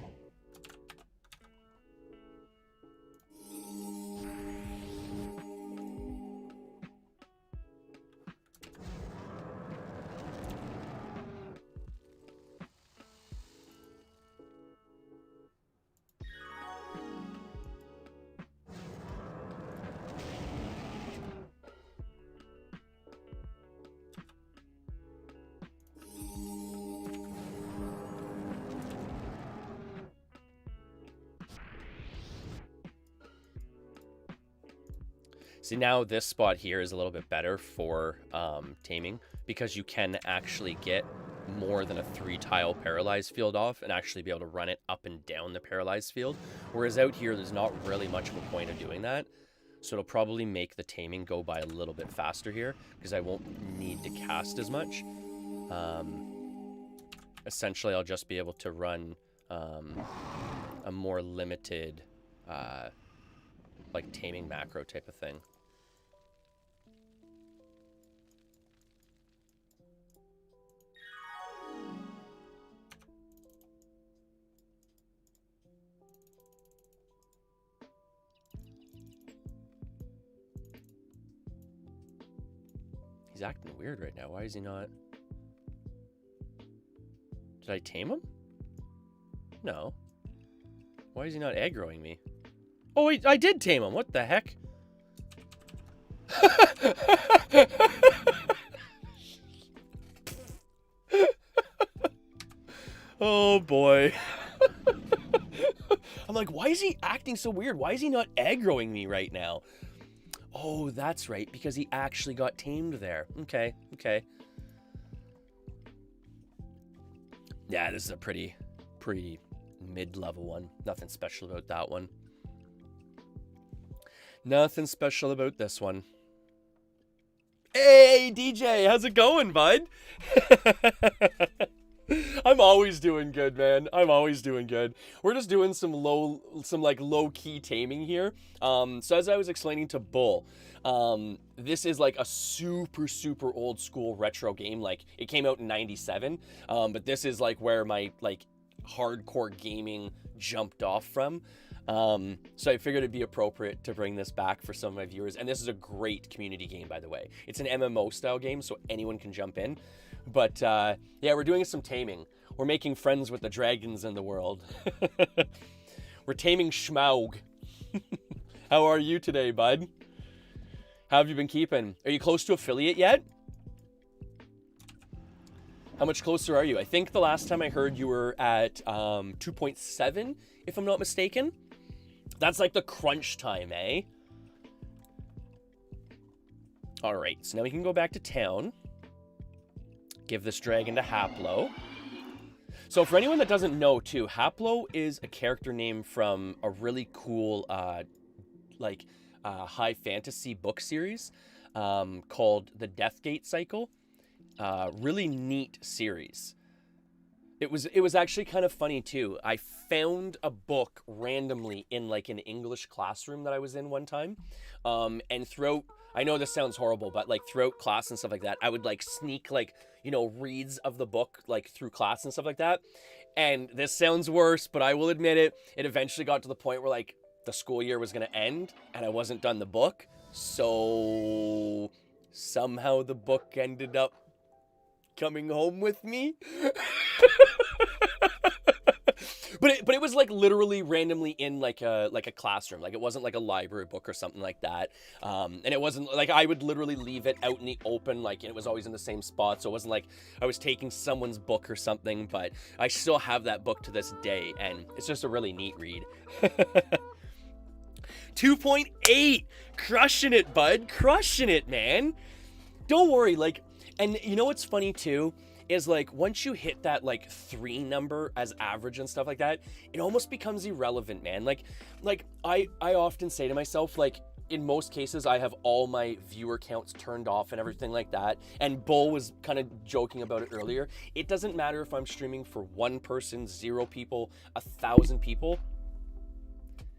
See, now this spot here is a little bit better for taming because you can actually get more than a 3-tile paralyzed field off and actually be able to run it up and down the paralyzed field. Whereas out here, there's not really much of a point of doing that. So it'll probably make the taming go by a little bit faster here because I won't need to cast as much. Essentially, I'll just be able to run a more limited like taming macro type of thing. He's acting weird right now. Why is he not? Did I tame him? No. Why is he not aggroing me? Oh, wait, I did tame him. What the heck? Oh, boy. I'm like, why is he acting so weird? Why is he not aggroing me right now? Oh, that's right, because he actually got tamed there. Okay, okay. Yeah, this is a pretty mid-level one. Nothing special about that one. Nothing special about this one. Hey, DJ, how's it going, bud? I'm always doing good, man. I'm always doing good. We're just doing some low-key taming here. So as I was explaining to Bull, this is like a super, super old school retro game. Like, it came out in 97, but this is like where my like hardcore gaming jumped off from. So I figured it'd be appropriate to bring this back for some of my viewers. And this is a great community game, by the way. It's an MMO style game, so anyone can jump in. But yeah, we're doing some taming. We're making friends with the dragons in the world. We're taming Schmaug. How are you today, bud? How have you been keeping? Are you close to affiliate yet? How much closer are you? I think the last time I heard you were at 2.7, if I'm not mistaken. That's like the crunch time, eh? All right, so now we can go back to town. Give this dragon to Haplo. So for anyone that doesn't know too, Haplo is a character name from a really cool high fantasy book series called the Deathgate Cycle. Really neat series. It was actually kind of funny too. I found a book randomly in like an English classroom that I was in one time. And throughout, I know this sounds horrible, but like throughout class and stuff like that, I would like sneak like, you know, reads of the book like through class and stuff like that. And this sounds worse, but I will admit it. It eventually got to the point where like the school year was going to end and I wasn't done the book. So somehow the book ended up coming home with me. But it was like literally randomly in like a classroom. Like it wasn't like a library book or something like that. And it wasn't like I would literally leave it out in the open, like it was always in the same spot. So it wasn't like I was taking someone's book or something, but I still have that book to this day and it's just a really neat read. 2.8, crushing it, bud, crushing it, man. Don't worry, like, and you know what's funny too is like once you hit that like 3 number as average and stuff like that, it almost becomes irrelevant, man. Like I often say to myself, like in most cases I have all my viewer counts turned off and everything like that. And Bull was kind of joking about it earlier. It doesn't matter if I'm streaming for 1 person, 0 people, 1,000 people.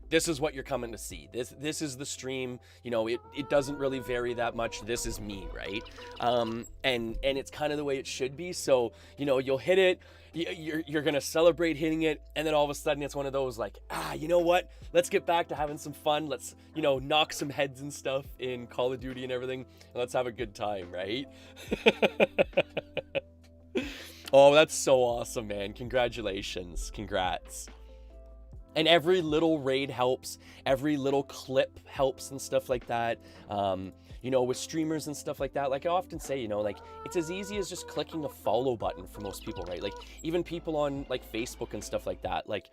This is what you're coming to see. This is the stream. You know, it doesn't really vary that much. This is me, right? And it's kind of the way it should be. So, you know, you'll hit it, you're gonna celebrate hitting it, and then all of a sudden it's one of those like, you know what? Let's get back to having some fun. Let's, you know, knock some heads and stuff in Call of Duty and everything, and let's have a good time, right? Oh, that's so awesome, man. Congratulations. Congrats. And every little raid helps, every little clip helps and stuff like that. You know, with streamers and stuff like that, like I often say, you know, like it's as easy as just clicking a follow button for most people, right? Like even people on like Facebook and stuff like that, like,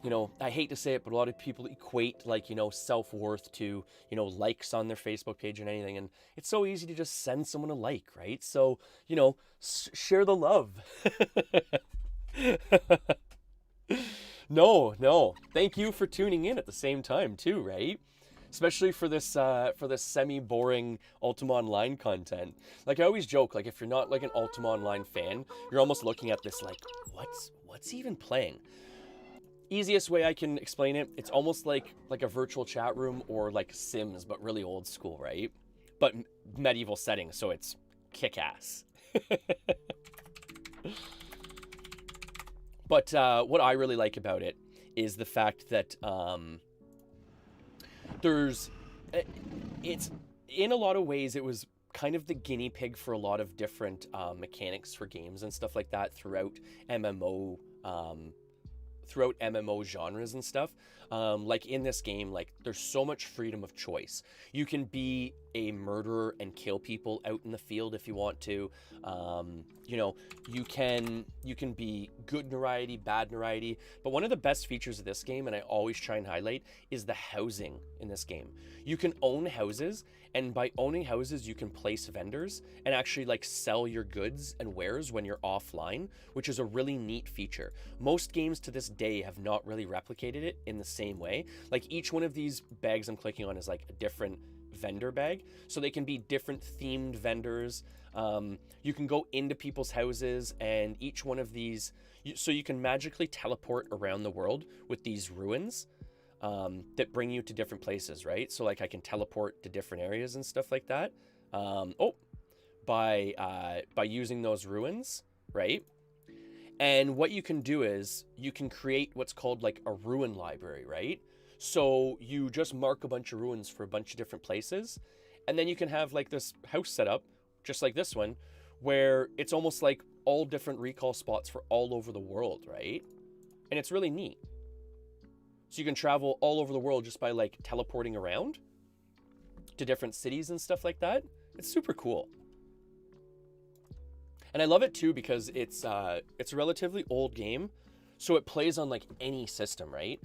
you know, I hate to say it, but a lot of people equate like, you know, self-worth to, you know, likes on their Facebook page and anything. And it's so easy to just send someone a like, right? So, you know, share the love. No. Thank you for tuning in at the same time too, right? Especially for this semi-boring Ultima Online content. Like I always joke, like if you're not like an Ultima Online fan, you're almost looking at this like, what's even playing? Easiest way I can explain it, it's almost like a virtual chat room or like Sims, but really old school, right? But medieval setting, so it's kick-ass. But what I really like about it is the fact that it's in a lot of ways it was kind of the guinea pig for a lot of different mechanics for games and stuff like that throughout MMO genres and stuff. Like in this game, like there's so much freedom of choice. You can be a murderer and kill people out in the field if you want to. You know, you can be good variety, bad variety. But one of the best features of this game, and I always try and highlight, is the housing in this game. You can own houses, and by owning houses, you can place vendors and actually like sell your goods and wares when you're offline, which is a really neat feature. Most games to this day have not really replicated it in the same way. Like each one of these bags I'm clicking on is like a different vendor bag, so they can be different themed vendors. You can go into people's houses, and each one of these, so you can magically teleport around the world with these ruins that bring you to different places, right? So like I can teleport to different areas and stuff like that. By using those ruins, right? And what you can do is you can create what's called like a ruin library, right? So you just mark a bunch of ruins for a bunch of different places, and then you can have like this house set up, just like this one, where it's almost like all different recall spots for all over the world, right? And it's really neat. So you can travel all over the world just by like teleporting around to different cities and stuff like that. It's super cool. And I love it too because it's a relatively old game, so it plays on like any system, right?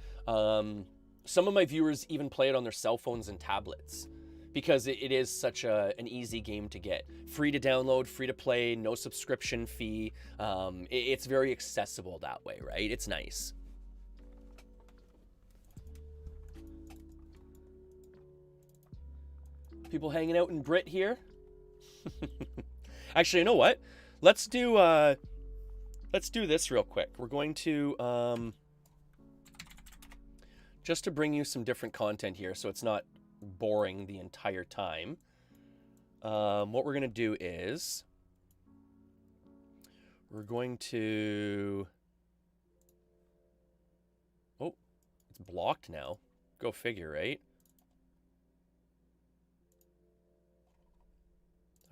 Some of my viewers even play it on their cell phones and tablets because it is such an easy game to get. Free to download, free to play, no subscription fee. It's very accessible that way, right? It's nice. People hanging out in Brit here. Actually, you know what? Let's do this real quick. We're going to just to bring you some different content here, so it's not boring the entire time. What we're gonna do is we're going to. Oh, it's blocked now. Go figure, right?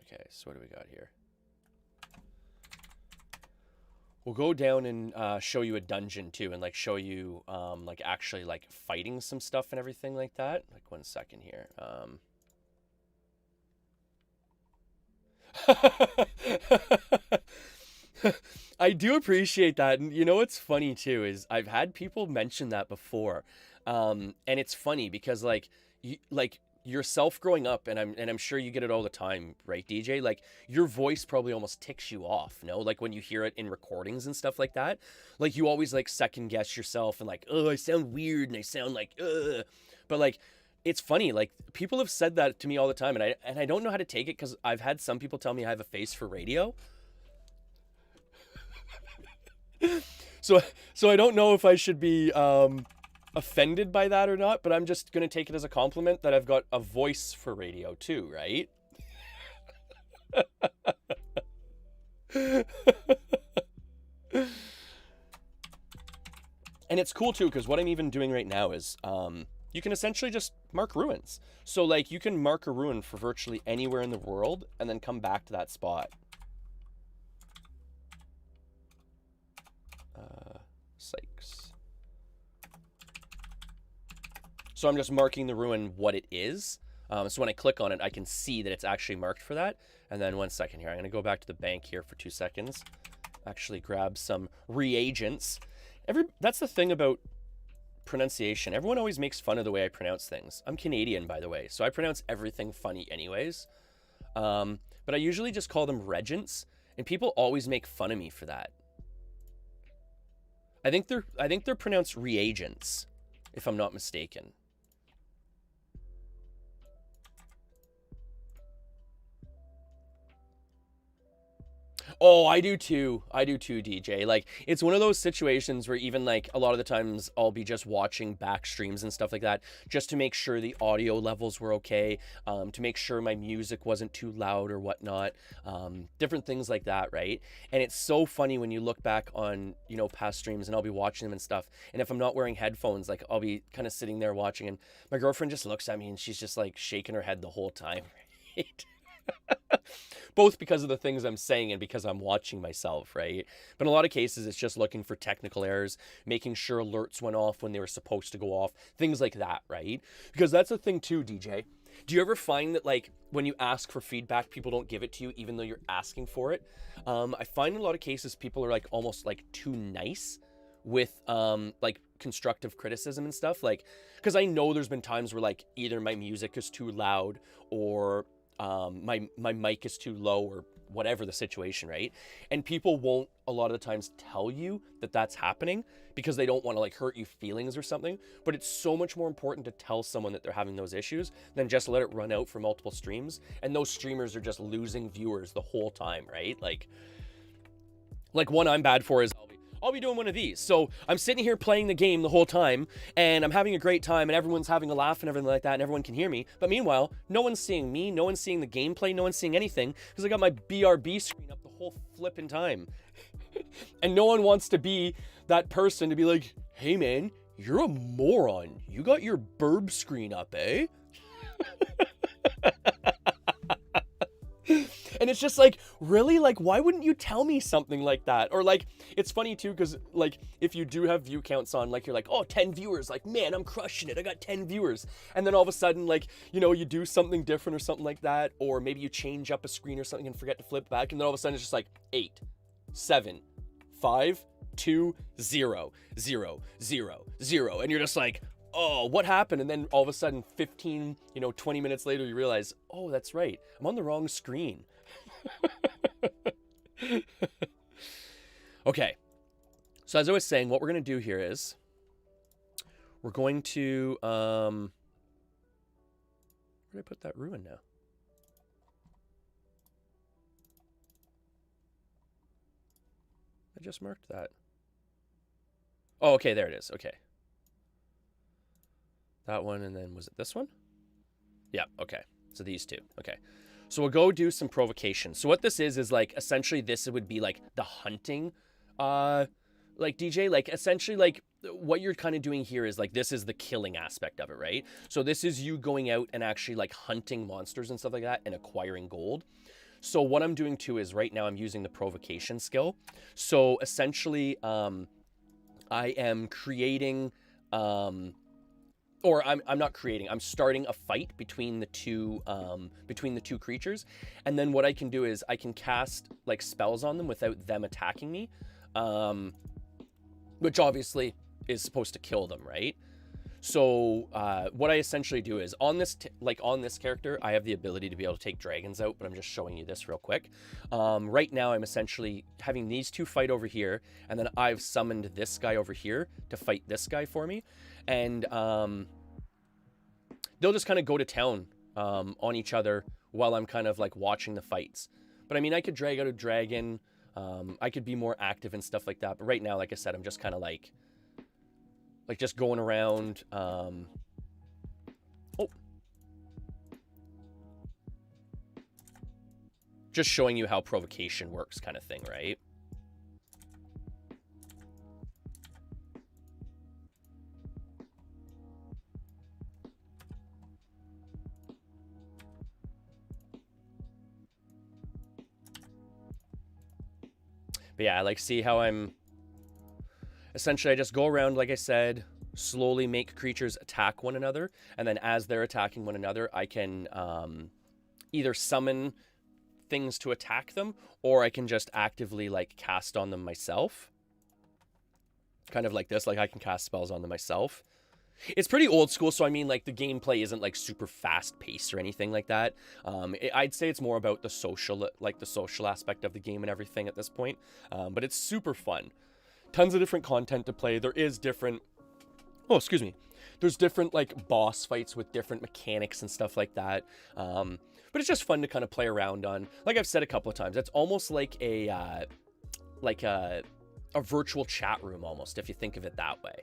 Okay, so what do we got here? We'll go down and show you a dungeon too, and like show you like actually like fighting some stuff and everything like that. Like 1 second here. I do appreciate that, and you know what's funny too is I've had people mention that before, and it's funny because like yourself growing up, and I'm sure you get it all the time, right, DJ? Like your voice probably almost ticks you off, no? Like when you hear it in recordings and stuff like that, like you always like second guess yourself and like, oh, I sound weird and I sound like, but like it's funny, like people have said that to me all the time, and I don't know how to take it because I've had some people tell me I have a face for radio. So I don't know if I should be offended by that or not, but I'm just gonna take it as a compliment that I've got a voice for radio too, right? And it's cool too because what I'm even doing right now is you can essentially just mark ruins. So like you can mark a ruin for virtually anywhere in the world and then come back to that spot. Sykes. So I'm just marking the ruin what it is. So when I click on it, I can see that it's actually marked for that. And then 1 second here, I'm going to go back to the bank here for 2 seconds. Actually grab some reagents. That's the thing about pronunciation. Everyone always makes fun of the way I pronounce things. I'm Canadian, by the way, so I pronounce everything funny anyways. But I usually just call them regents, and people always make fun of me for that. I think they're pronounced reagents, if I'm not mistaken. Oh, I do too, DJ. Like, it's one of those situations where even like a lot of the times I'll be just watching back streams and stuff like that just to make sure the audio levels were okay, to make sure my music wasn't too loud or whatnot, different things like that, right? And it's so funny when you look back on, you know, past streams and I'll be watching them and stuff, and if I'm not wearing headphones, like I'll be kind of sitting there watching, and my girlfriend just looks at me and she's just like shaking her head the whole time, right? Both because of the things I'm saying and because I'm watching myself, right? But in a lot of cases, it's just looking for technical errors, making sure alerts went off when they were supposed to go off, things like that, right? Because that's the thing too, DJ. Do you ever find that, like, when you ask for feedback, people don't give it to you even though you're asking for it? I find in a lot of cases people are like almost like too nice with like constructive criticism and stuff, like, because I know there's been times where like either my music is too loud or my mic is too low or whatever the situation, right? And people won't a lot of the times tell you that that's happening because they don't want to like hurt your feelings or something. But it's so much more important to tell someone that they're having those issues than just let it run out for multiple streams. And those streamers are just losing viewers the whole time, right? Like one I'm bad for is I'll be doing one of these. So I'm sitting here playing the game the whole time and I'm having a great time and everyone's having a laugh and everything like that and everyone can hear me. But meanwhile, no one's seeing me, no one's seeing the gameplay, no one's seeing anything because I got my BRB screen up the whole flipping time. And no one wants to be that person to be like, hey man, you're a moron. You got your burb screen up, eh? And it's just like, really? Like, why wouldn't you tell me something like that? Or like, it's funny too, because like, if you do have view counts on, like, you're like, oh, 10 viewers, like, man, I'm crushing it. I got 10 viewers. And then all of a sudden, like, you know, you do something different or something like that. Or maybe you change up a screen or something and forget to flip back. And then all of a sudden it's just like 8, 7, 5, 2, 0, 0, 0, 0. And you're just like, oh, what happened? And then all of a sudden 15, 20 minutes later, you realize, oh, that's right. I'm on the wrong screen. Okay. So as I was saying, what we're going to do here is we're going to, where did I put that ruin now? I just marked that. Oh, okay, there it is. Okay. That one, and then was it this one? Yeah, okay. So these two. Okay. So we'll go do some provocation. So what this is like essentially this would be like the hunting like DJ, like essentially like what you're kind of doing here is like this is the killing aspect of it, right? So this is you going out and actually like hunting monsters and stuff like that and acquiring gold. So what I'm doing too is right now I'm using the provocation skill. So essentially I am creating or I'm not creating, I'm starting a fight between the two creatures. And then what I can do is I can cast like spells on them without them attacking me. Which obviously is supposed to kill them, right? So what I essentially do is on this character, I have the ability to be able to take dragons out, but I'm just showing you this real quick. Right now I'm essentially having these two fight over here, and then I've summoned this guy over here to fight this guy for me. And they'll just kind of go to town on each other while I'm kind of like watching the fights. But I mean, I could drag out a dragon. I could be more active and stuff like that. But right now, like I said, I'm just kind of like just going around. Oh. Just showing you how provocation works kind of thing, right? But yeah, like see how I'm essentially I just go around, like I said, slowly make creatures attack one another, and then as they're attacking one another, I can either summon things to attack them, or I can just actively like cast on them myself. Kind of like this, like I can cast spells on them myself. It's pretty old school, so I mean, like, the gameplay isn't, like, super fast-paced or anything like that. I'd say it's more about the social aspect of the game and everything at this point. But it's super fun. Tons of different content to play. There is different... Oh, excuse me. There's different, like, boss fights with different mechanics and stuff like that. But it's just fun to kind of play around on. Like I've said a couple of times, it's almost like a virtual chat room, almost, if you think of it that way.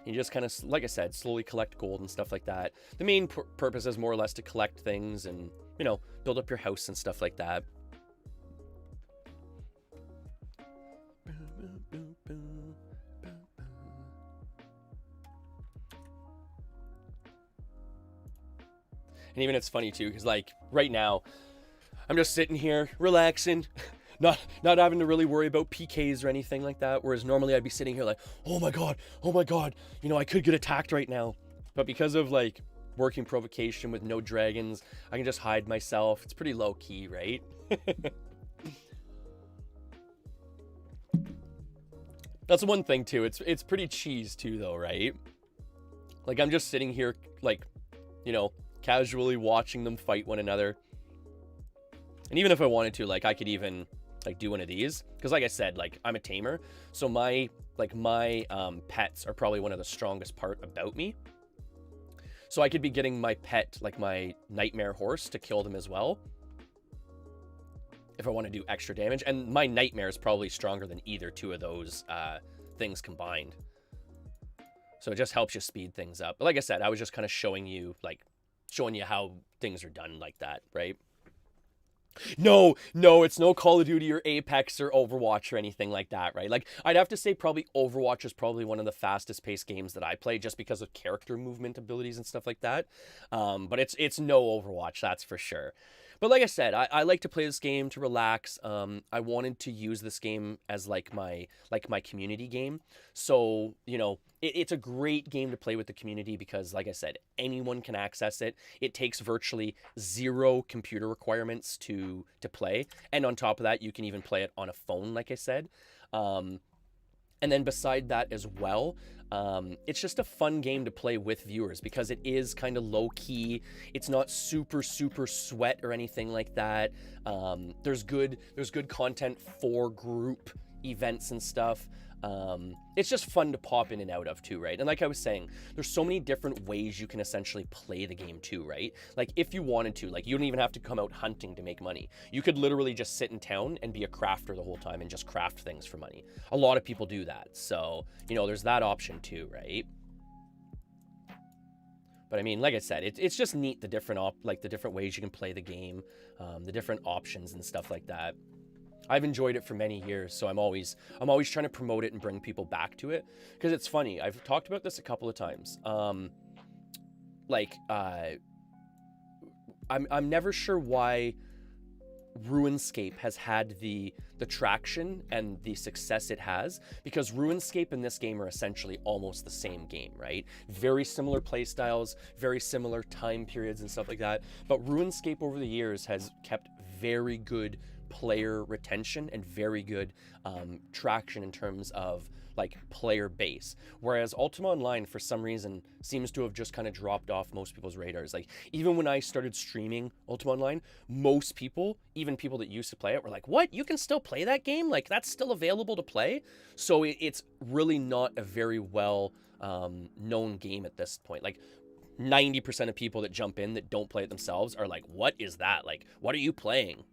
You just kind of, like I said, slowly collect gold and stuff like that. The main purpose is more or less to collect things and, you know, build up your house and stuff like that. And even it's funny too, because like right now, I'm just sitting here relaxing. Not having to really worry about PKs or anything like that. Whereas normally I'd be sitting here like, oh my god, you know, I could get attacked right now. But because of like working provocation with no dragons, I can just hide myself. It's pretty low key, right? That's the one thing too. It's pretty cheese too though, right? Like I'm just sitting here like, you know, casually watching them fight one another. And even if I wanted to, like I could even like do one of these, because like I said, like I'm a tamer, so my pets are probably one of the strongest part about me. So I could be getting my pet, like my nightmare horse, to kill them as well if I want to do extra damage. And my nightmare is probably stronger than either two of those things combined. So it just helps you speed things up. But like I said, I was just kind of showing you how things are done like that, right? No, it's no Call of Duty or Apex or Overwatch or anything like that, right? Like, I'd have to say probably Overwatch is probably one of the fastest paced games that I play just because of character movement abilities and stuff like that. But it's no Overwatch, that's for sure. But like I said, I like to play this game to relax. I wanted to use this game as like my community game. So, you know, it's a great game to play with the community because, like I said, anyone can access it. It takes virtually zero computer requirements to play. And on top of that, you can even play it on a phone, like I said. And then beside that as well, it's just a fun game to play with viewers because it is kind of low key. It's not super sweat or anything like that. There's good content for group events and stuff. It's just fun to pop in and out of too, right? And like I was saying, there's so many different ways you can essentially play the game too, right? Like if you wanted to, like you don't even have to come out hunting to make money. You could literally just sit in town and be a crafter the whole time and just craft things for money. A lot of people do that. So, you know, there's that option too, right? But I mean, like I said, it's just neat, the different ways you can play the game, the different options and stuff like that. I've enjoyed it for many years, so I'm always trying to promote it and bring people back to it because it's funny. I've talked about this a couple of times. I'm never sure why RuneScape has had the traction and the success it has, because RuneScape and this game are essentially almost the same game, right? Very similar play styles, very similar time periods and stuff like that. But RuneScape over the years has kept very good player retention and very good traction in terms of like player base, whereas Ultima Online for some reason seems to have just kind of dropped off most people's radars. Like even when I started streaming Ultima Online, most people, even people that used to play it, were like, what, you can still play that game? Like that's still available to play? So it's really not a very well known game at this point. Like 90% of people that jump in that don't play it themselves are like, what is that? Like, what are you playing?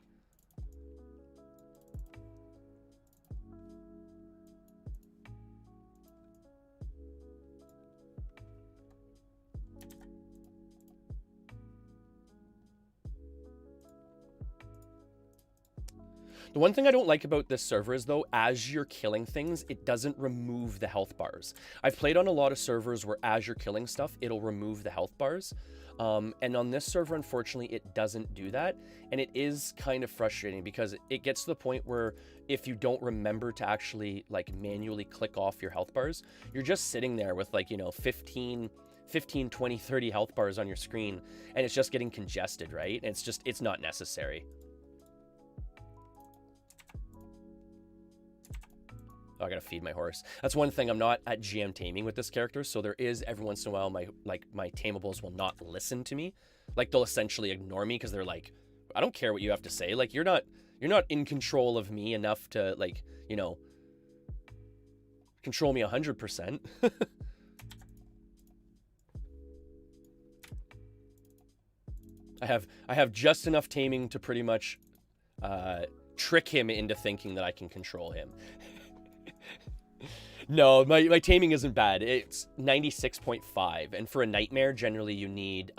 The one thing I don't like about this server is, though, as you're killing things, it doesn't remove the health bars. I've played on a lot of servers where as you're killing stuff, it'll remove the health bars. And on this server, unfortunately, it doesn't do that. And it is kind of frustrating because it gets to the point where if you don't remember to actually like manually click off your health bars, you're just sitting there with like, you know, 15, 20, 30 health bars on your screen, and it's just getting congested, right? And it's not necessary. Oh, I gotta feed my horse. That's one thing. I'm not at GM taming with this character, so there is every once in a while my tamables will not listen to me. Like they'll essentially ignore me because they're like, I don't care what you have to say. Like you're not in control of me enough to, like, you know, control me 100%. I have just enough taming to pretty much trick him into thinking that I can control him. No, my taming isn't bad. It's 96.5, and for a nightmare, generally you need,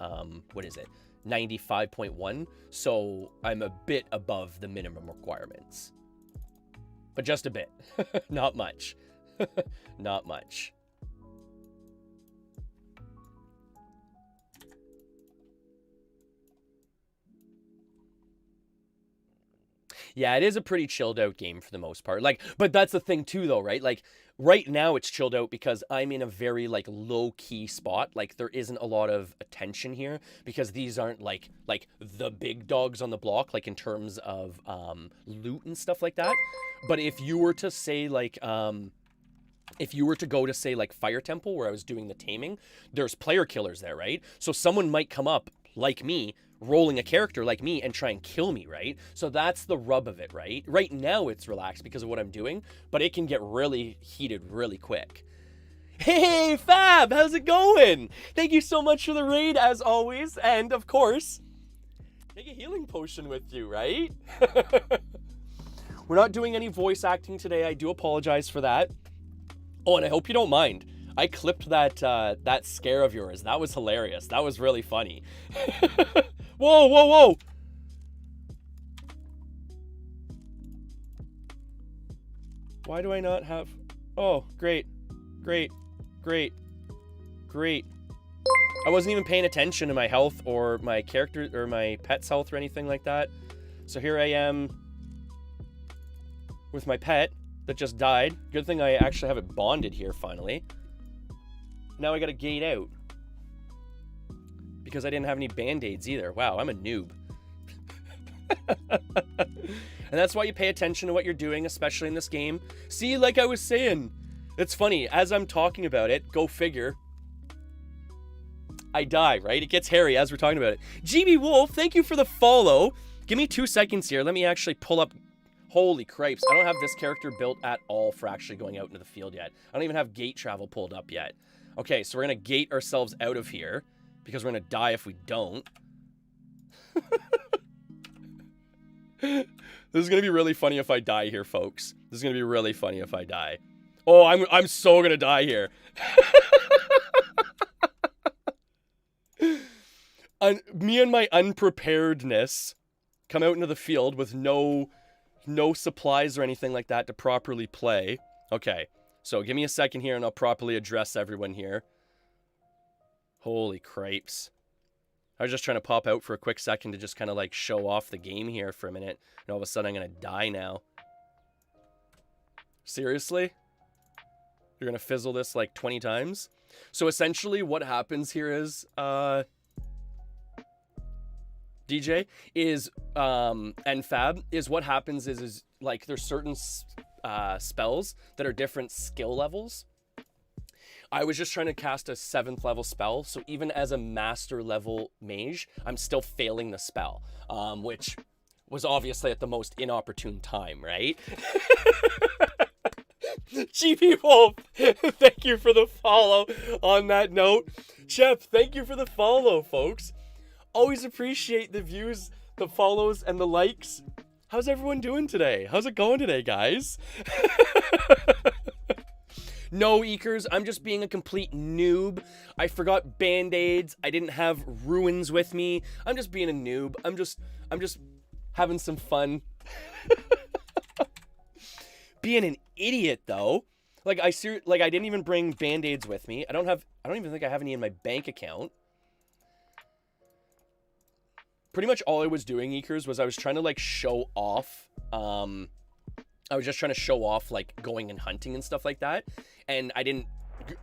what is it, 95.1, so I'm a bit above the minimum requirements. But just a bit. Not much. Not much. Yeah, it is a pretty chilled out game for the most part. Like, but that's the thing too, though, right? Like, right now it's chilled out because I'm in a very like low key spot. Like, there isn't a lot of attention here because these aren't like the big dogs on the block, like in terms of loot and stuff like that. But if you were to say like if you were to go to say like Fire Temple where I was doing the taming, there's player killers there, right? So someone might come up like me, rolling a character like me and try and kill me, right? So that's the rub of it, right? Right now it's relaxed because of what I'm doing, but it can get really heated really quick. Hey, Fab, how's it going? Thank you so much for the raid as always, and of course, take a healing potion with you, right? We're not doing any voice acting today. I do apologize for that. Oh, and I hope you don't mind. I clipped that that scare of yours. That was hilarious. That was really funny. Whoa, whoa, whoa! Why do I not have... Oh, great. Great. Great. Great. I wasn't even paying attention to my health or my character or my pet's health or anything like that. So here I am with my pet that just died. Good thing I actually have it bonded here finally. Now I gotta gate out. Because I didn't have any band-aids either. Wow, I'm a noob. And that's why you pay attention to what you're doing, especially in this game. See, like I was saying, it's funny, as I'm talking about it, go figure, I die, right? It gets hairy as we're talking about it. GB Wolf, thank you for the follow. Give me 2 seconds here. Let me actually pull up. Holy cripes. I don't have this character built at all for actually going out into the field yet. I don't even have gate travel pulled up yet. Okay, so we're going to gate ourselves out of here because we're going to die if we don't. This is going to be really funny if I die here, folks. This is going to be really funny if I die. Oh, I'm so going to die here. Me and my unpreparedness come out into the field with no supplies or anything like that to properly play. Okay, so give me a second here and I'll properly address everyone here. Holy cripes. I was just trying to pop out for a quick second to just kind of like show off the game here for a minute. And all of a sudden I'm going to die now. Seriously? You're going to fizzle this like 20 times? So essentially what happens here is, DJ, is, and Fab, is what happens is like there's certain spells that are different skill levels. I was just trying to cast a 7th level spell, so even as a master level mage, I'm still failing the spell, which was obviously at the most inopportune time, right? GP Wolf, thank you for the follow on that note. Chef, thank you for the follow, folks. Always appreciate the views, the follows, and the likes. How's everyone doing today? How's it going today, guys? No, Eekers, I'm just being a complete noob. I forgot band-aids. I didn't have ruins with me. I'm just being a noob. I'm just having some fun. Being an idiot, though. Like I didn't even bring band-aids with me. I don't even think I have any in my bank account. Pretty much all I was doing, Eekers, was I was trying to like show off. I was just trying to show off like going and hunting and stuff like that. And I didn't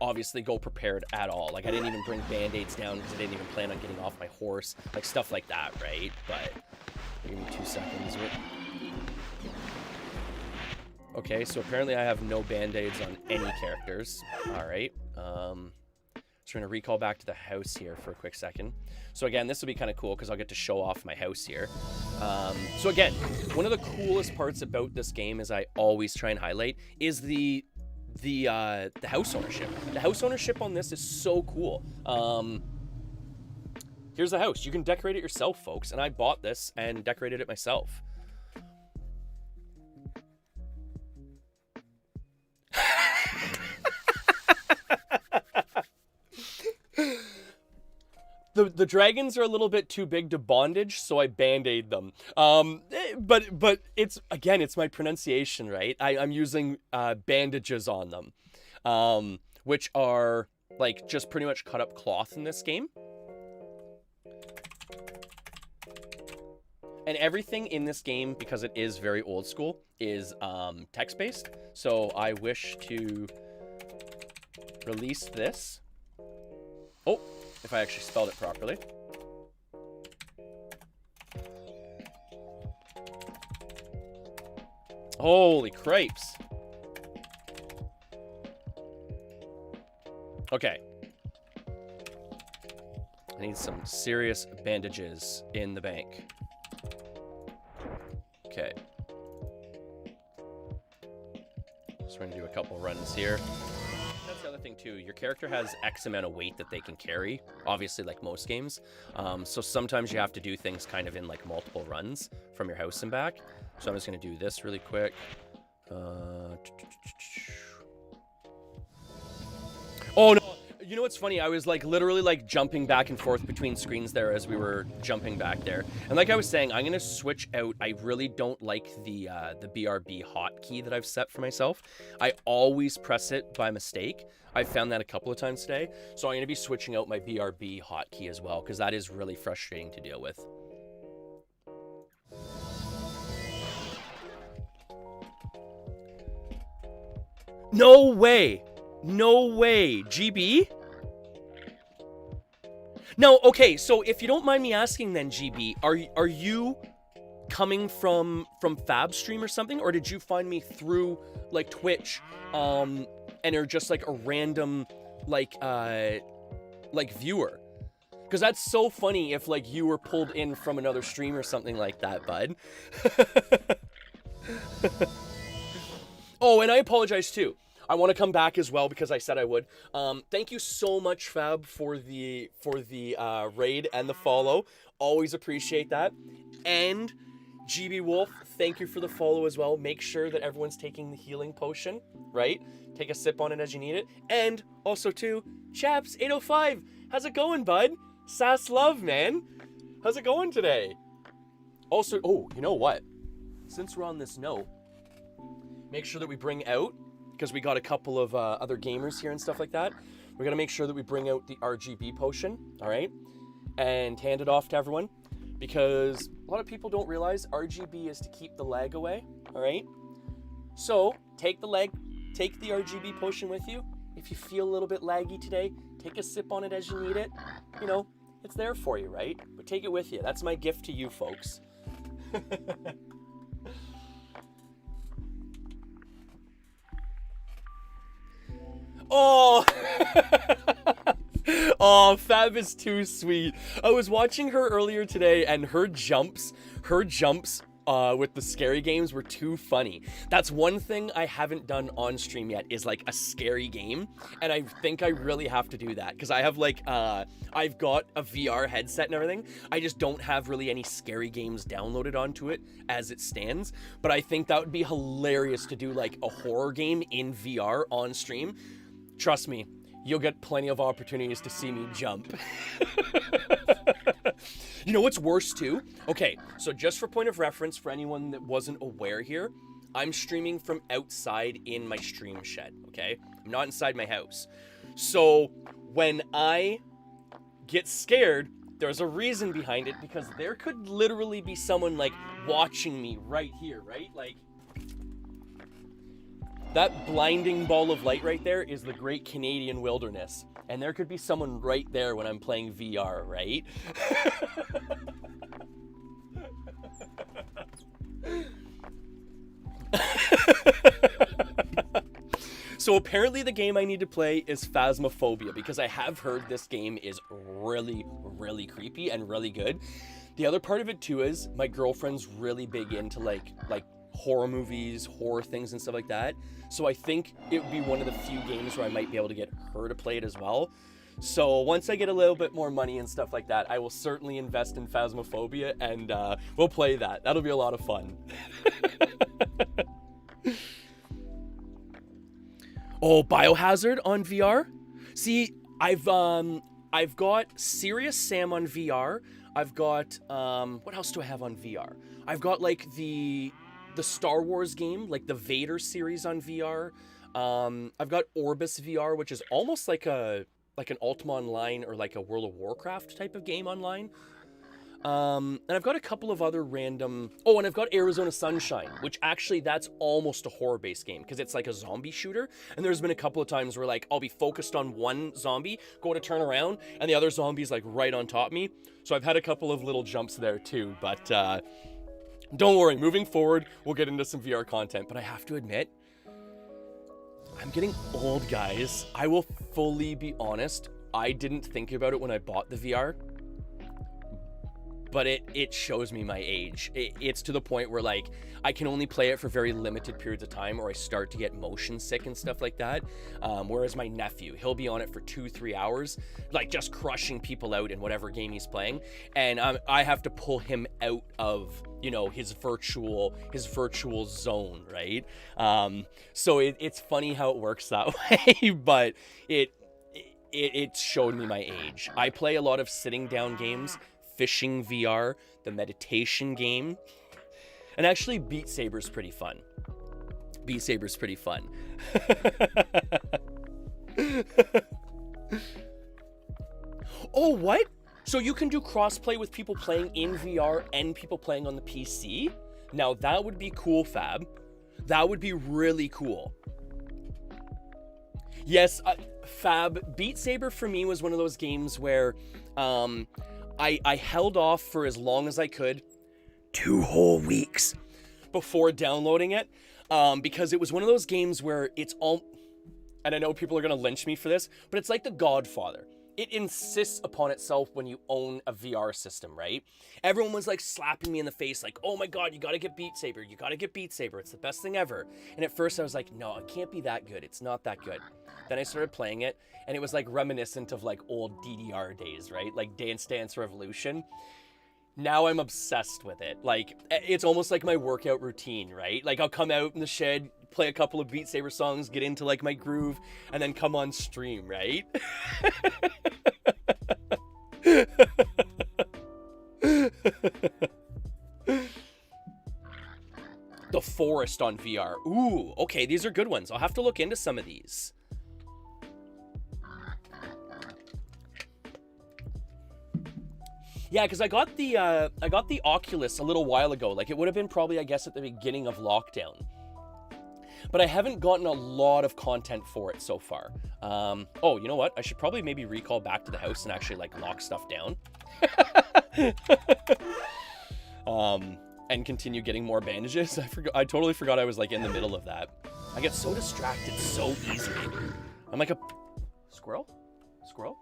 obviously go prepared at all. Like I didn't even bring band-aids down because I didn't even plan on getting off my horse. Like stuff like that, right? But give me 2 seconds. Okay, so apparently I have no band-aids on any characters. All right. Just trying to recall back to the house here for a quick second. So again, this will be kind of cool because I'll get to show off my house here. So again, one of the coolest parts about this game, as I always try and highlight, is the house ownership. The house ownership on this is so cool. Here's the house. You can decorate it yourself, folks. And I bought this and decorated it myself. The dragons are a little bit too big to bondage, so I band-aid them. But it's my pronunciation, right? I'm using bandages on them, which are like just pretty much cut up cloth in this game. And everything in this game, because it is very old school, is text-based. So I wish to release this. Oh, if I actually spelled it properly. Holy cripes. Okay. I need some serious bandages in the bank. Okay. Just going to do a couple runs here. That's the other thing too. Your character has X amount of weight that they can carry, obviously, like most games. So sometimes you have to do things kind of in like multiple runs from your house and back. So I'm just going to do this really quick. Oh no! You know what's funny? I was like literally like jumping back and forth between screens there as we were jumping back there. And like I was saying, I'm gonna switch out. I really don't like the BRB hotkey that I've set for myself. I always press it by mistake. I found that a couple of times today. So I'm gonna be switching out my BRB hotkey as well, because that is really frustrating to deal with. No way! No way! GB? No, okay, so if you don't mind me asking then, GB, are you coming from Fab Stream or something? Or did you find me through, like, Twitch, and are just, like, a random, like viewer? Because that's so funny if, like, you were pulled in from another stream or something like that, bud. Oh, and I apologize too. I want to come back as well because I said I would. Thank you so much, Fab, for the raid and the follow. Always appreciate that. And GB Wolf, thank you for the follow as well. Make sure that everyone's taking the healing potion, right? Take a sip on it as you need it. And also too, Chaps 805, how's it going, bud? Sass love, man. How's it going today? Also, oh, you know what? Since we're on this note, make sure that we bring out, because we got a couple of other gamers here and stuff like that, we're going to make sure that we bring out the RGB potion, all right? And hand it off to everyone, because a lot of people don't realize RGB is to keep the lag away, all right? So take the RGB potion with you. If you feel a little bit laggy today, take a sip on it as you need it. You know, it's there for you, right? But take it with you. That's my gift to you folks. Oh, oh, Fab is too sweet. I was watching her earlier today, and her jumps with the scary games were too funny. That's one thing I haven't done on stream yet, is like a scary game, and I think I really have to do that, because I have like, I've got a VR headset and everything. I just don't have really any scary games downloaded onto it as it stands, but I think that would be hilarious to do like a horror game in VR on stream. Trust me, you'll get plenty of opportunities to see me jump. You know what's worse too? Okay, so just for point of reference, for anyone that wasn't aware here, I'm streaming from outside in my stream shed, okay? I'm not inside my house. So when I get scared, there's a reason behind it, because there could literally be someone like watching me right here, right? Like, that blinding ball of light right there is the Great Canadian Wilderness. And there could be someone right there when I'm playing VR, right? So apparently the game I need to play is Phasmophobia, because I have heard this game is really, really creepy and really good. The other part of it too is my girlfriend's really big into like horror movies, horror things and stuff like that. So I think it would be one of the few games where I might be able to get her to play it as well. So once I get a little bit more money and stuff like that, I will certainly invest in Phasmophobia, and we'll play that. That'll be a lot of fun. Oh, Biohazard on VR? See, I've got Serious Sam on VR. I've got what else do I have on VR? I've got like the Star Wars game, like the Vader series on VR. I've got Orbis VR, which is almost like an Ultima Online or like a World of Warcraft type of game online. And I've got a couple of other random... Oh, and I've got Arizona Sunshine, which actually that's almost a horror-based game because it's like a zombie shooter. And there's been a couple of times where like I'll be focused on one zombie, go to turn around, and the other zombie's like right on top of me. So I've had a couple of little jumps there too, but don't worry, moving forward, we'll get into some VR content. But I have to admit, I'm getting old, guys. I will fully be honest. I didn't think about it when I bought the VR, but it shows me my age. It's to the point where like I can only play it for very limited periods of time, or I start to get motion sick and stuff like that. Whereas my nephew, he'll be on it for 2-3 hours, like just crushing people out in whatever game he's playing, and I have to pull him out of, you know, his virtual zone, right? So it's funny how it works that way, but it showed me my age. I play a lot of sitting down games, fishing VR, the meditation game, and actually Beat Saber's pretty fun. Beat Saber's pretty fun. Oh, what? So you can do crossplay with people playing in VR and people playing on the PC? Now that would be cool, Fab. That would be really cool. Yes, Fab, Beat Saber for me was one of those games where I held off for as long as I could, 2 whole weeks before downloading it, because it was one of those games where it's all, and I know people are going to lynch me for this, but it's like The Godfather. It insists upon itself when you own a VR system, right? Everyone was like slapping me in the face like, oh my God, you got to get Beat Saber. You got to get Beat Saber. It's the best thing ever. And at first I was like, no, it can't be that good. It's not that good. Then I started playing it and it was like reminiscent of like old DDR days, right? Like Dance Dance Revolution. Now I'm obsessed with it. Like, it's almost like my workout routine, right? Like I'll come out in the shed, play a couple of Beat Saber songs, get into like my groove, and then come on stream, right? The Forest on VR. Ooh, okay, these are good ones. I'll have to look into some of these. Yeah, because I got the Oculus a little while ago. Like, it would have been probably, I guess, at the beginning of lockdown. But I haven't gotten a lot of content for it so far. Oh, you know what? I should probably maybe recall back to the house and actually, like, lock stuff down. And continue getting more bandages. I totally forgot I was, like, in the middle of that. I get so distracted so easily. I'm like a... Squirrel? Squirrel?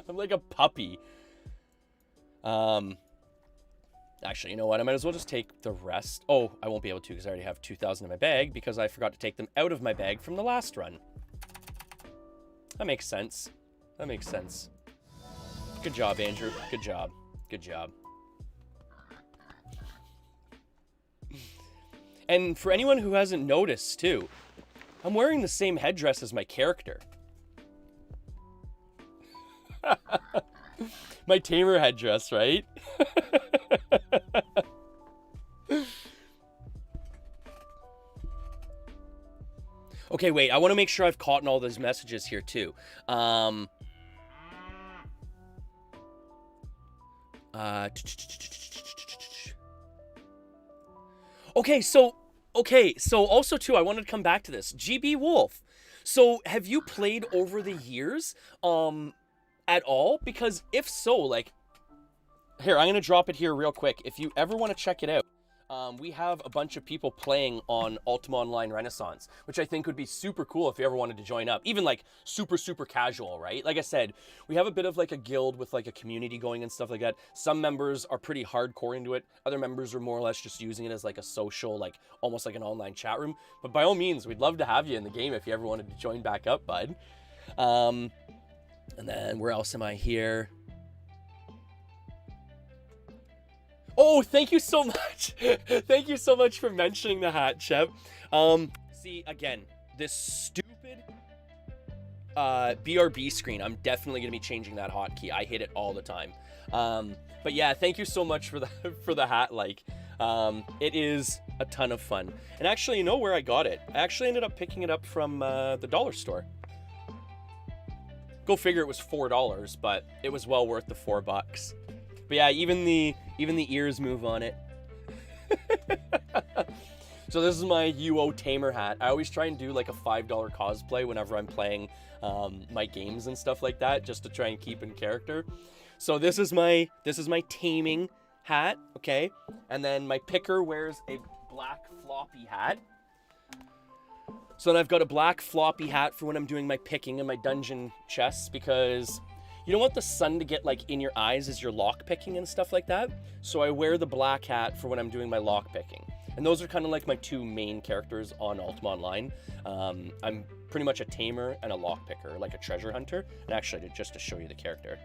I'm like a puppy. Actually, you know what? I might as well just take the rest. Oh, I won't be able to because I already have 2,000 in my bag because I forgot to take them out of my bag from the last run. That makes sense. That makes sense. Good job, Andrew. Good job. Good job. And for anyone who hasn't noticed, too, I'm wearing the same headdress as my character. My tamer headdress, right? Okay, wait, I want to make sure I've caught in all those messages here too. Okay, so also too, I wanted to come back to this. GB Wolf. So have you played over the years at all? Because if so, like, here, I'm going to drop it here real quick. If you ever want to check it out, we have a bunch of people playing on Ultima Online Renaissance, which I think would be super cool if you ever wanted to join up. Even like super, super casual, right? Like I said, we have a bit of like a guild with like a community going and stuff like that. Some members are pretty hardcore into it. Other members are more or less just using it as like a social, like almost like an online chat room. But by all means, we'd love to have you in the game if you ever wanted to join back up, bud. And then where else am I here? Oh, thank you so much. Thank you so much for mentioning the hat, Shep. See, again, this stupid BRB screen, I'm definitely going to be changing that hotkey. I hit it all the time. But yeah, thank you so much for the hat, like. It is a ton of fun. And actually, you know where I got it? I actually ended up picking it up from the dollar store. Go figure, it was $4, but it was well worth the $4. But yeah, even the ears move on it. So this is my UO Tamer hat. I always try and do like a $5 cosplay whenever I'm playing my games and stuff like that, just to try and keep in character. So this is my taming hat, okay? And then my picker wears a black floppy hat. So then I've got a black floppy hat for when I'm doing my picking and my dungeon chests, because you don't want the sun to get like in your eyes as you're lock picking and stuff like that. So I wear the black hat for when I'm doing my lock picking. And those are kind of like my two main characters on Ultima Online. I'm pretty much a tamer and a lock picker, like a treasure hunter. And actually, just to show you the character,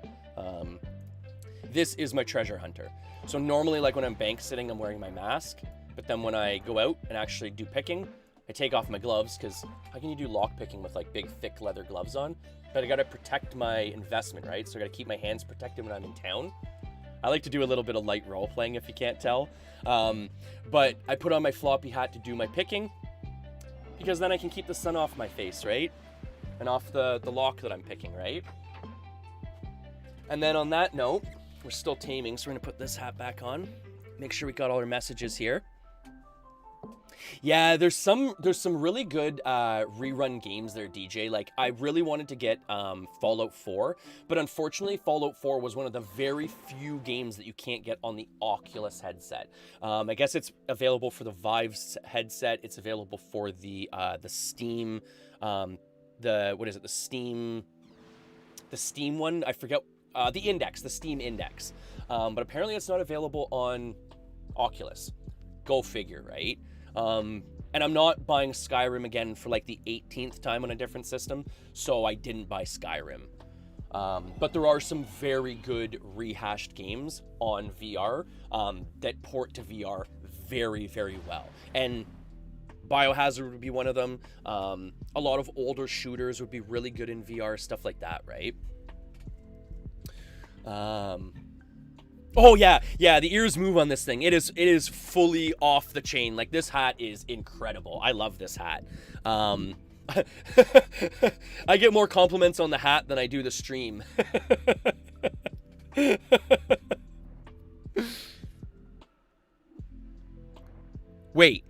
this is my treasure hunter. So normally, like when I'm bank sitting, I'm wearing my mask. But then when I go out and actually do picking, I take off my gloves, because how can you do lock picking with like big thick leather gloves on? But I gotta protect my investment, right? So I gotta keep my hands protected when I'm in town. I like to do a little bit of light role playing, if you can't tell. But I put on my floppy hat to do my picking, because then I can keep the sun off my face, right? And off the lock that I'm picking, right? And then on that note, we're still taming, so we're gonna put this hat back on. Make sure we got all our messages here. Yeah, there's some really good rerun games there, DJ. Like, I really wanted to get Fallout 4, but unfortunately Fallout 4 was one of the very few games that you can't get on the Oculus headset. I guess it's available for the Vive headset. It's available for the Steam, the Steam one. I forget, the Steam Index. But apparently it's not available on Oculus. Go figure, right? And I'm not buying Skyrim again for like the 18th time on a different system, so I didn't buy Skyrim. But there are some very good rehashed games on VR that port to VR very, very well. And Biohazard would be one of them. A lot of older shooters would be really good in VR, stuff like that, right? Oh yeah, the ears move on this thing. It is fully off the chain. Like, this hat is incredible. I love this hat. I get more compliments on the hat than I do the stream. Wait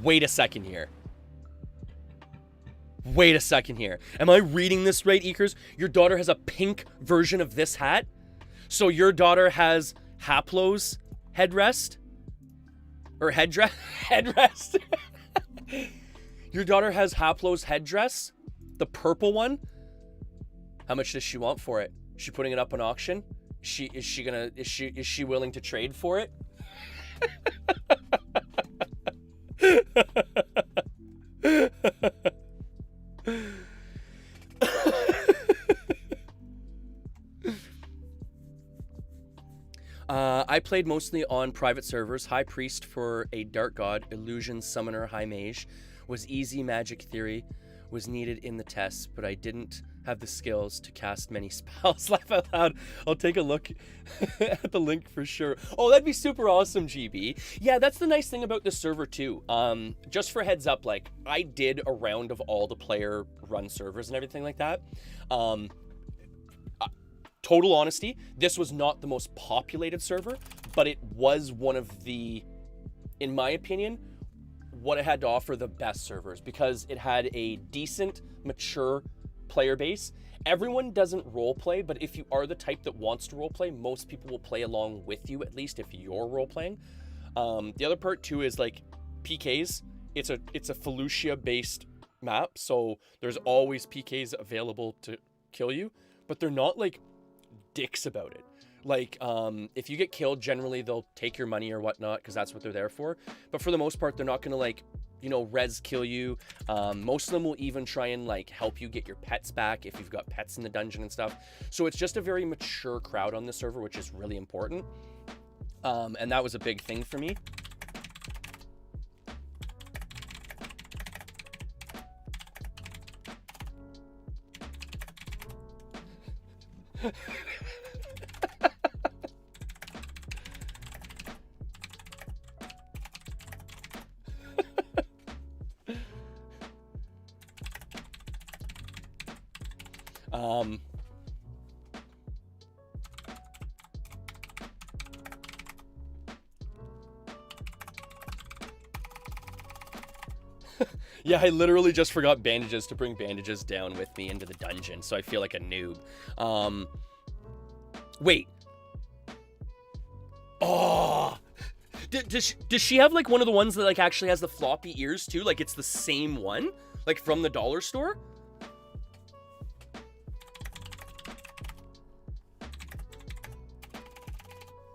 a second here. Wait a second here. Am I reading this right, Ekers? Your daughter has a pink version of this hat? So your daughter has Haplo's headrest? Or headrest? Headrest? Your daughter has Haplo's headdress? The purple one? How much does she want for it? Is she putting it up on auction? Is she willing to trade for it? I played mostly on private servers. High Priest for a Dark God, Illusion, Summoner, High Mage. Was easy. Magic Theory was needed in the tests, but I didn't have the skills to cast many spells. Laugh out loud. I'll take a look at the link for sure. Oh, that'd be super awesome, GB. Yeah, that's the nice thing about this server too. Just for heads up, like, I did a round of all the player run servers and everything like that. Total honesty, this was not the most populated server, but it was one of the, in my opinion, what it had to offer the best servers, because it had a decent, mature player base. Everyone doesn't roleplay, but if you are the type that wants to roleplay, most people will play along with you, at least if you're roleplaying. The other part too is like PKs. It's a Felucia-based map, so there's always PKs available to kill you, but they're not like dicks about it. Like, if you get killed, generally they'll take your money or whatnot, because that's what they're there for. But for the most part, they're not gonna, like, you know, res kill you. Most of them will even try and like help you get your pets back if you've got pets in the dungeon and stuff. So it's just a very mature crowd on the server, which is really important. And that was a big thing for me. Yeah, I literally just forgot bandages to bring bandages down with me into the dungeon, so I feel like a noob. Wait. Oh! Does she have, like, one of the ones that, like, actually has the floppy ears, too? Like, it's the same one? Like, from the dollar store?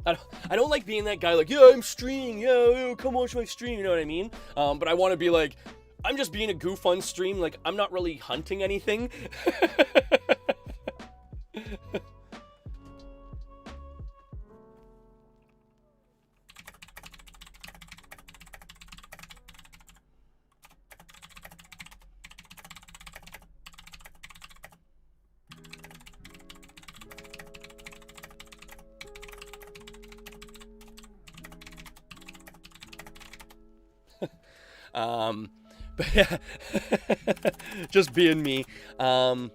I don't like being that guy, like, yeah, I'm streaming, yeah, come watch my stream, you know what I mean? But I want to be like, I'm just being a goof on stream, like, I'm not really hunting anything. But yeah, just being me. And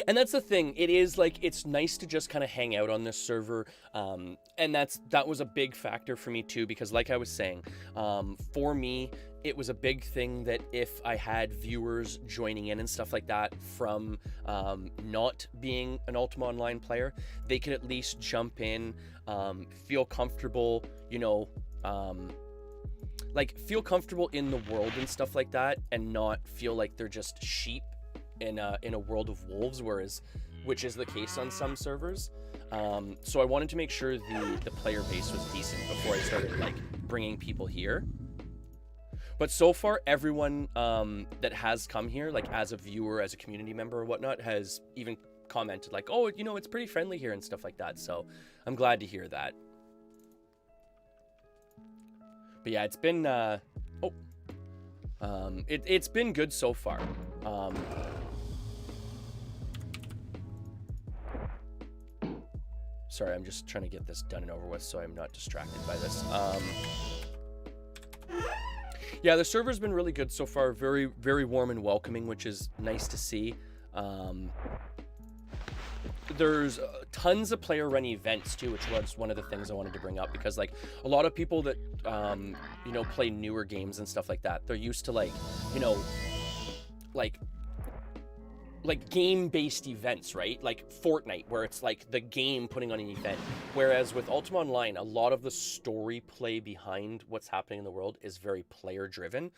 that's the thing. It is like, it's nice to just kind of hang out on this server. And that was a big factor for me too, because like I was saying, for me, it was a big thing that if I had viewers joining in and stuff like that from not being an Ultima Online player, they could at least jump in, feel comfortable, you know, like feel comfortable in the world and stuff like that, and not feel like they're just sheep in a world of wolves, which is the case on some servers. So I wanted to make sure the player base was decent before I started like bringing people here. But so far, everyone that has come here, like as a viewer, as a community member or whatnot, has even commented like, oh, you know, it's pretty friendly here and stuff like that. So I'm glad to hear that. But yeah, it's been it's been good so far. Sorry, I'm just trying to get this done and over with so I'm not distracted by this. Yeah, the server's been really good so far. Very, very warm and welcoming, which is nice to see. There's tons of player run events too, which was one of the things I wanted to bring up, because like a lot of people that you know, play newer games and stuff like that, they're used to like, you know, like game-based events, right? Like Fortnite, where it's like the game putting on an event. Whereas with Ultima Online, a lot of the story play behind what's happening in the world is very player-driven.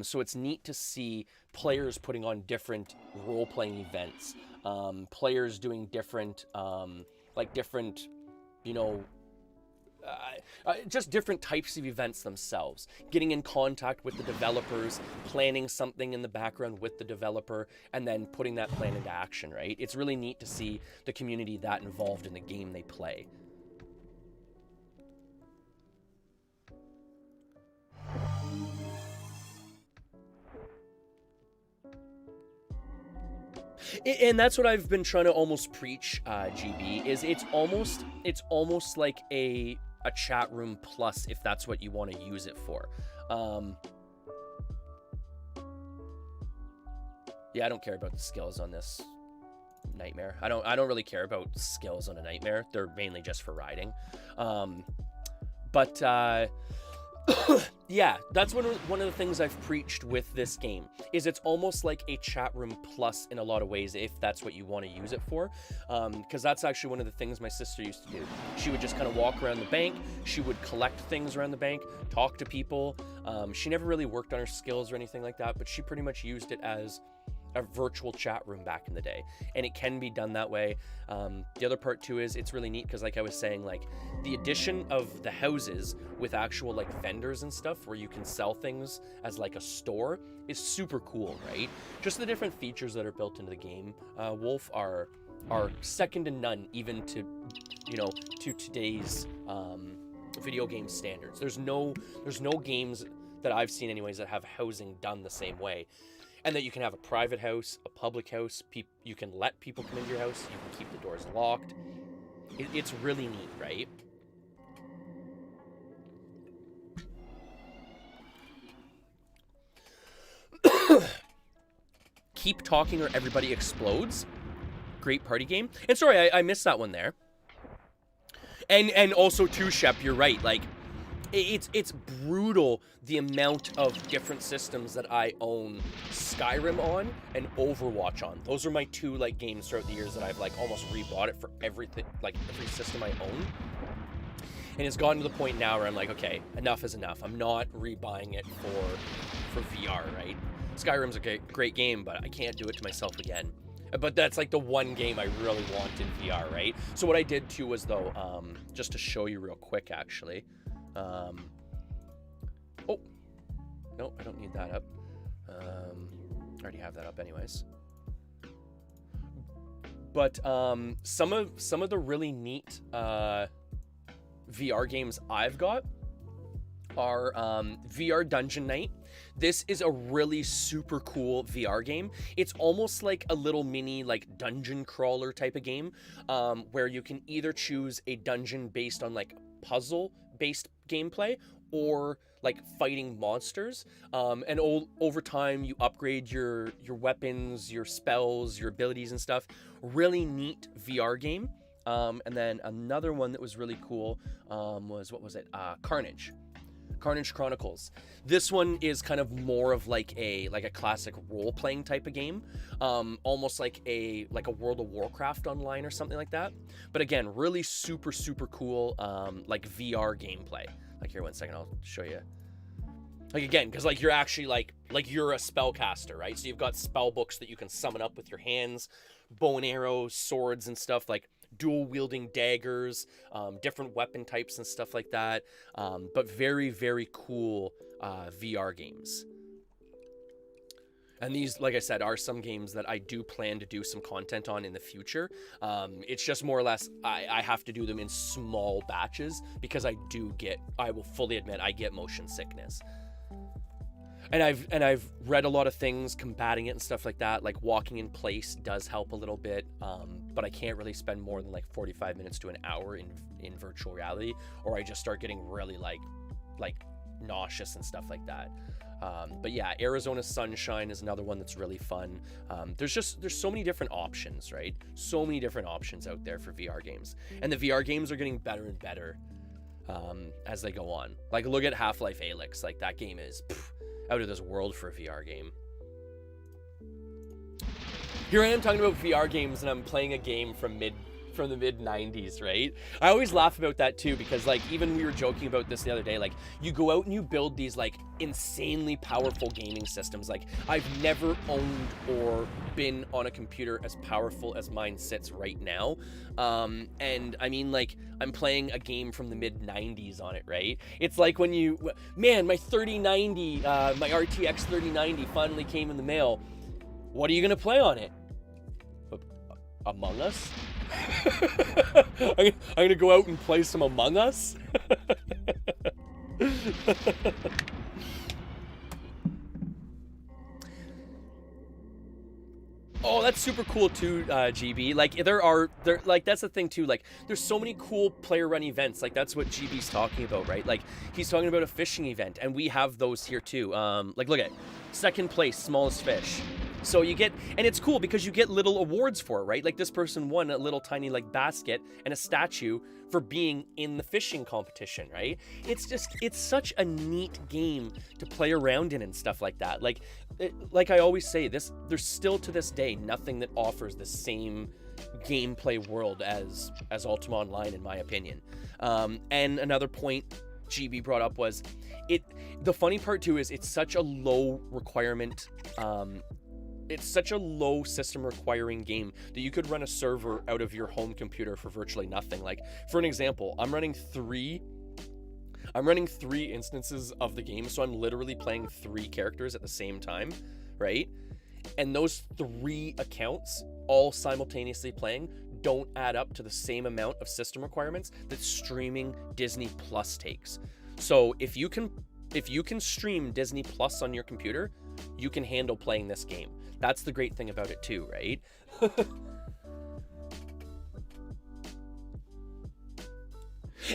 So it's neat to see players putting on different role-playing events. Players doing different, you know, just different types of events themselves, getting in contact with the developers, planning something in the background with the developer, and then putting that plan into action, right? It's really neat to see the community that involved in the game they play. And that's what I've been trying to almost preach, GB, is it's almost like a chat room plus, if that's what you want to use it for. Yeah, I don't care about the skills on this nightmare. I don't really care about skills on a nightmare. They're mainly just for riding. Yeah, that's one of the things I've preached with this game, is it's almost like a chat room plus in a lot of ways, if that's what you want to use it for. Because that's actually one of the things my sister used to do. She would just kind of walk around the bank, she would collect things around the bank, talk to people. She never really worked on her skills or anything like that, but she pretty much used it as a virtual chat room back in the day, and it can be done that way. The other part too is it's really neat because, like I was saying, like the addition of the houses with actual like vendors and stuff where you can sell things as like a store is super cool, right? Just the different features that are built into the game, Wolf, are second to none, even to, you know, to today's video game standards. There's no games that I've seen anyways that have housing done the same way. And that you can have a private house, a public house, you can let people come into your house, you can keep the doors locked. It's really neat, right? Keep Talking or Everybody Explodes. Great party game. And sorry, I missed that one there. And also too, Shep, you're right. Like, it's brutal the amount of different systems that I own Skyrim on and Overwatch on. Those are my two like games throughout the years that I've like almost rebought it for everything, like every system I own. And it's gotten to the point now where I'm like, okay, enough is enough. I'm not rebuying it for VR, right? Skyrim's a great game, but I can't do it to myself again. But that's like the one game I really want in VR, right? So what I did too was though, just to show you real quick actually. Oh, no, I don't need that up. I already have that up anyways. But some of the really neat VR games I've got are VR Dungeon Night. This is a really super cool VR game. It's almost like a little mini like dungeon crawler type of game, where you can either choose a dungeon based on like puzzle based gameplay or like fighting monsters, and over time you upgrade your weapons, your spells, your abilities and stuff. Really neat VR game. And then another one that was really cool was, what was it? Carnage Chronicles. This one is kind of more of like a classic role-playing type of game, almost like a World of Warcraft online or something like that. But again, really super cool like VR gameplay. Like here, one second, I'll show you. Like again, because like you're actually like you're a spellcaster, right? So you've got spell books that you can summon up with your hands, bow and arrows, swords and stuff, like dual wielding daggers, different weapon types and stuff like that. But very cool VR games. And these, like I said, are some games that I do plan to do some content on in the future. It's just more or less, I have to do them in small batches because I will fully admit, I get motion sickness. And I've read a lot of things combating it and stuff like that. Like walking in place does help a little bit, but I can't really spend more than like 45 minutes to an hour in virtual reality, or I just start getting really like nauseous and stuff like that. But yeah, Arizona Sunshine is another one that's really fun. There's so many different options, right? So many different options out there for VR games, and the VR games are getting better and better as they go on. Like look at Half-Life Alyx. Like that game is out of this world for a VR game. Here I am talking about VR games, and I'm playing a game from the mid 90s, right? I always laugh about that too, because like even we were joking about this the other day, like you go out and you build these like insanely powerful gaming systems. Like I've never owned or been on a computer as powerful as mine sits right now. And I mean, like I'm playing a game from the mid 90s on it, right? It's like when my 3090, my RTX 3090 finally came in the mail. What are you gonna play on it? Among Us? I'm gonna go out and play some Among Us? Oh, that's super cool too, GB. Like that's the thing too. Like there's so many cool player run events. Like that's what GB's talking about, right? Like he's talking about a fishing event, and we have those here too. Like look at second place, smallest fish. So you get, and it's cool because you get little awards for it, right? Like this person won a little tiny like basket and a statue for being in the fishing competition, right? It's such a neat game to play around in and stuff like that. Like I always say, there's still to this day nothing that offers the same gameplay world as Ultima Online, in my opinion. And another point GB brought up was the funny part too is it's such a low requirement. It's such a low system requiring game that you could run a server out of your home computer for virtually nothing. Like for an example, I'm running three instances of the game, so I'm literally playing 3 characters at the same time, right? And those 3 accounts all simultaneously playing don't add up to the same amount of system requirements that streaming Disney Plus takes. So if you can stream Disney Plus on your computer, you can handle playing this game. That's the great thing about it too, right?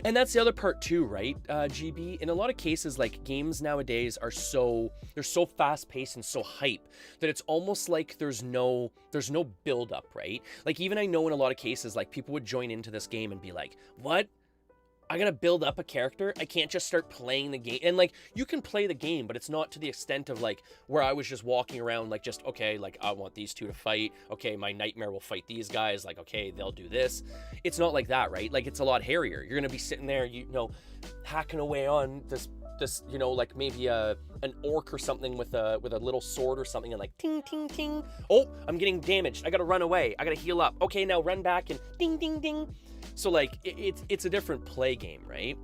And that's the other part too, right, GB? In a lot of cases, like, games nowadays are they're so fast-paced and so hype that it's almost like there's no build-up, right? Like, even I know in a lot of cases, like, people would join into this game and be like, what? I gotta build up a character? I can't just start playing the game. And, like, you can play the game, but it's not to the extent of, like, where I was just walking around, like, just, okay, like, I want these two to fight. Okay, my nightmare will fight these guys. Like, okay, they'll do this. It's not like that, right? Like, it's a lot hairier. You're gonna be sitting there, you know, hacking away on this, you know, like, maybe an orc or something with a little sword or something, and like, ting, ting, ting. Oh, I'm getting damaged. I gotta run away. I gotta heal up. Okay, now run back and ding, ding, ding. So, like, it's a different play game, right?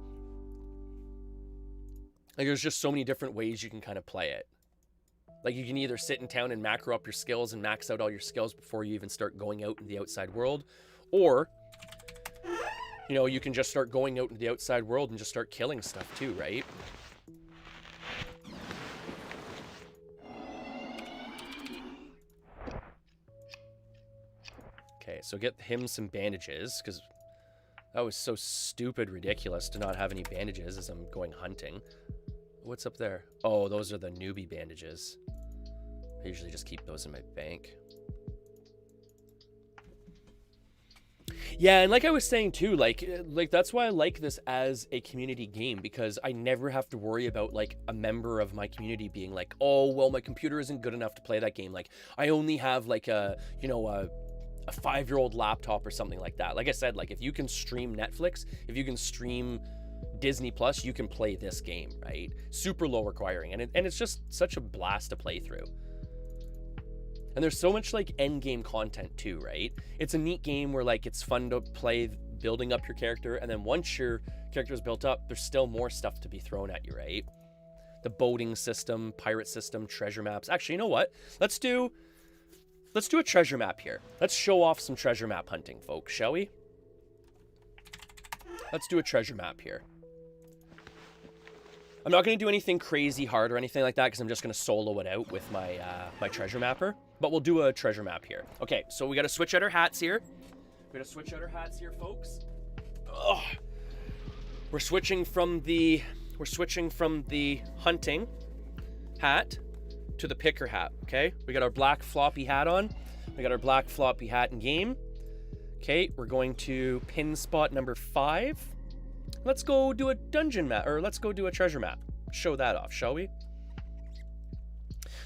Like, there's just so many different ways you can kind of play it. Like, you can either sit in town and macro up your skills and max out all your skills before you even start going out in the outside world. Or, you know, you can just start going out into the outside world and just start killing stuff too, right? Okay, so get him some bandages, because that was so stupid ridiculous to not have any bandages as I'm going hunting. What's up there? Oh, those are the newbie bandages. I usually just keep those in my bank. Yeah, and like I was saying too, like that's why I like this as a community game, because I never have to worry about, like, a member of my community being like, oh, well, my computer isn't good enough to play that game. Like, I only have, like, a 5-year-old laptop or something like that. Like I said, like, if you can stream Netflix, if you can stream Disney Plus, you can play this game, right? Super low requiring, and it's just such a blast to play through. And there's so much, like, end game content too, right? It's a neat game where, like, it's fun to play building up your character, and then once your character is built up, there's still more stuff to be thrown at you, right? The boating system, pirate system, treasure maps. Actually, you know what? Let's do a treasure map here. Let's show off some treasure map hunting, folks, shall we? Let's do a treasure map here. I'm not going to do anything crazy hard or anything like that, because I'm just going to solo it out with my my treasure mapper. But we'll do a treasure map here. Okay, so we got to switch out our hats here. We got to switch out our hats here, folks. Ugh. We're switching from the hunting hat to the picker hat, okay? We got our black floppy hat on. We got our black floppy hat in game. Okay, we're going to pin spot number 5. Let's go do a dungeon map, or let's go do a treasure map. Show that off, shall we?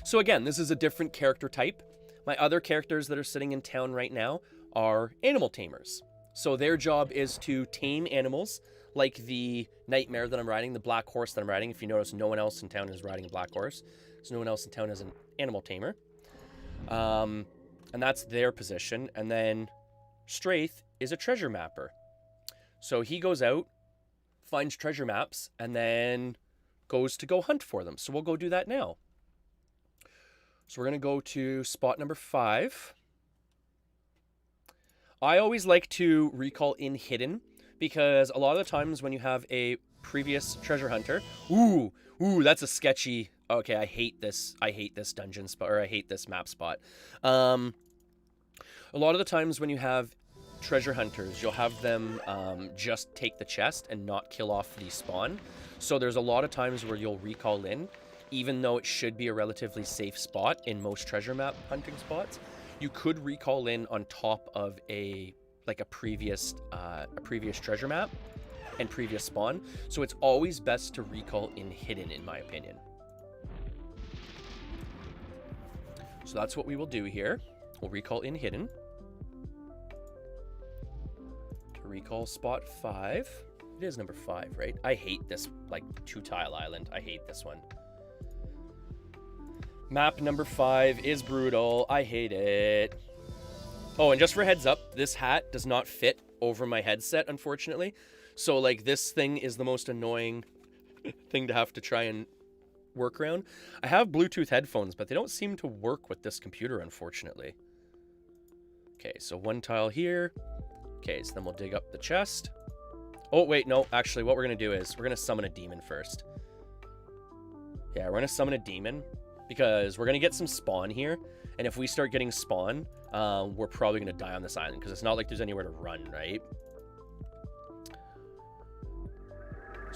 So again, this is a different character type. My other characters that are sitting in town right now are animal tamers. So their job is to tame animals, like the nightmare that I'm riding, the black horse that I'm riding. If you notice, no one else in town is riding a black horse. So no one else in town is an animal tamer. And that's their position. And then Straith is a treasure mapper. So he goes out, finds treasure maps, and then goes to go hunt for them. So we'll go do that now. So we're going to go to spot number 5. I always like to recall in hidden, because a lot of the times when you have a previous treasure hunter, ooh, that's a sketchy. Okay, I hate this dungeon spot, or I hate this map spot. A lot of the times when you have treasure hunters, you'll have them just take the chest and not kill off the spawn. So there's a lot of times where you'll recall in, even though it should be a relatively safe spot in most treasure map hunting spots. You could recall in on top of a previous treasure map and previous spawn. So it's always best to recall in hidden, in my opinion. So that's what we will do here. We'll recall in hidden. To recall spot 5. It is number 5, right? I hate this, like, 2-tile island. I hate this one. Map number 5 is brutal. I hate it. Oh, and just for heads up, this hat does not fit over my headset, unfortunately. So, like, this thing is the most annoying thing to have to try and work around. I have Bluetooth headphones, but they don't seem to work with this computer, unfortunately. Okay, so 1 tile here. Okay, so then we'll dig up the chest. Oh, wait, no. Actually, what we're going to do is we're going to summon a demon first. Yeah, we're going to summon a demon because we're going to get some spawn here. And if we start getting spawn, we're probably going to die on this island because it's not like there's anywhere to run, right?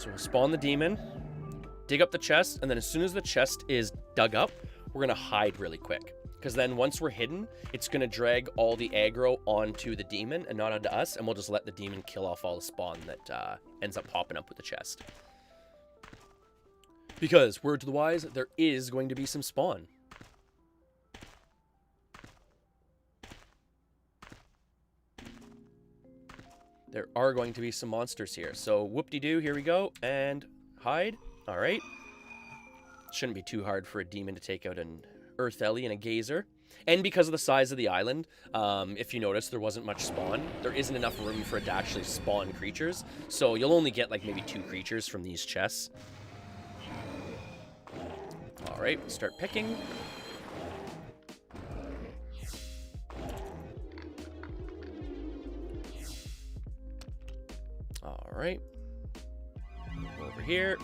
So we'll spawn the demon, dig up the chest, and then as soon as the chest is dug up, we're going to hide really quick. Because then once we're hidden, it's going to drag all the aggro onto the demon and not onto us, and we'll just let the demon kill off all the spawn that ends up popping up with the chest. Because, word to the wise, there is going to be some spawn. There are going to be some monsters here. So, whoop-de-doo, here we go, and hide. All right. Shouldn't be too hard for a demon to take out an Earth Ellie and a Gazer. And because of the size of the island, if you notice, there wasn't much spawn. There isn't enough room for it to actually spawn creatures. So you'll only get like maybe 2 creatures from these chests. All right, start picking. All right. Over here.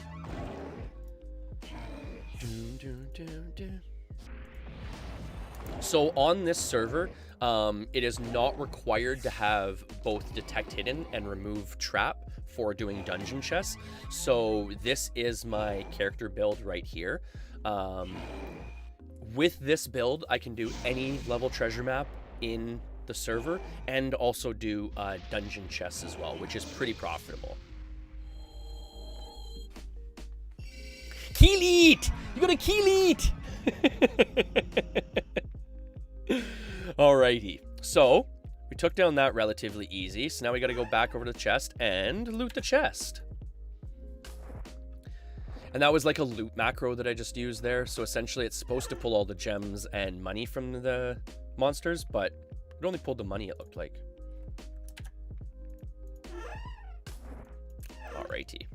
So on this server, it is not required to have both detect hidden and remove trap for doing dungeon chests. So this is my character build right here. With this build, I can do any level treasure map in the server and also do dungeon chests as well, which is pretty profitable. Keelite! You got a Keelite! Alrighty, so we took down that relatively easy. So now we got to go back over to the chest and loot the chest. And that was like a loot macro that I just used there. So essentially it's supposed to pull all the gems and money from the monsters, but it only pulled the money, it looked like. Alrighty.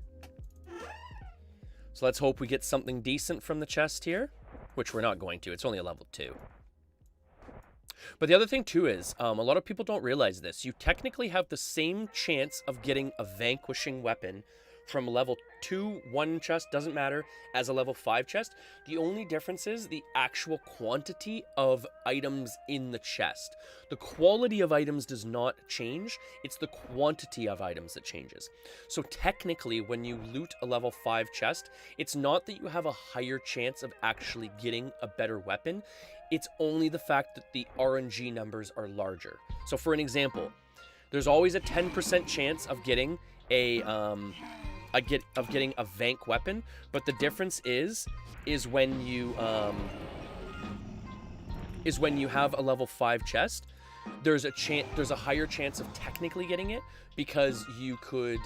So let's hope we get something decent from the chest here, which we're not going to. It's only a level 2. But the other thing too is, a lot of people don't realize this. You technically have the same chance of getting a vanquishing weapon from level 2, 1 chest, doesn't matter, as a level 5 chest. The only difference is the actual quantity of items in the chest. The quality of items does not change, it's the quantity of items that changes. So technically, when you loot a level 5 chest, it's not that you have a higher chance of actually getting a better weapon, it's only the fact that the RNG numbers are larger. So for an example, there's always a 10% chance of getting a vank weapon, but the difference is when you have a level 5 chest, there's a higher chance of technically getting it because you could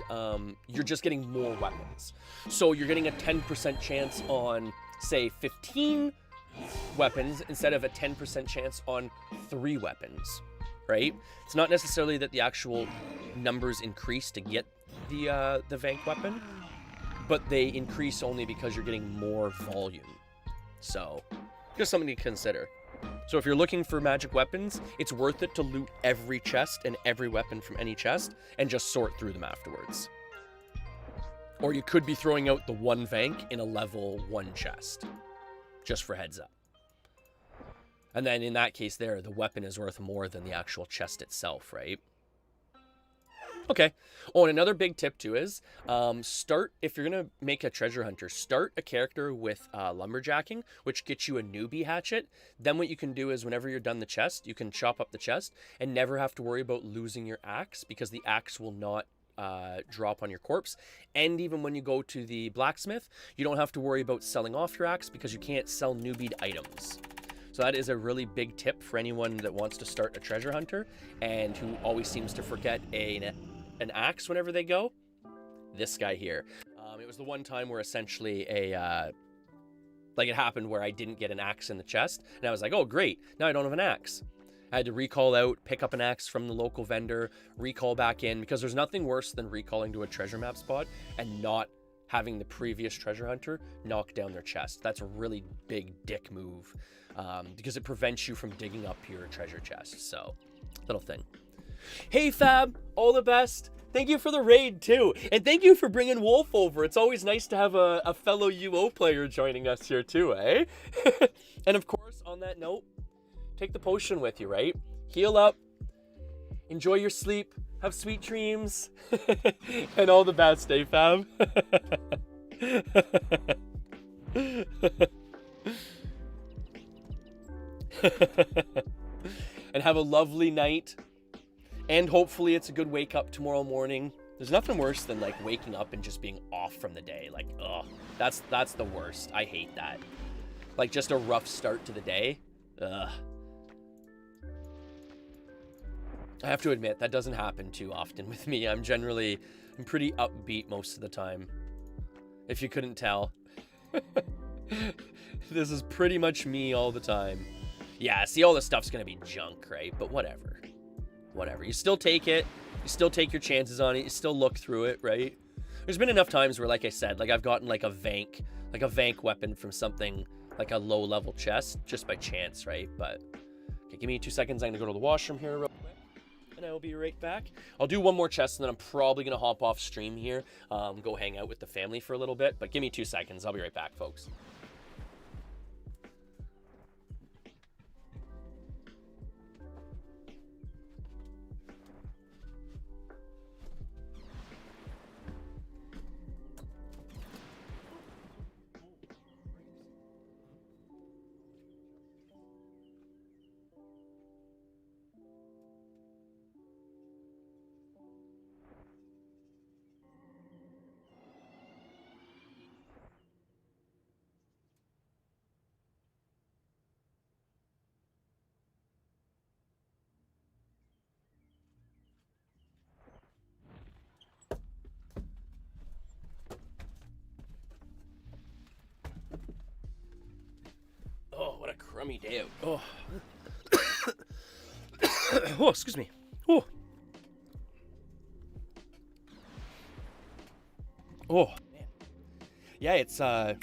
you're just getting more weapons. So you're getting a 10% chance on say 15 weapons instead of a 10% chance on 3 weapons, right? It's not necessarily that the actual numbers increase to get the vank weapon, but they increase only because you're getting more volume. So just something to consider. So if you're looking for magic weapons, it's worth it to loot every chest and every weapon from any chest and just sort through them afterwards. Or you could be throwing out the 1 vank in a level 1 chest, just for heads up. And then in that case there, the weapon is worth more than the actual chest itself, right? Okay. Oh, and another big tip too is, if you're going to make a treasure hunter, start a character with lumberjacking, which gets you a newbie hatchet. Then what you can do is whenever you're done the chest, you can chop up the chest and never have to worry about losing your axe because the axe will not drop on your corpse. And even when you go to the blacksmith, you don't have to worry about selling off your axe because you can't sell newbie items. So that is a really big tip for anyone that wants to start a treasure hunter and who always seems to forget an axe whenever they go. This guy here. It was the one time where essentially it happened where I didn't get an axe in the chest, and I was like, oh great, now I don't have an axe. I had to recall out, pick up an axe from the local vendor, recall back in, because there's nothing worse than recalling to a treasure map spot and not having the previous treasure hunter knock down their chest. That's a really big dick move, because it prevents you from digging up your treasure chest. So, little thing. Hey Fab, all the best. Thank you for the raid too. And thank you for bringing Wolf over. It's always nice to have a fellow UO player joining us here too, eh? And of course, on that note, take the potion with you, right? Heal up, enjoy your sleep, Have sweet dreams. And all the best, eh, fam? And have a lovely night. And hopefully it's a good wake up tomorrow morning. There's nothing worse than like waking up and just being off from the day. Like, ugh, that's the worst. I hate that. Like just a rough start to the day. Ugh. I have to admit, that doesn't happen too often with me. I'm pretty upbeat most of the time. If you couldn't tell. This is pretty much me all the time. Yeah, see, all this stuff's gonna be junk, right? But whatever. Whatever. You still take it. You still take your chances on it. You still look through it, right? There's been enough times where, like I said, like I've gotten like a vank weapon from something like a low-level chest just by chance, right? But okay, give me 2 seconds. I'm gonna go to the washroom here real quick. And I will be right back. I'll do one more chest, and then I'm probably going to hop off stream here, go hang out with the family for a little bit. But give me 2 seconds. I'll be right back, folks. Oh, what a crummy day out. Oh. Oh, excuse me. Oh. Oh, man. Yeah, it's I'm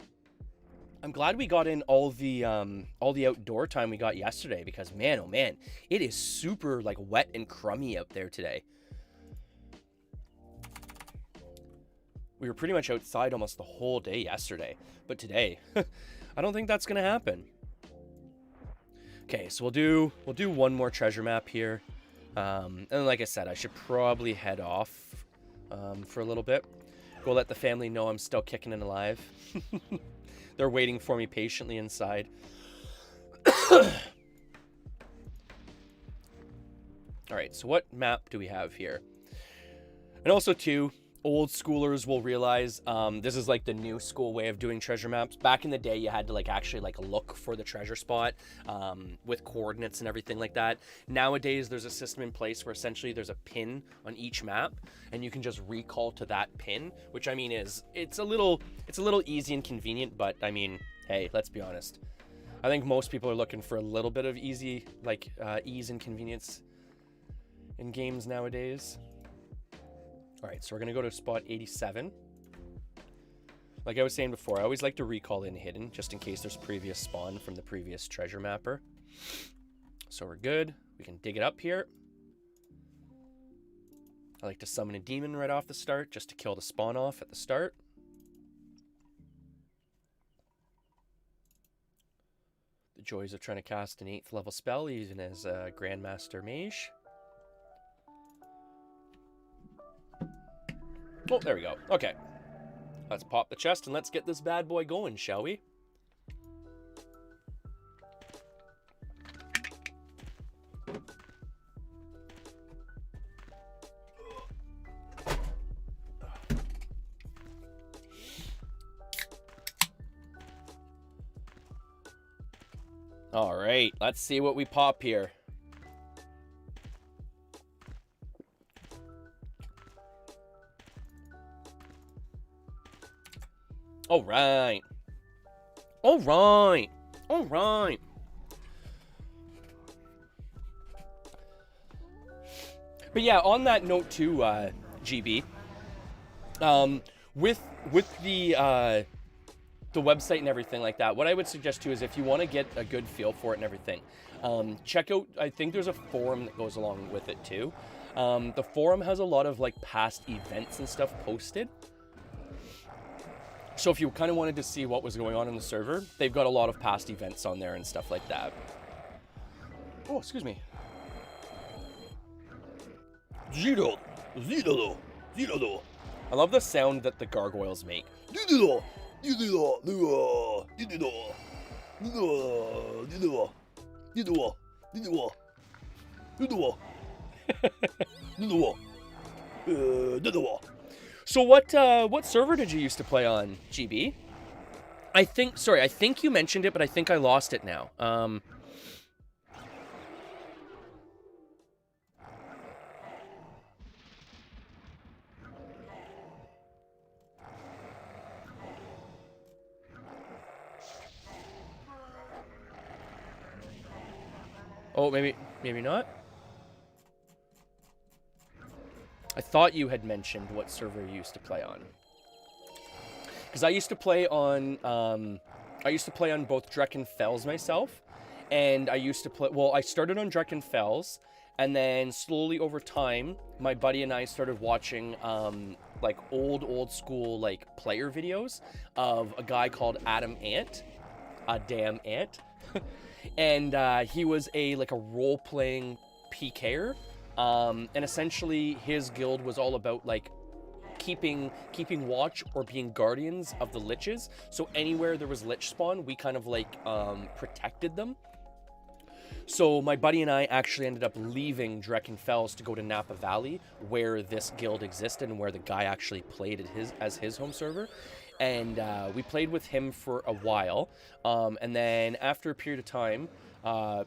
glad we got in all the outdoor time we got yesterday, because man, oh man, it is super like wet and crummy out there today. We were pretty much outside almost the whole day yesterday, but today, I don't think that's gonna happen. Okay, so we'll do one more treasure map here, and like I said, I should probably head off for a little bit. Go let the family know I'm still kicking and alive. They're waiting for me patiently inside. All right, so what map do we have here? And also too, old schoolers will realize this is like the new school way of doing treasure maps. Back in the day, you had to like actually like look for the treasure spot with coordinates and everything like that. Nowadays, there's a system in place where essentially there's a pin on each map, and you can just recall to that pin, which I mean it's a little easy and convenient, but I mean, hey, let's be honest. I think most people are looking for a little bit of ease and convenience in games nowadays. All right, so we're gonna go to spot 87. Like I was saying before, I always like to recall in hidden, just in case there's previous spawn from the previous treasure mapper. So we're good. We can dig it up here. I like to summon a demon right off the start, just to kill the spawn off at the start. The joys of trying to cast an 8th level spell, even as a Grandmaster Mage. Oh, there we go. Okay. Let's pop the chest and let's get this bad boy going, shall we? All right, let's see what we pop here. All right. All right. All right. But yeah, on that note too, GB, with the website and everything like that, what I would suggest too is if you want to get a good feel for it and everything, check out, I think there's a forum that goes along with it too. The forum has a lot of like past events and stuff posted. So if you kind of wanted to see what was going on in the server, they've got a lot of past events on there and stuff like that. Oh, excuse me. Judo. I love the sound that the gargoyles make. So what server did you used to play on, GB? I think you mentioned it, but I think I lost it now. Oh, maybe not. I thought you had mentioned what server you used to play on. Because I used to play on both Drekken Fells myself, and I used to play. Well, I started on Drekken Fells, and then slowly over time, my buddy and I started watching like old school like player videos of a guy called Adam Ant, a damn ant, and he was a role-playing PKer. And essentially his guild was all about like keeping watch or being guardians of the liches. So anywhere there was lich spawn, we kind of like protected them. So my buddy and I actually ended up leaving Drekken Fells to go to Napa Valley, where this guild existed and where the guy actually played as his home server. And we played with him for a while. And then after a period of time,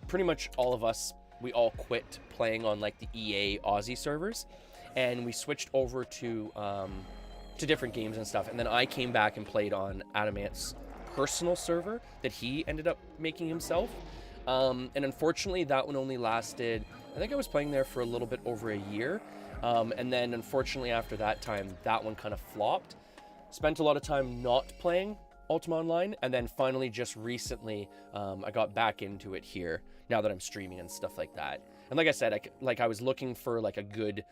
pretty much all of us, we all quit playing on like the EA Aussie servers, and we switched over to different games and stuff. And then I came back and played on Adamant's personal server that he ended up making himself. And unfortunately, that one only lasted, I think I was playing there for a little bit over a year. And then unfortunately after that time, that one kind of flopped. Spent a lot of time not playing Ultima Online, and then finally just recently I got back into it here now that I'm streaming and stuff like that. And like I said, I was looking for like a good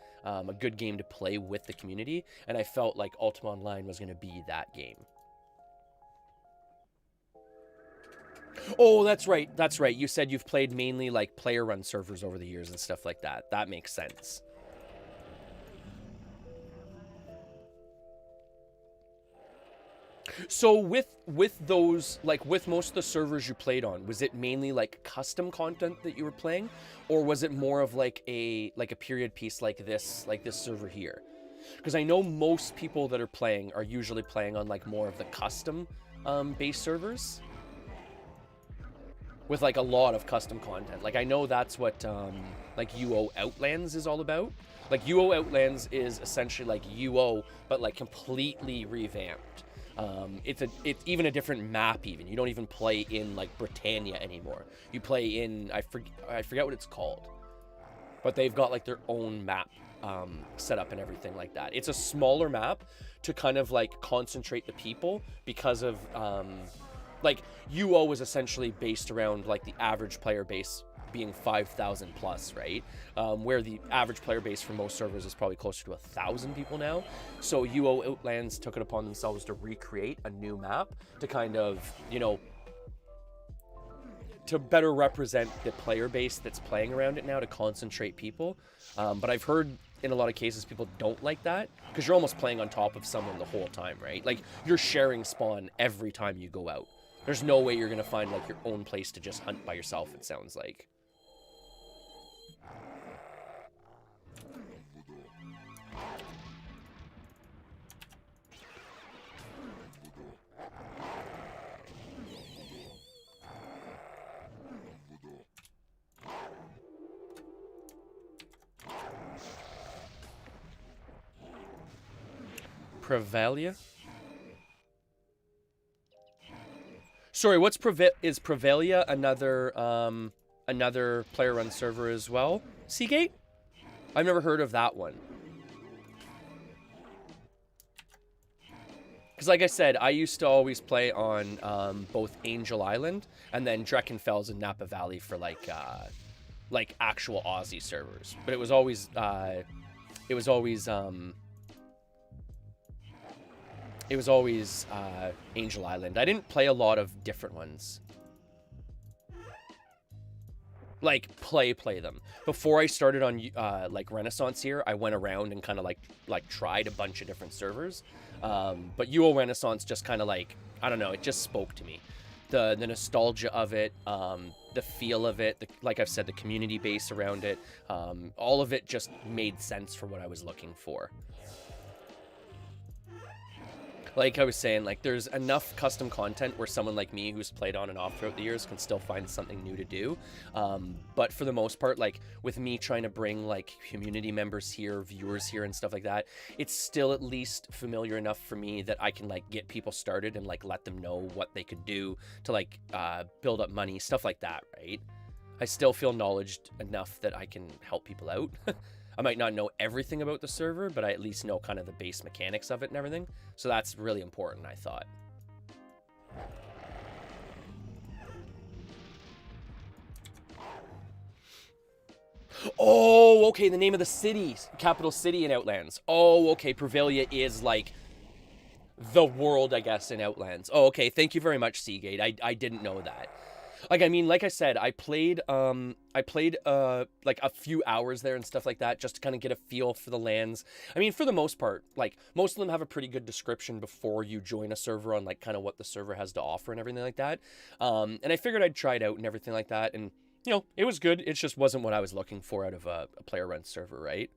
game to play with the community, and I felt like Ultima Online was going to be that game. Oh, that's right. You said you've played mainly like player run servers over the years and stuff like that. That makes sense. So with those, like with most of the servers you played on, was it mainly like custom content that you were playing, or was it more of like a period piece like this server here? Because I know most people that are playing are usually playing on like more of the custom based servers with like a lot of custom content. Like I know that's what like UO Outlands is all about. Like UO Outlands is essentially like UO but like completely revamped. It's even a different map. Even you don't even play in like Britannia anymore. You play in I forget what it's called, but they've got like their own map set up and everything like that. It's a smaller map to kind of like concentrate the people because of like UO is essentially based around like the average player base being 5,000 plus, right? Where the average player base for most servers is probably closer to 1,000 people now. So UO Outlands took it upon themselves to recreate a new map to kind of, you know, to better represent the player base that's playing around it now, to concentrate people. But I've heard in a lot of cases people don't like that because you're almost playing on top of someone the whole time, right? Like you're sharing spawn every time you go out. There's no way you're going to find like your own place to just hunt by yourself, it sounds like. Prevalia? Sorry, what's is Prevalia another player run server as well? Seagate? I've never heard of that one. Because like I said, I used to always play on both Angel Island and then Drekken Fells and Napa Valley for like actual Aussie servers. But it was always Angel Island. I didn't play a lot of different ones. like play them. Before I started on like Renaissance here, I went around and kind of like tried a bunch of different servers. But UO Renaissance just kind of like, I don't know, it just spoke to me. The nostalgia of it, the feel of it, like I've said, the community base around it, all of it just made sense for what I was looking for. Like I was saying, like there's enough custom content where someone like me who's played on and off throughout the years can still find something new to do. But for the most part, like with me trying to bring like community members here, viewers here and stuff like that, it's still at least familiar enough for me that I can like get people started and like let them know what they could do to like build up money, stuff like that, right? I still feel knowledged enough that I can help people out. I might not know everything about the server, but I at least know kind of the base mechanics of it and everything. So that's really important, I thought. Oh, okay, the name of the city, capital city in Outlands. Oh, okay, Prevalia is like the world, I guess, in Outlands. Oh, okay, thank you very much, Seagate. I didn't know that. Like, I mean, like I said, I played like a few hours there and stuff like that just to kind of get a feel for the lands. I mean, for the most part, like most of them have a pretty good description before you join a server on like kind of what the server has to offer and everything like that. And I figured I'd try it out and everything like that. And, you know, it was good. It just wasn't what I was looking for out of a player-run server, right?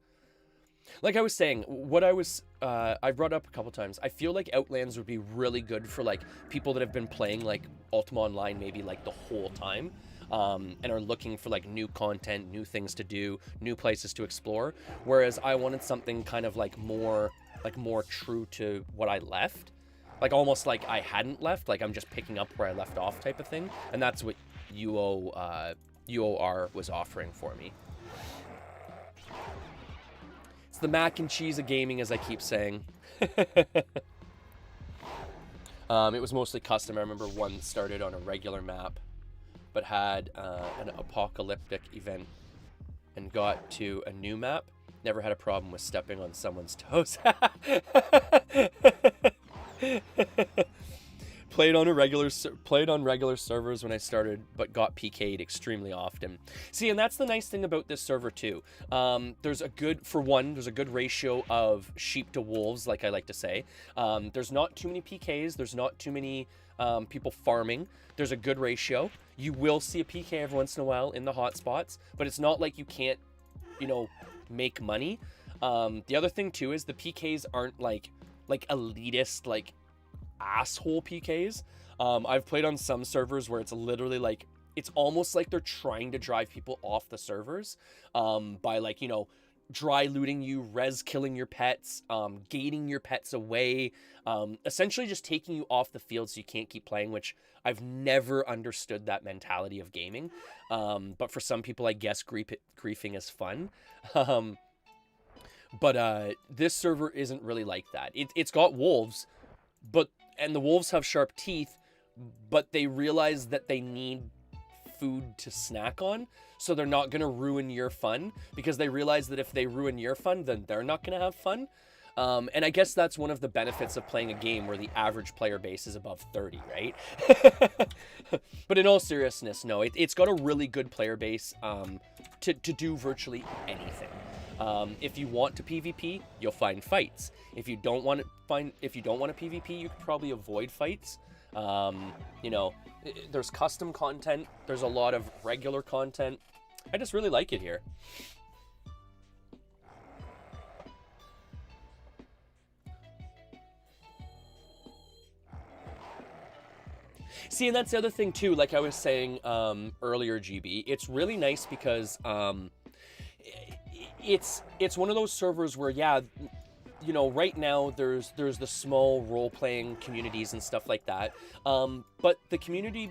Like I was saying, what I brought up a couple times, I feel like Outlands would be really good for like people that have been playing like Ultima Online maybe like the whole time, and are looking for like new content, new things to do, new places to explore. Whereas I wanted something kind of like more true to what I left, like almost like I hadn't left, like I'm just picking up where I left off type of thing. And that's what UOR was offering for me. The mac and cheese of gaming, as I keep saying. It was mostly custom. I remember one started on a regular map, but had an apocalyptic event and got to a new map. Never had a problem with stepping on someone's toes. Played on regular servers when I started, but got PK'd extremely often. See, and that's the nice thing about this server too. There's a good ratio of sheep to wolves, like I like to say. There's not too many PKs. There's not too many people farming. There's a good ratio. You will see a PK every once in a while in the hotspots, but it's not like you can't, you know, make money. The other thing too is the PKs aren't like elitist, like asshole PKs. I've played on some servers where it's literally like, it's almost like they're trying to drive people off the servers by like, you know, dry looting you, res killing your pets, gating your pets away, essentially just taking you off the field so you can't keep playing, which I've never understood that mentality of gaming. But for some people, I guess griefing is fun. But this server isn't really like that. It's got wolves, and the wolves have sharp teeth, but they realize that they need food to snack on, so they're not going to ruin your fun, because they realize that if they ruin your fun, then they're not going to have fun. And I guess that's one of the benefits of playing a game where the average player base is above 30, right? But in all seriousness, no, it's got a really good player base to do virtually anything. If you want to PvP, you'll find fights. If you don't want to PvP, you could probably avoid fights. You know, there's custom content. There's a lot of regular content. I just really like it here. See, and that's the other thing too, like I was saying earlier, GB, it's really nice because it's one of those servers where, yeah, you know, right now there's the small role-playing communities and stuff like that, but the community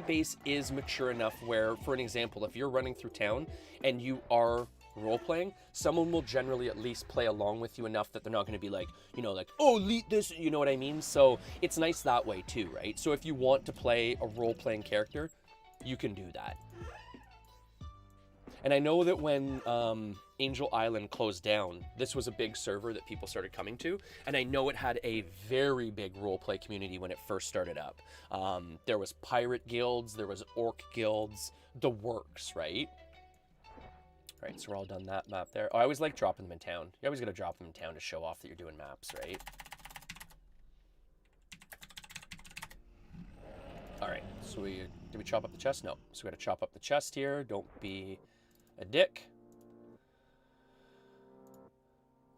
base is mature enough where, for an example, if you're running through town and you are role-playing, someone will generally at least play along with you enough that they're not going to be like, you know, like, oh, lead this, you know what I mean? So it's nice that way too, right? So if you want to play a role-playing character, you can do that. And I know that when Angel Island closed down, this was a big server that people started coming to. And I know it had a very big roleplay community when it first started up. There was pirate guilds, there was orc guilds, the works, right? Right, so we're all done that map there. Oh, I always like dropping them in town. You always got to drop them in town to show off that you're doing maps, right? All right, so did we chop up the chest? No. So we got to chop up the chest here. Don't be a dick.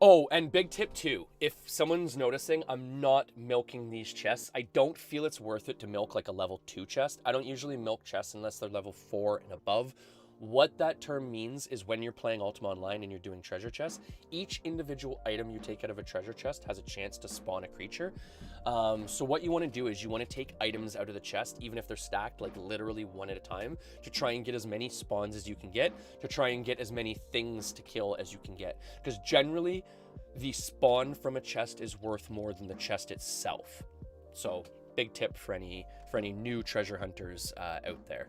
Oh, and big tip too. If someone's noticing, I'm not milking these chests. I don't feel it's worth it to milk like a level 2 chest. I don't usually milk chests unless they're level 4 and above. What that term means is when you're playing Ultima Online and you're doing treasure chests, each individual item you take out of a treasure chest has a chance to spawn a creature. So what you want to do is you want to take items out of the chest, even if they're stacked, like literally one at a time, to try and get as many spawns as you can get, to try and get as many things to kill as you can get. Because generally, the spawn from a chest is worth more than the chest itself. So big tip for any new treasure hunters out there.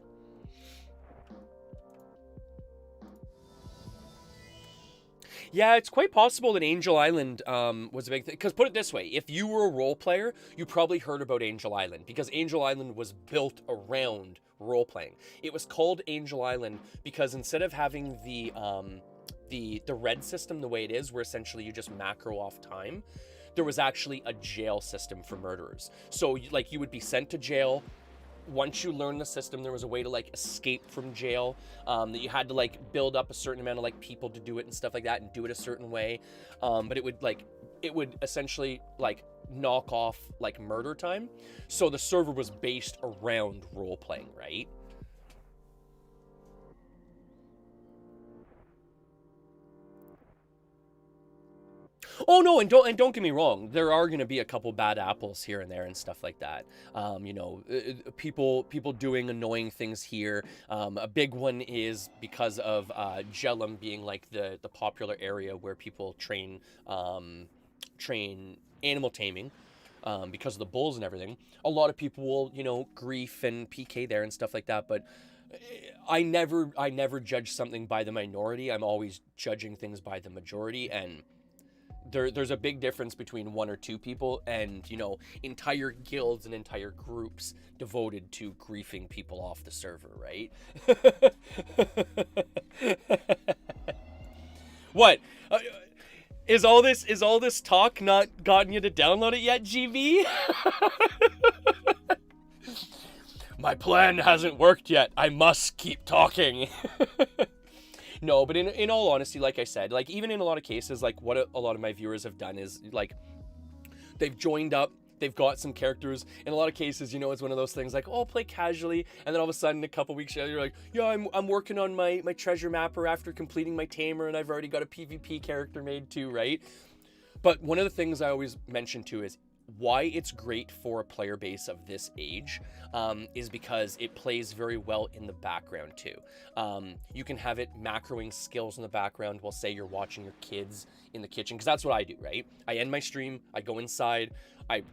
Yeah, it's quite possible that Angel Island was a big thing. Because put it this way, if you were a role player, you probably heard about Angel Island. Because Angel Island was built around role-playing. It was called Angel Island because instead of having the red system the way it is, where essentially you just macro off time, there was actually a jail system for murderers. So, like, you would be sent to jail. Once you learn the system, there was a way to like escape from jail, that you had to like build up a certain amount of like people to do it and stuff like that and do it a certain way. But it would essentially like knock off like murder time. So the server was based around role playing, right? Oh no, and don't get me wrong. There are going to be a couple bad apples here and there and stuff like that. You know, people doing annoying things here. A big one is because of Jellum being like the popular area where people train animal taming. Because of the bulls and everything. A lot of people will, you know, grief and PK there and stuff like that, but I never judge something by the minority. I'm always judging things by the majority, and there's a big difference between 1 or 2 people and, you know, entire guilds and entire groups devoted to griefing people off the server, right? What? Is all this talk not gotten you to download it yet, GB? My plan hasn't worked yet. I must keep talking. No, but in all honesty, like I said, like even in a lot of cases, like what a lot of my viewers have done is like they've joined up, they've got some characters. In a lot of cases, you know, it's one of those things like, oh, I'll play casually, and then all of a sudden, a couple weeks later, you're like, yeah, I'm working on my treasure mapper after completing my tamer, and I've already got a PvP character made too, right? But one of the things I always mention too is why it's great for a player base of this age is because it plays very well in the background too. You can have it macroing skills in the background while, say, you're watching your kids in the kitchen, because that's what I do, right? I end my stream, I go inside,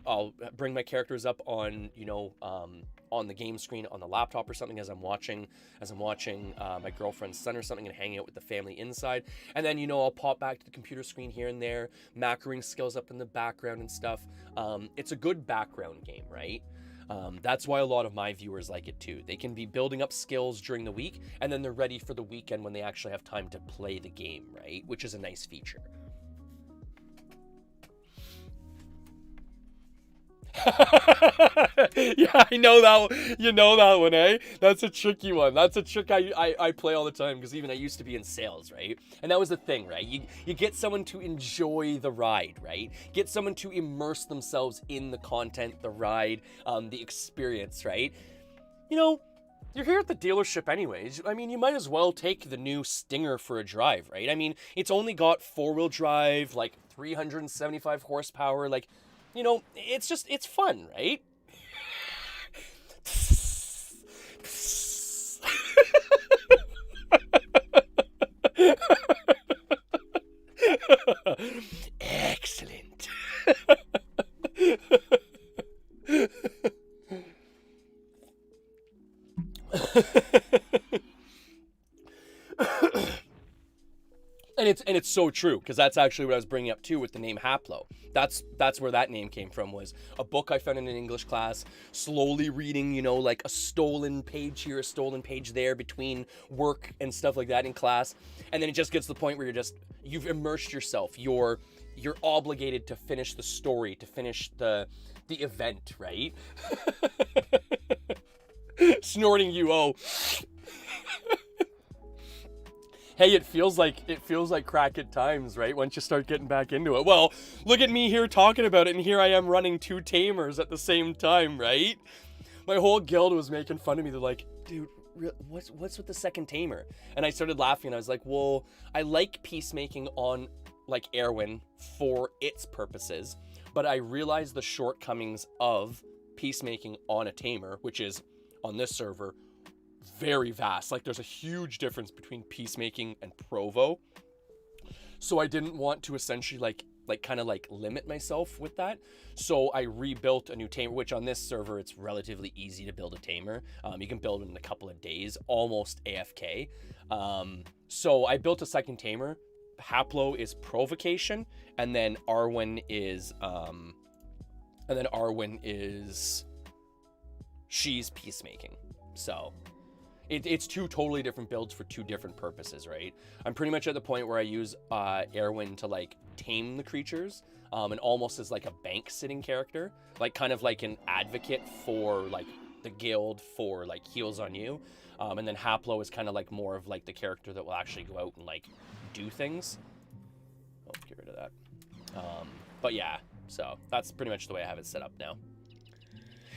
I'll bring my characters up on, you know, on the game screen on the laptop or something as I'm watching my girlfriend's son or something and hanging out with the family inside. And then, you know, I'll pop back to the computer screen here and there, macroing skills up in the background and stuff. It's a good background game, right? That's why a lot of my viewers like it too. They can be building up skills during the week, and then they're ready for the weekend when they actually have time to play the game, right? Which is a nice feature. Yeah, I know that. You know that one, eh? That's a tricky one. That's a trick I play all the time, because even I used to be in sales, right? And that was the thing, right? You get someone to enjoy the ride, right? Get someone to immerse themselves in the content, the ride, the experience, right? You know, you're here at the dealership anyways. I mean, you might as well take the new Stinger for a drive, right? I mean, it's only got 4-wheel drive, like 375 horsepower, like, you know, it's fun, right? Excellent. it's so true, because that's actually what I was bringing up too with the name Haplo. That's where that name came from, was a book I found in an English class, slowly reading, you know, like a stolen page here, a stolen page there between work and stuff like that in class. And then it just gets to the point where you've immersed yourself. You're obligated to finish the story, to finish the event, right? Snorting UO. Hey, it feels like crack at times, right? Once you start getting back into it. Well, look at me here talking about it, and here I am running 2 tamers at the same time, right? My whole guild was making fun of me. They're like, dude, what's with the second tamer? And I started laughing, and I was like, well, I like peacemaking on like Erwin for its purposes, but I realized the shortcomings of peacemaking on a tamer, which is on this server very vast. Like, there's a huge difference between peacemaking and provo. So I didn't want to essentially like kind of like limit myself with that. So I rebuilt a new tamer, which on this server, it's relatively easy to build a tamer. You can build it in a couple of days, almost AFK. So I built a second tamer. Haplo is provocation, and then Arwen is she's peacemaking. So it's 2 totally different builds for 2 different purposes, right? I'm pretty much at the point where I use Erwin to like tame the creatures, and almost as like a bank sitting character, like kind of like an advocate for like the guild for like Healzonu. And then Haplo is kind of like more of like the character that will actually go out and like do things. Oh, get rid of that. But yeah, so that's pretty much the way I have it set up now.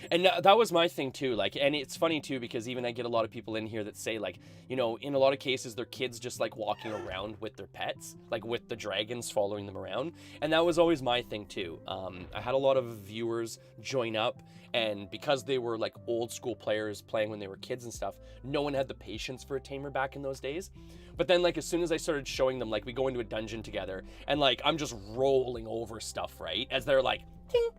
And that was my thing too, like, and it's funny too, because even I get a lot of people in here that say, like, you know, in a lot of cases, their kids just like walking around with their pets, like with the dragons following them around. And that was always my thing too. I had a lot of viewers join up, and because they were like old school players playing when they were kids and stuff, no one had the patience for a tamer back in those days. But then, like, as soon as I started showing them, like, we go into a dungeon together, and like, I'm just rolling over stuff, right? As they're like, ting,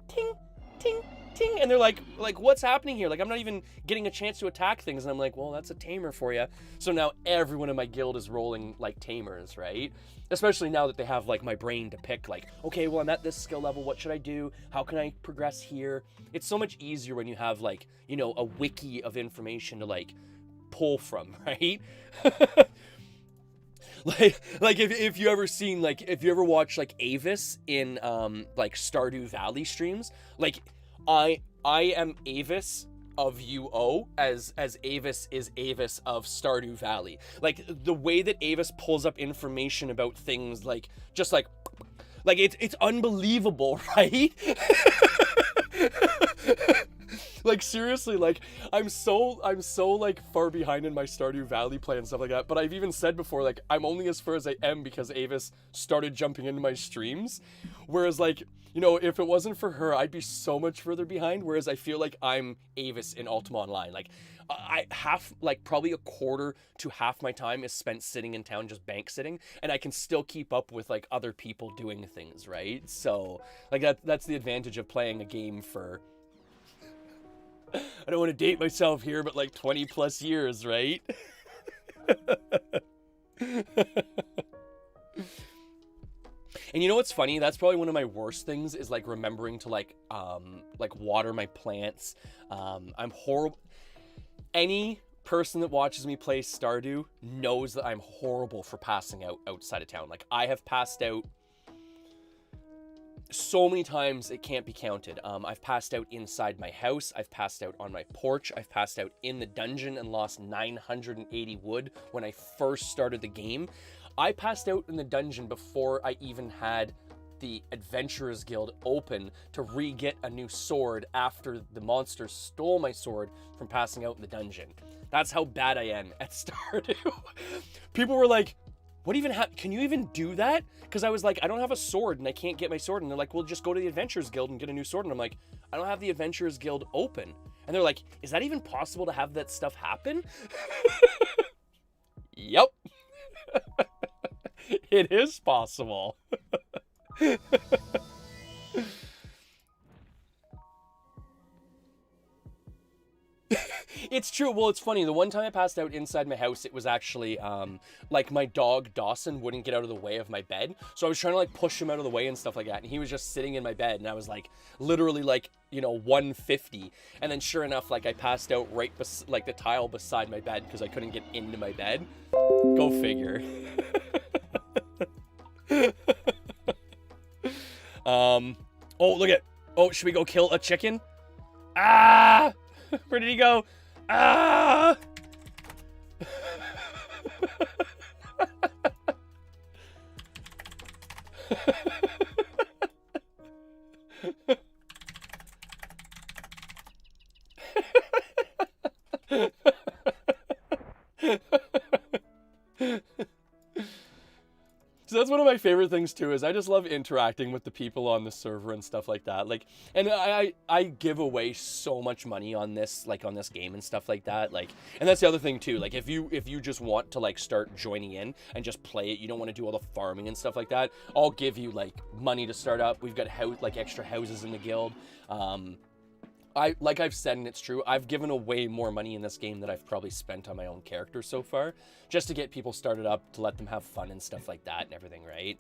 ting, ting, ting, and they're like, what's happening here? Like, I'm not even getting a chance to attack things. And I'm like, well, that's a tamer for you. So now everyone in my guild is rolling like tamers, right? Especially now that they have like my brain to pick, like, okay, well, I'm at this skill level. What should I do? How can I progress here? It's so much easier when you have, like, you know, a wiki of information to like pull from, right? like if you ever seen, like, if you ever watch like Avis in like Stardew Valley streams, like, I am Avis of UO as Avis is Avis of Stardew Valley. Like, the way that Avis pulls up information about things, like, just like it's unbelievable, right? Like, seriously, like, I'm so like far behind in my Stardew Valley play and stuff like that. But I've even said before, like, I'm only as far as I am because Avis started jumping into my streams. Whereas, like, you know, if it wasn't for her, I'd be so much further behind. Whereas I feel like I'm Avis in Ultima Online. Like, probably a quarter to half my time is spent sitting in town just bank sitting, and I can still keep up with like other people doing things, right? So, like, that's the advantage of playing a game for, I don't want to date myself here, but like 20 plus years, right? And you know what's funny? That's probably one of my worst things, is like remembering to like water my plants. I'm horrible. Any person that watches me play Stardew knows that I'm horrible for passing out outside of town. Like, I have passed out so many times it can't be counted. I've passed out inside my house. I've passed out on my porch. I've passed out in the dungeon and lost 980 wood when I first started the game. I passed out in the dungeon before I even had the Adventurers Guild open to re-get a new sword after the monsters stole my sword from passing out in the dungeon. That's how bad I am at Stardew. People were like, what even can you even do that? Because I was like, I don't have a sword and I can't get my sword. And they're like, well, just go to the Adventurers Guild and get a new sword. And I'm like, I don't have the Adventurers Guild open. And they're like, is that even possible to have that stuff happen? Yep. It is possible. It's true. Well, it's funny. The one time I passed out inside my house, it was actually, like my dog Dawson wouldn't get out of the way of my bed. So I was trying to like push him out of the way and stuff like that. And he was just sitting in my bed and I was like, literally like, you know, 150. And then sure enough, like I passed out right like the tile beside my bed because I couldn't get into my bed. Go figure. Oh, look at, oh, should we go kill a chicken? Ah! Where did he go? Ah! So that's one of my favorite things too, is I just love interacting with the people on the server and stuff like that. Like, and I give away so much money on this, like on this game and stuff like that. Like, and that's the other thing too. Like if you just want to like start joining in and just play it, you don't want to do all the farming and stuff like that, I'll give you like money to start up. We've got like extra houses in the guild. Like I've said, and it's true, I've given away more money in this game than I've probably spent on my own character so far, just to get people started up, to let them have fun and stuff like that and everything, right?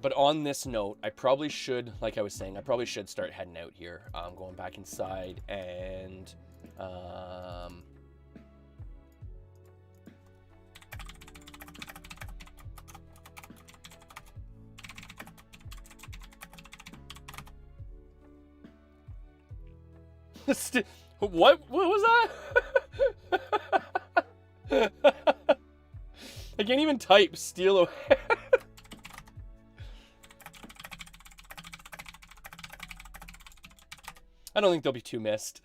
But on this note, I probably should, like I was saying, I probably should start heading out here, going back inside and, what was that? I can't even type steal away. I don't think they'll be too missed.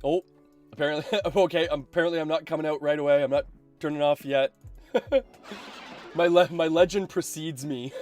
Oh, apparently, okay, apparently I'm not coming out right away. I'm not turning off yet. My legend precedes me.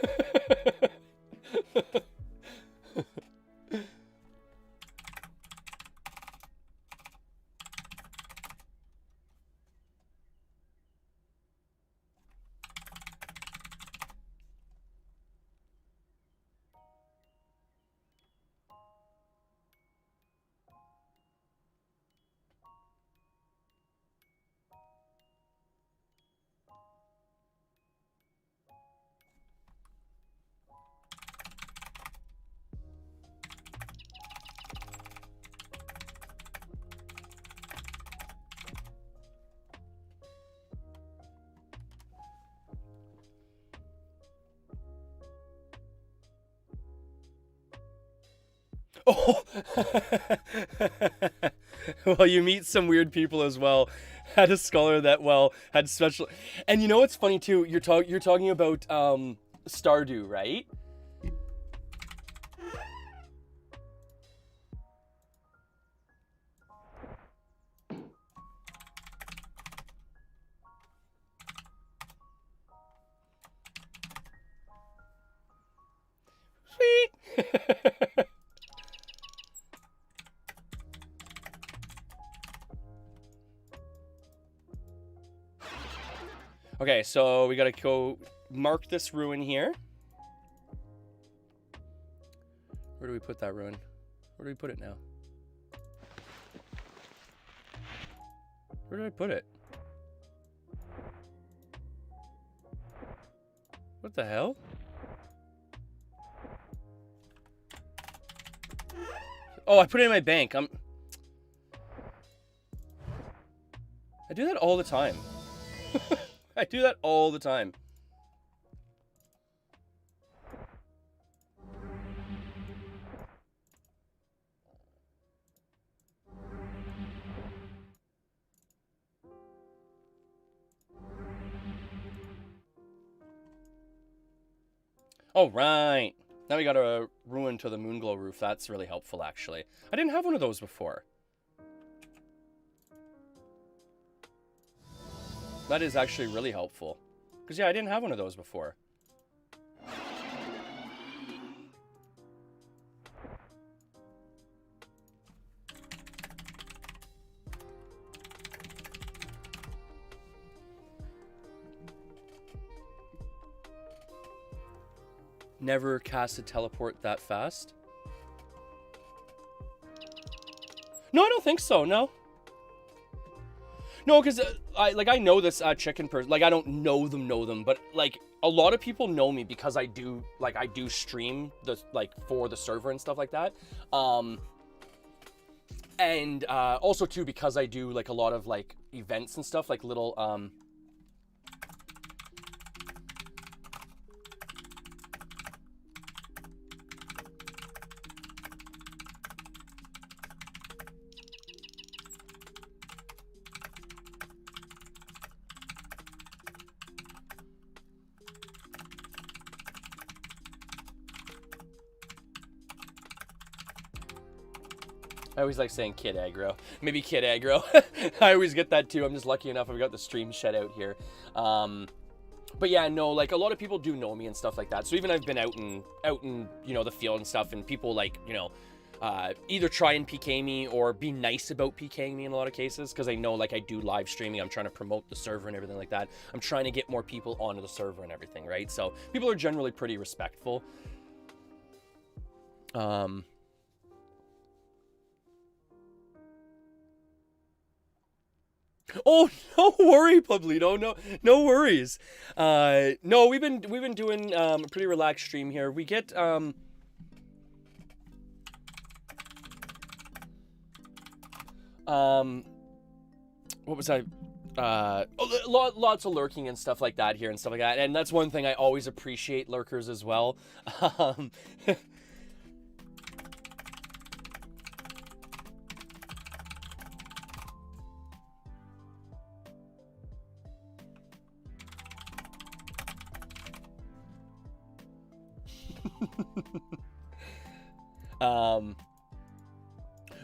Oh, well, you meet some weird people as well. Had a scholar that had special, and you know what's funny too? You're talking about Stardew, right? Sweet. Okay, so we gotta go mark this ruin here. Where do we put that ruin? Where do we put it now? Where did I put it? What the hell? Oh, I put it in my bank. I do that all the time. I do that all the time. Oh, right. Now we got a ruin to the Moonglow roof. That's really helpful, actually. I didn't have one of those before. That is actually really helpful. Because, yeah, I didn't have one of those before. Never cast a teleport that fast. No, I don't think so, no. No, because I know this chicken person. Like, I don't know them, but like a lot of people know me because I do stream the for the server and stuff like that. And also too because I do like a lot of like events and stuff, like little I always like saying kid aggro. Maybe kid aggro. I always get that too. I'm just lucky enough I've got the stream shut out here. But yeah, no, like a lot of people do know me and stuff like that. So even I've been out in you know, the field and stuff, and people like, you know, either try and PK me or be nice about PKing me in a lot of cases, because they know like I do live streaming. I'm trying to promote the server and everything like that. I'm trying to get more people onto the server and everything, right? So people are generally pretty respectful. Oh, no worry, Pablito. No worries. No, we've been doing a pretty relaxed stream here. We get what was I? Lots of lurking and stuff like that here and stuff like that. And that's one thing I always appreciate lurkers as well.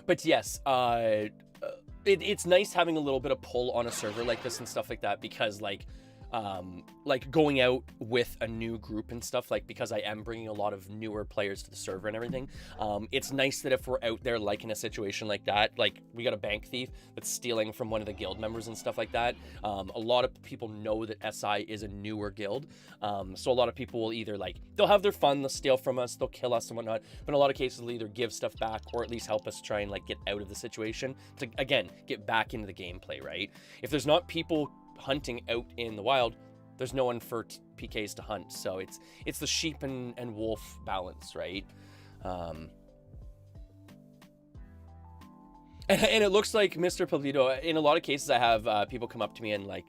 But yes, it's nice having a little bit of pull on a server like this and stuff like that, because like going out with a new group and stuff, like, because I am bringing a lot of newer players to the server and everything. It's nice that if we're out there like in a situation like that, like we got a bank thief that's stealing from one of the guild members and stuff like that. A lot of people know that SI is a newer guild. So a lot of people will either like, they'll have their fun, they'll steal from us, they'll kill us and whatnot. But in a lot of cases they'll either give stuff back or at least help us try and like get out of the situation to, again, get back into the gameplay, right? If there's not people hunting out in the wild, there's no one for PKs to hunt. So it's the sheep and wolf balance, right? And it looks like Mr. Pablito, in a lot of cases I have people come up to me and like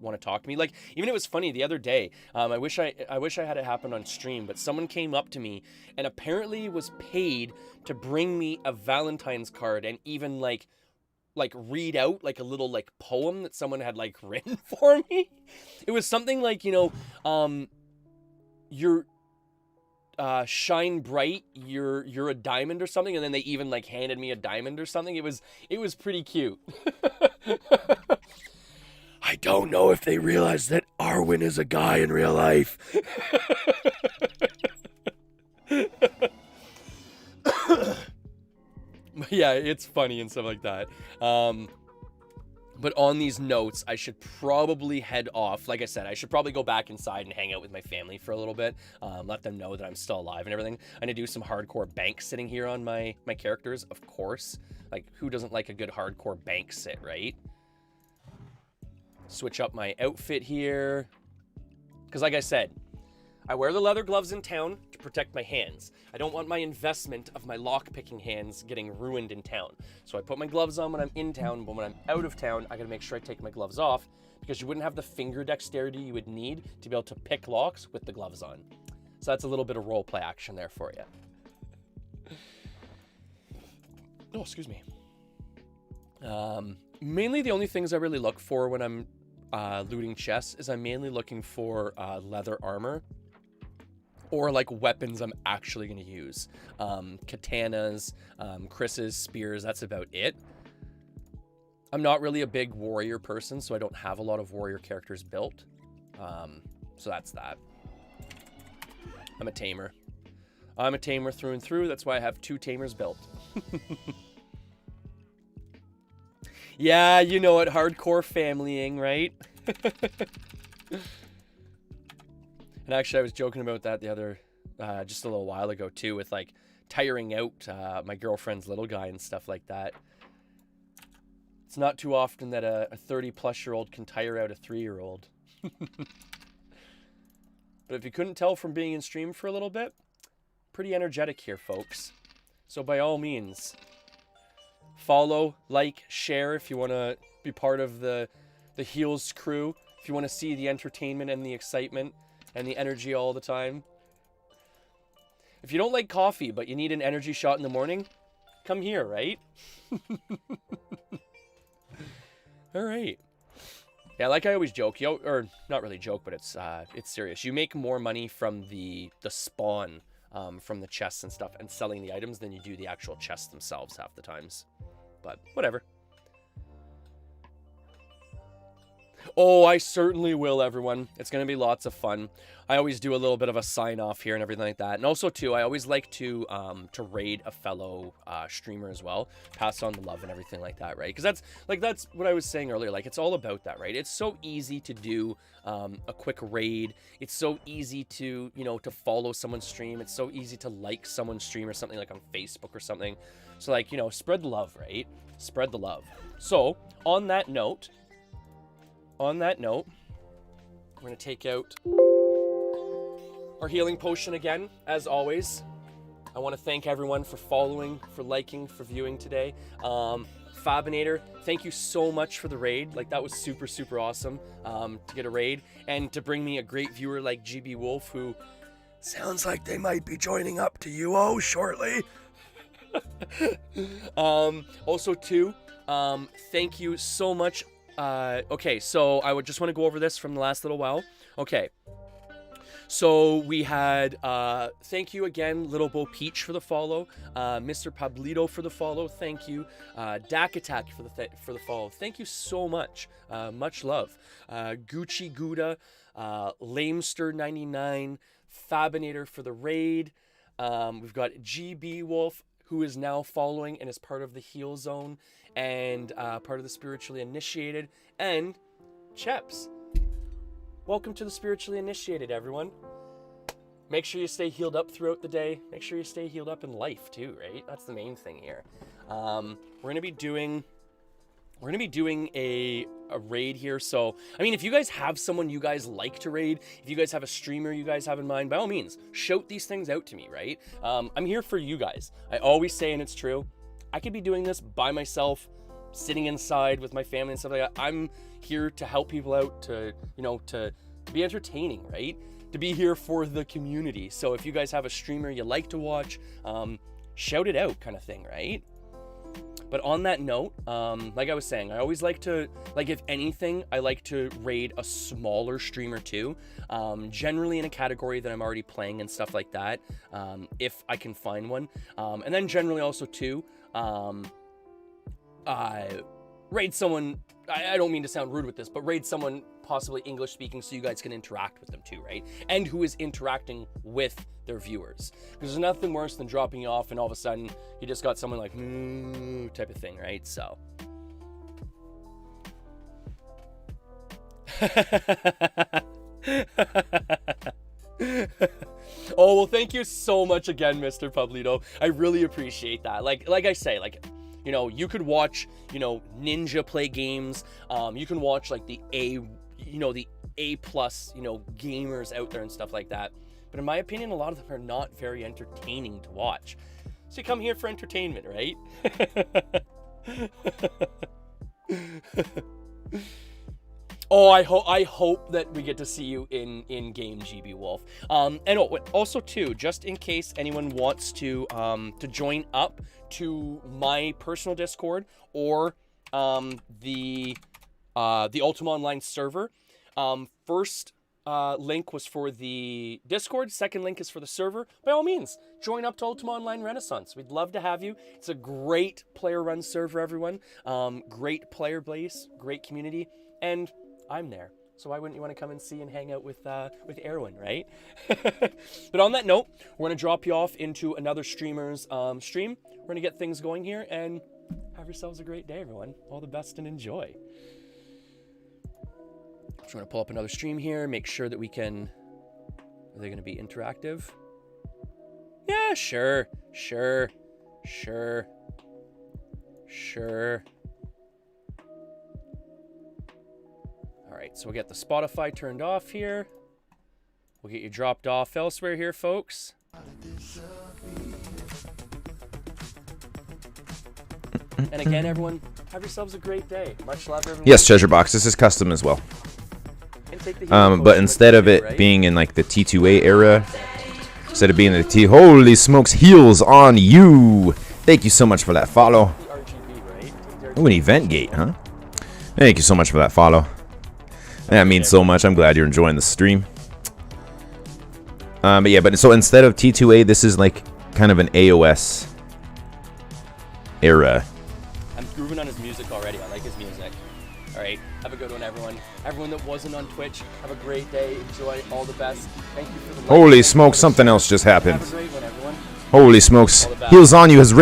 want to talk to me. Like, even it was funny the other day, I wish I had it happen on stream, but someone came up to me and apparently was paid to bring me a Valentine's card and even like read out like a little like poem that someone had like written for me. It was something like, you know, you're shine bright, you're a diamond or something, and then they even like handed me a diamond or something. It was pretty cute. I don't know if they realize that Arwen is a guy in real life. Yeah, it's funny and stuff like that. But on these notes, I should probably head off. Like I said, I should probably go back inside and hang out with my family for a little bit. Let them know that I'm still alive and everything. I'm gonna do some hardcore bank sitting here on my characters, of course. Like, who doesn't like a good hardcore bank sit, right? Switch up my outfit here. Because like I said, I wear the leather gloves in town to protect my hands. I don't want my investment of my lock-picking hands getting ruined in town. So I put my gloves on when I'm in town, but when I'm out of town, I gotta make sure I take my gloves off, because you wouldn't have the finger dexterity you would need to be able to pick locks with the gloves on. So that's a little bit of roleplay action there for you. Oh, excuse me. Mainly the only things I really look for when I'm looting chests is I'm mainly looking for leather armor, or like weapons I'm actually going to use. Katanas, Chris's, spears, that's about it. I'm not really a big warrior person, so I don't have a lot of warrior characters built. So that's that. I'm a tamer. I'm a tamer through and through. That's why I have 2 tamers built. Yeah, you know it. Hardcore familying, right? And actually, I was joking about that the other, just a little while ago too, with like tiring out my girlfriend's little guy and stuff like that. It's not too often that a 30-plus-year-old can tire out a 3-year-old. But if you couldn't tell from being in stream for a little bit, pretty energetic here, folks. So by all means, follow, like, share if you want to be part of the Heels crew. If you want to see the entertainment and the excitement and the energy all the time. If you don't like coffee, but you need an energy shot in the morning, come here, right? All right. Yeah, like I always joke, or not really joke, but it's serious. You make more money from the spawn, from the chests and stuff, and selling the items than you do the actual chests themselves half the times. But whatever. Oh, I certainly will, everyone. It's going to be lots of fun. I always do a little bit of a sign-off here and everything like that. And also, too, I always like to raid a fellow streamer as well. Pass on the love and everything like that, right? Because that's what I was saying earlier. Like, it's all about that, right? It's so easy to do a quick raid. It's so easy to, to follow someone's stream. It's so easy to like someone's stream or something like on Facebook or something. So, like, spread the love, right? Spread the love. So, on that note, we're going to take out our healing potion again, as always. I want to thank everyone for following, for liking, for viewing today. Fabinator, thank you so much for the raid. Like, that was super, super awesome to get a raid. And to bring me a great viewer like GB Wolf, who sounds like they might be joining up to UO shortly. Also, too, thank you so much. Okay, so I would just want to go over this from the last little while. Okay, so we had, thank you again, Little Bo Peach for the follow, Mr. Pablito for the follow, thank you, Dak Attack for the follow, thank you so much, much love, Gucci Gouda, Lamester99, Fabinator for the raid, we've got GB Wolf, who is now following and is part of the Healzonu, and part of the Spiritually Initiated, and Cheps. Welcome to the Spiritually Initiated, everyone. Make sure you stay healed up throughout the day. Make sure you stay healed up in life too, right? That's the main thing here. We're gonna be doing a raid here. So, I mean, if you guys have someone you guys like to raid, if you guys have a streamer you guys have in mind, by all means, shout these things out to me, right? I'm here for you guys. I always say, and it's true, I could be doing this by myself, sitting inside with my family and stuff like that. I'm here to help people out, to be entertaining, right? To be here for the community. So if you guys have a streamer you like to watch, shout it out, kind of thing, right? But on that note, like I was saying, I always like to, if anything, I like to raid a smaller streamer too, generally in a category that I'm already playing and stuff like that, if I can find one. And then generally also too, raid someone, I don't mean to sound rude with this, but raid someone possibly English speaking so you guys can interact with them too, right? And who is interacting with their viewers. Because there's nothing worse than dropping you off and all of a sudden you just got someone like, type of thing, right? So. Oh, well, thank you so much again, Mr. Pablito. I really appreciate that. Like I say, you could watch, Ninja play games. You can watch the A+, gamers out there and stuff like that. But in my opinion, a lot of them are not very entertaining to watch. So you come here for entertainment, right? Oh, I hope that we get to see you in game, GB Wolf. And also too, just in case anyone wants to join up to my personal Discord or the Ultima Online server. First link was for the Discord. Second link is for the server. By all means, join up to Ultima Online Renaissance. We'd love to have you. It's a great player-run server, everyone. Great player base, great community, and I'm there. So why wouldn't you want to come and see and hang out with Erwin, right? But on that note, we're going to drop you off into another streamer's stream. We're going to get things going here, and have yourselves a great day, everyone. All the best and enjoy. Just going to pull up another stream here, make sure that we can... Are they going to be interactive? Yeah, sure. All right, so we'll get the Spotify turned off here. We'll get you dropped off elsewhere here, folks. And again, everyone, have yourselves a great day. Much love, everyone. Yes, Treasure Box. This is custom as well. But instead of it being in like the T2A era, instead of being in the T, holy smokes, heels on you. Thank you so much for that follow. Ooh, an event gate, huh? Thank you so much for that follow. That means so much. I'm glad you're enjoying the stream. But yeah, so instead of T2A, this is like kind of an AOS era. I'm grooving on his music already. I like his music. All right, have a good one, everyone. Everyone that wasn't on Twitch, have a great day. Enjoy. All the best. Thank you for the Holy smokes, something else just happened. Have a great one, everyone. Holy smokes. Heels on you has